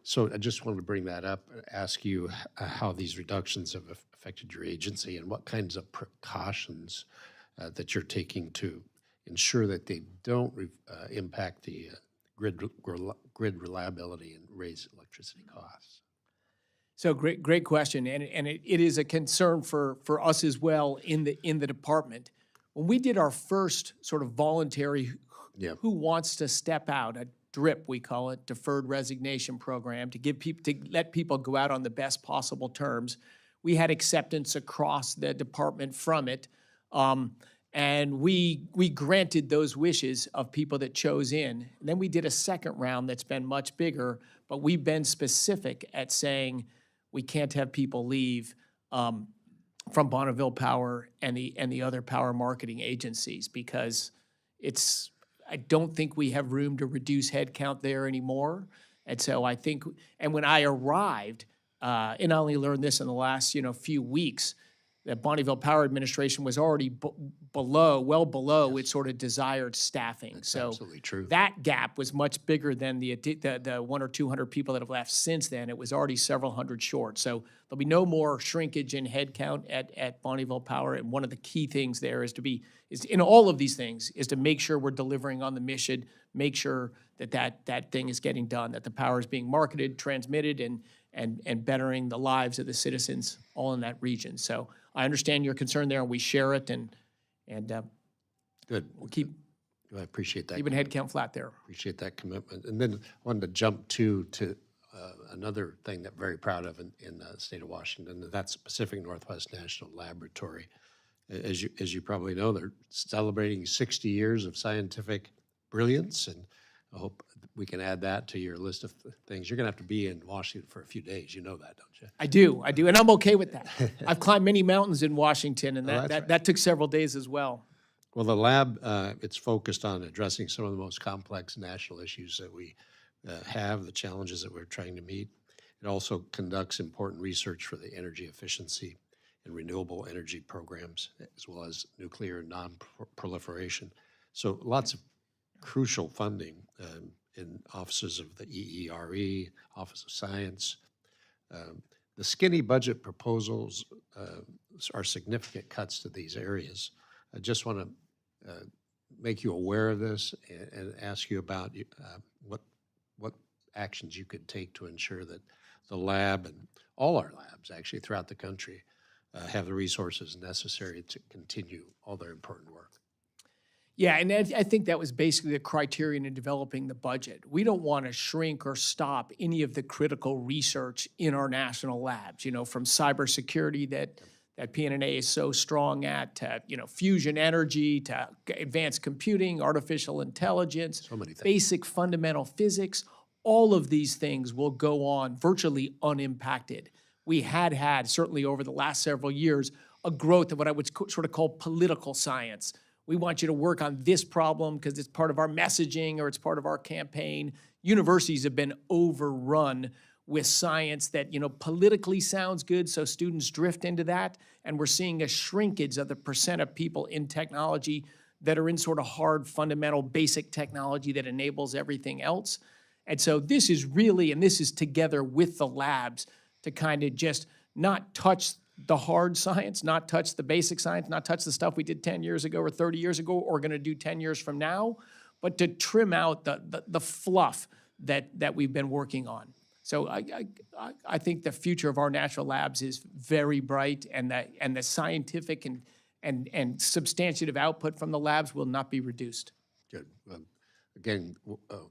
So I just wanted to bring that up, ask you how these reductions have affected your agency and what kinds of precautions that you're taking to ensure that they don't impact the grid reliability and raise electricity costs.
So great question, and it is a concern for us as well in the department. When we did our first sort of voluntary who wants to step out, a DRIP we call it, deferred resignation program, to let people go out on the best possible terms, we had acceptance across the department from it, and we granted those wishes of people that chose in. And then we did a second round that's been much bigger, but we've been specific at saying we can't have people leave from Bonneville Power and the other power marketing agencies because I don't think we have room to reduce headcount there anymore. And so I think, and when I arrived, and I only learned this in the last few weeks, that Bonneville Power Administration was already well below its sort of desired staffing.
That's
So
absolutely true.
that gap was much bigger than the 100 or 200 people that have left since then. It was already several hundred short. So there'll be no more shrinkage in headcount at Bonneville Power. And one of the key things there is in all of these things is to make sure we're delivering on the mission, make sure that thing is getting done, that the power is being marketed, transmitted, and bettering the lives of the citizens all in that region. So I understand your concern there, and we share it, and
Good.
we'll keep
I appreciate that.
keeping headcount flat there.
Appreciate that commitment. And then I wanted to jump to another thing that I'm very proud of in the state of Washington, and that's Pacific Northwest National Laboratory. As you probably know, they're celebrating 60 years of scientific brilliance, and I hope we can add that to your list of things. You're going to have to be in Washington for a few days. You know that, don't you?
I do, and I'm okay with that. I've climbed many mountains in Washington, and
that's right.
that took several days as well.
Well, the lab, it's focused on addressing some of the most complex national issues that we have, the challenges that we're trying to meet. It also conducts important research for the energy efficiency and renewable energy programs, as well as nuclear non-proliferation. So lots of crucial funding in offices of the EERE, Office of Science. The skinny budget proposals are significant cuts to these areas. I just want to make you aware of this and ask you about what actions you could take to ensure that the lab and all our labs actually throughout the country have the resources necessary to continue all their important work.
Yeah, and I think that was basically the criterion in developing the budget. We don't want to shrink or stop any of the critical research in our national labs, from cybersecurity that PNNA is so strong at, to, fusion energy, to advanced computing, artificial intelligence,
So many things.
basic fundamental physics. All of these things will go on virtually unimpacted. We had, certainly over the last several years, a growth of what I would sort of call political science. We want you to work on this problem because it's part of our messaging or it's part of our campaign. Universities have been overrun with science that, politically sounds good, so students drift into that, and we're seeing a shrinkage of the percent of people in technology that are in sort of hard, fundamental, basic technology that enables everything else. And so this is really, and this is together with the labs, to kind of just not touch the hard science, not touch the basic science, not touch the stuff we did 10 years ago or 30 years ago or going to do 10 years from now, but to trim out the fluff that we've been working on. So I think the future of our national labs is very bright, and the scientific and substantive output from the labs will not be reduced.
Good. Again,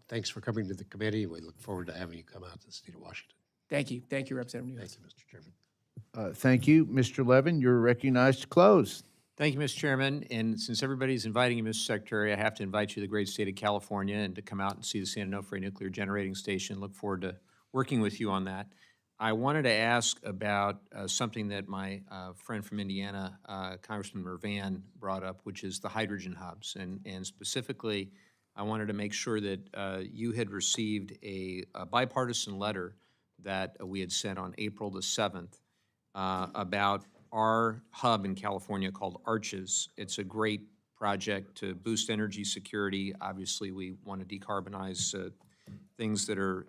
thanks for coming to the committee. We look forward to having you come out to the state of Washington.
Thank you. Thank you, Representative Nunes.
Thank you, Mr. Chairman.
Thank you. Mr. Levin, you're recognized to close.
Thank you, Mr. Chairman. And since everybody's inviting you, Mr. Secretary, I have to invite you to the great state of California and to come out and see the San Onofre Nuclear Generating Station. Look forward to working with you on that. I wanted to ask about something that my friend from Indiana, Congressman Mervan, brought up, which is the hydrogen hubs. And specifically, I wanted to make sure that you had received a bipartisan letter that we had sent on April the 7th about our hub in California called ARCHES. It's a great project to boost energy security. Obviously, we want to decarbonize things that are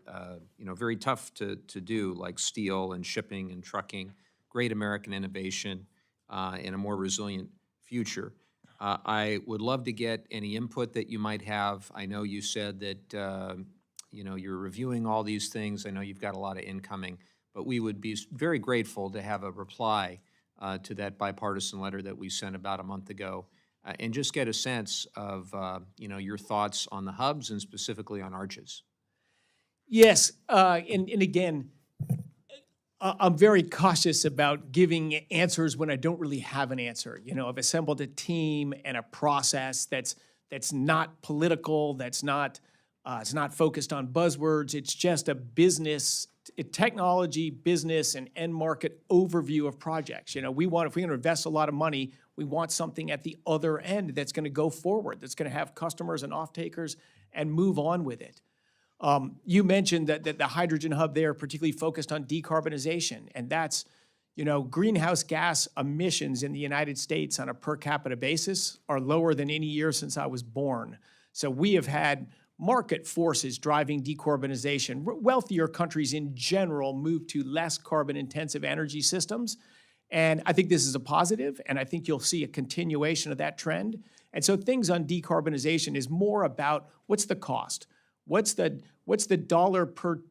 very tough to do, like steel and shipping and trucking. Great American innovation and a more resilient future. I would love to get any input that you might have. I know you said that you're reviewing all these things. I know you've got a lot of incoming, but we would be very grateful to have a reply to that bipartisan letter that we sent about a month ago, and just get a sense of your thoughts on the hubs and specifically on ARCHES.
Yes, and again, I'm very cautious about giving answers when I don't really have an answer. I've assembled a team and a process that's not political, it's not focused on buzzwords. It's just a technology, business, and end market overview of projects. If we're going to invest a lot of money, we want something at the other end that's going to go forward, that's going to have customers and off-takers and move on with it. You mentioned that the hydrogen hub there particularly focused on decarbonization, and that's, You know, greenhouse gas emissions in the United States on a per capita basis are lower than any year since I was born. So we have had market forces driving decarbonization. Wealthier countries in general move to less carbon-intensive energy systems. And I think this is a positive, and I think you'll see a continuation of that trend. And so things on decarbonization is more about what's the cost? What's the dollar per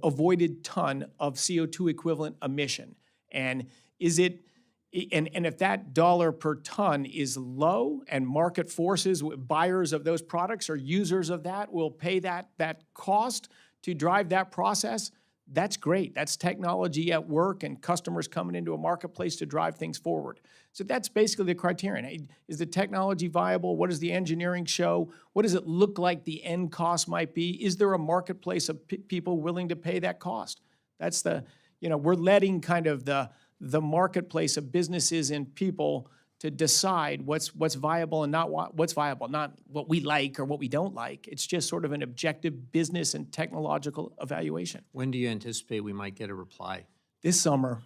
avoided ton of CO2 equivalent emission? And is it, and if that dollar per ton is low and market forces, buyers of those products or users of that will pay that cost to drive that process, that's great. That's technology at work and customers coming into a marketplace to drive things forward. So that's basically the criterion. Is the technology viable? What does the engineering show? What does it look like the end cost might be? Is there a marketplace of people willing to pay that cost? That's the, we're letting kind of the marketplace of businesses and people to decide what's viable and not what's viable, not what we like or what we don't like. It's just sort of an objective business and technological evaluation.
When do you anticipate we might get a reply?
This summer.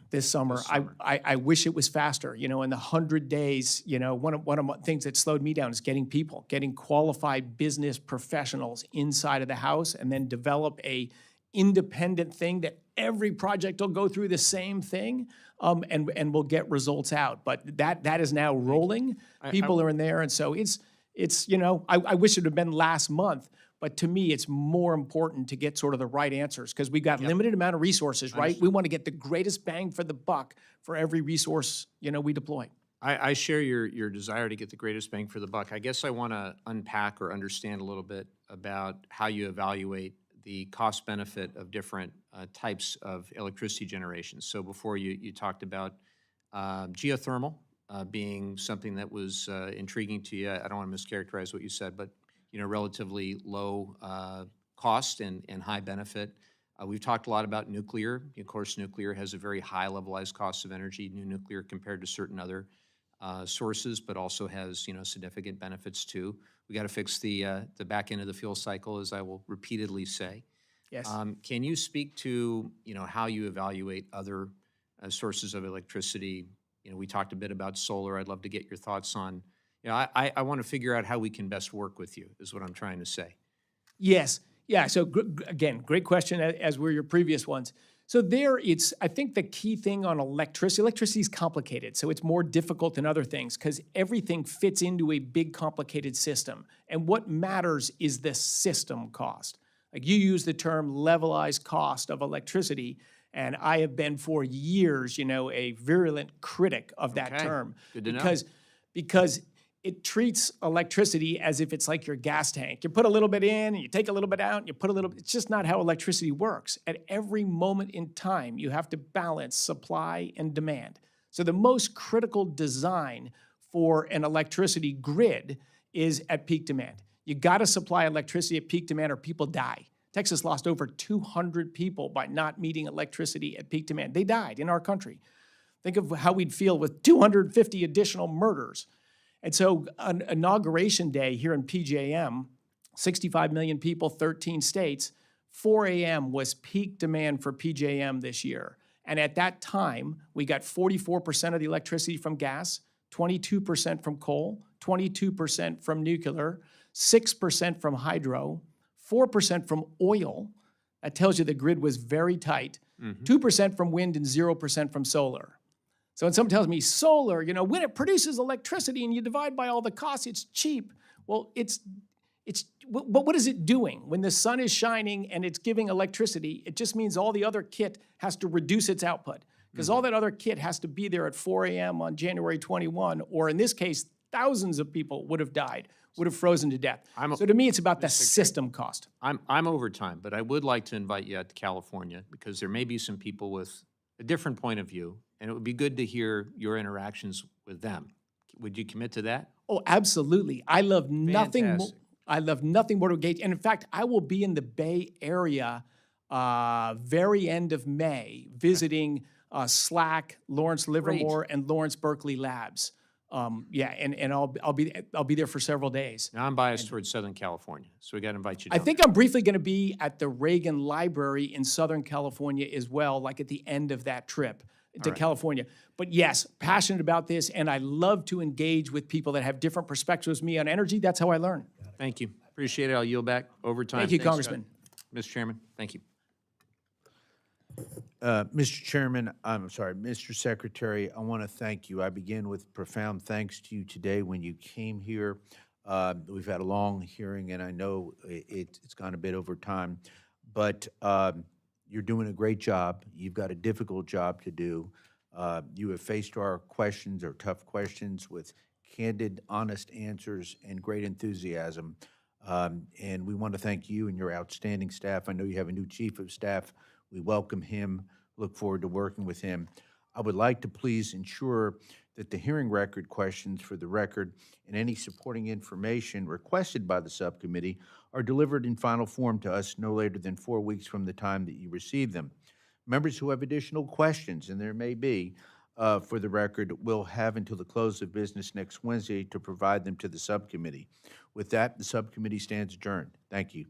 I wish it was faster. In the 100 days, one of the things that slowed me down is getting qualified business professionals inside of the house and then develop a independent thing that every project will go through the same thing and we'll get results out. But that is now rolling. People are in there. And so it's I wish it would have been last month. But to me, it's more important to get sort of the right answers because we've got limited amount of resources, right? We want to get the greatest bang for the buck for every resource, we deploy.
I share your desire to get the greatest bang for the buck. I guess I want to unpack or understand a little bit about how you evaluate the cost benefit of different types of electricity generation. So before you talked about geothermal being something that was intriguing to you. I don't want to mischaracterize what you said, but relatively low cost and high benefit. We've talked a lot about nuclear. Of course, nuclear has a very high levelized cost of energy, new nuclear compared to certain other sources, but also has significant benefits too. We got to fix the back end of the fuel cycle, as I will repeatedly say.
Yes.
Can you speak to how you evaluate other sources of electricity? We talked a bit about solar. I'd love to get your thoughts on. I want to figure out how we can best work with you, is what I'm trying to say.
Yes. Yeah. So again, great question, as were your previous ones. So I think the key thing on electricity is complicated. So it's more difficult than other things because everything fits into a big complicated system. And what matters is the system cost. Like you use the term levelized cost of electricity, and I have been for years, a virulent critic of that term.
Good to know.
Because it treats electricity as if it's like your gas tank. You put a little bit in, and you take a little bit out, and you put a little bit. It's just not how electricity works. At every moment in time, you have to balance supply and demand. So the most critical design for an electricity grid is at peak demand. You got to supply electricity at peak demand or people die. Texas lost over 200 people by not meeting electricity at peak demand. They died in our country. Think of how we'd feel with 250 additional murders. And so on Inauguration Day here in PJM, 65 million people, 13 states, 4 a.m. was peak demand for PJM this year. And at that time, we got 44% of the electricity from gas, 22% from coal, 22% from nuclear, 6% from hydro, 4% from oil. That tells you the grid was very tight, 2% from wind and 0% from solar. So when someone tells me solar, when it produces electricity and you divide by all the costs, it's cheap. Well, but what is it doing? When the sun is shining and it's giving electricity, it just means all the other kit has to reduce its output because all that other kit has to be there at 4 a.m. on January 21, or in this case, thousands of people would have died, would have frozen to death. So to me, it's about the system cost.
I'm over time, but I would like to invite you out to California because there may be some people with a different point of view, and it would be good to hear your interactions with them. Would you commit to that?
Oh, absolutely. I love nothing more. I love nothing more to engage. And in fact, I will be in the Bay Area very end of May visiting SLAC, Lawrence Livermore, and Lawrence Berkeley Labs. And I'll be there for several days.
Now I'm biased towards Southern California, so we got to invite you
I
down.
think I'm briefly going to be at the Reagan Library in Southern California as well, like at the end of that trip. to California. But yes, passionate about this, and I love to engage with people that have different perspectives than me on energy. That's how I learn.
Thank you. Appreciate it. I'll yield back over time.
Thank you,
Thanks,
Congressman.
Mr. Chairman, thank you.
Mr. Chairman, I'm sorry, Mr. Secretary, I want to thank you. I begin with profound thanks to you today when you came here. We've had a long hearing, and I know it's gone a bit over time, but you're doing a great job. You've got a difficult job to do. You have faced our questions, our tough questions, with candid, honest answers and great enthusiasm. And we want to thank you and your outstanding staff. I know you have a new chief of staff. We welcome him, look forward to working with him. I would like to please ensure that the hearing record questions for the record and any supporting information requested by the subcommittee are delivered in final form to us no later than 4 weeks from the time that you receive them. Members who have additional questions, and there may be, for the record, will have until the close of business next Wednesday to provide them to the subcommittee. With that, the subcommittee stands adjourned. Thank you.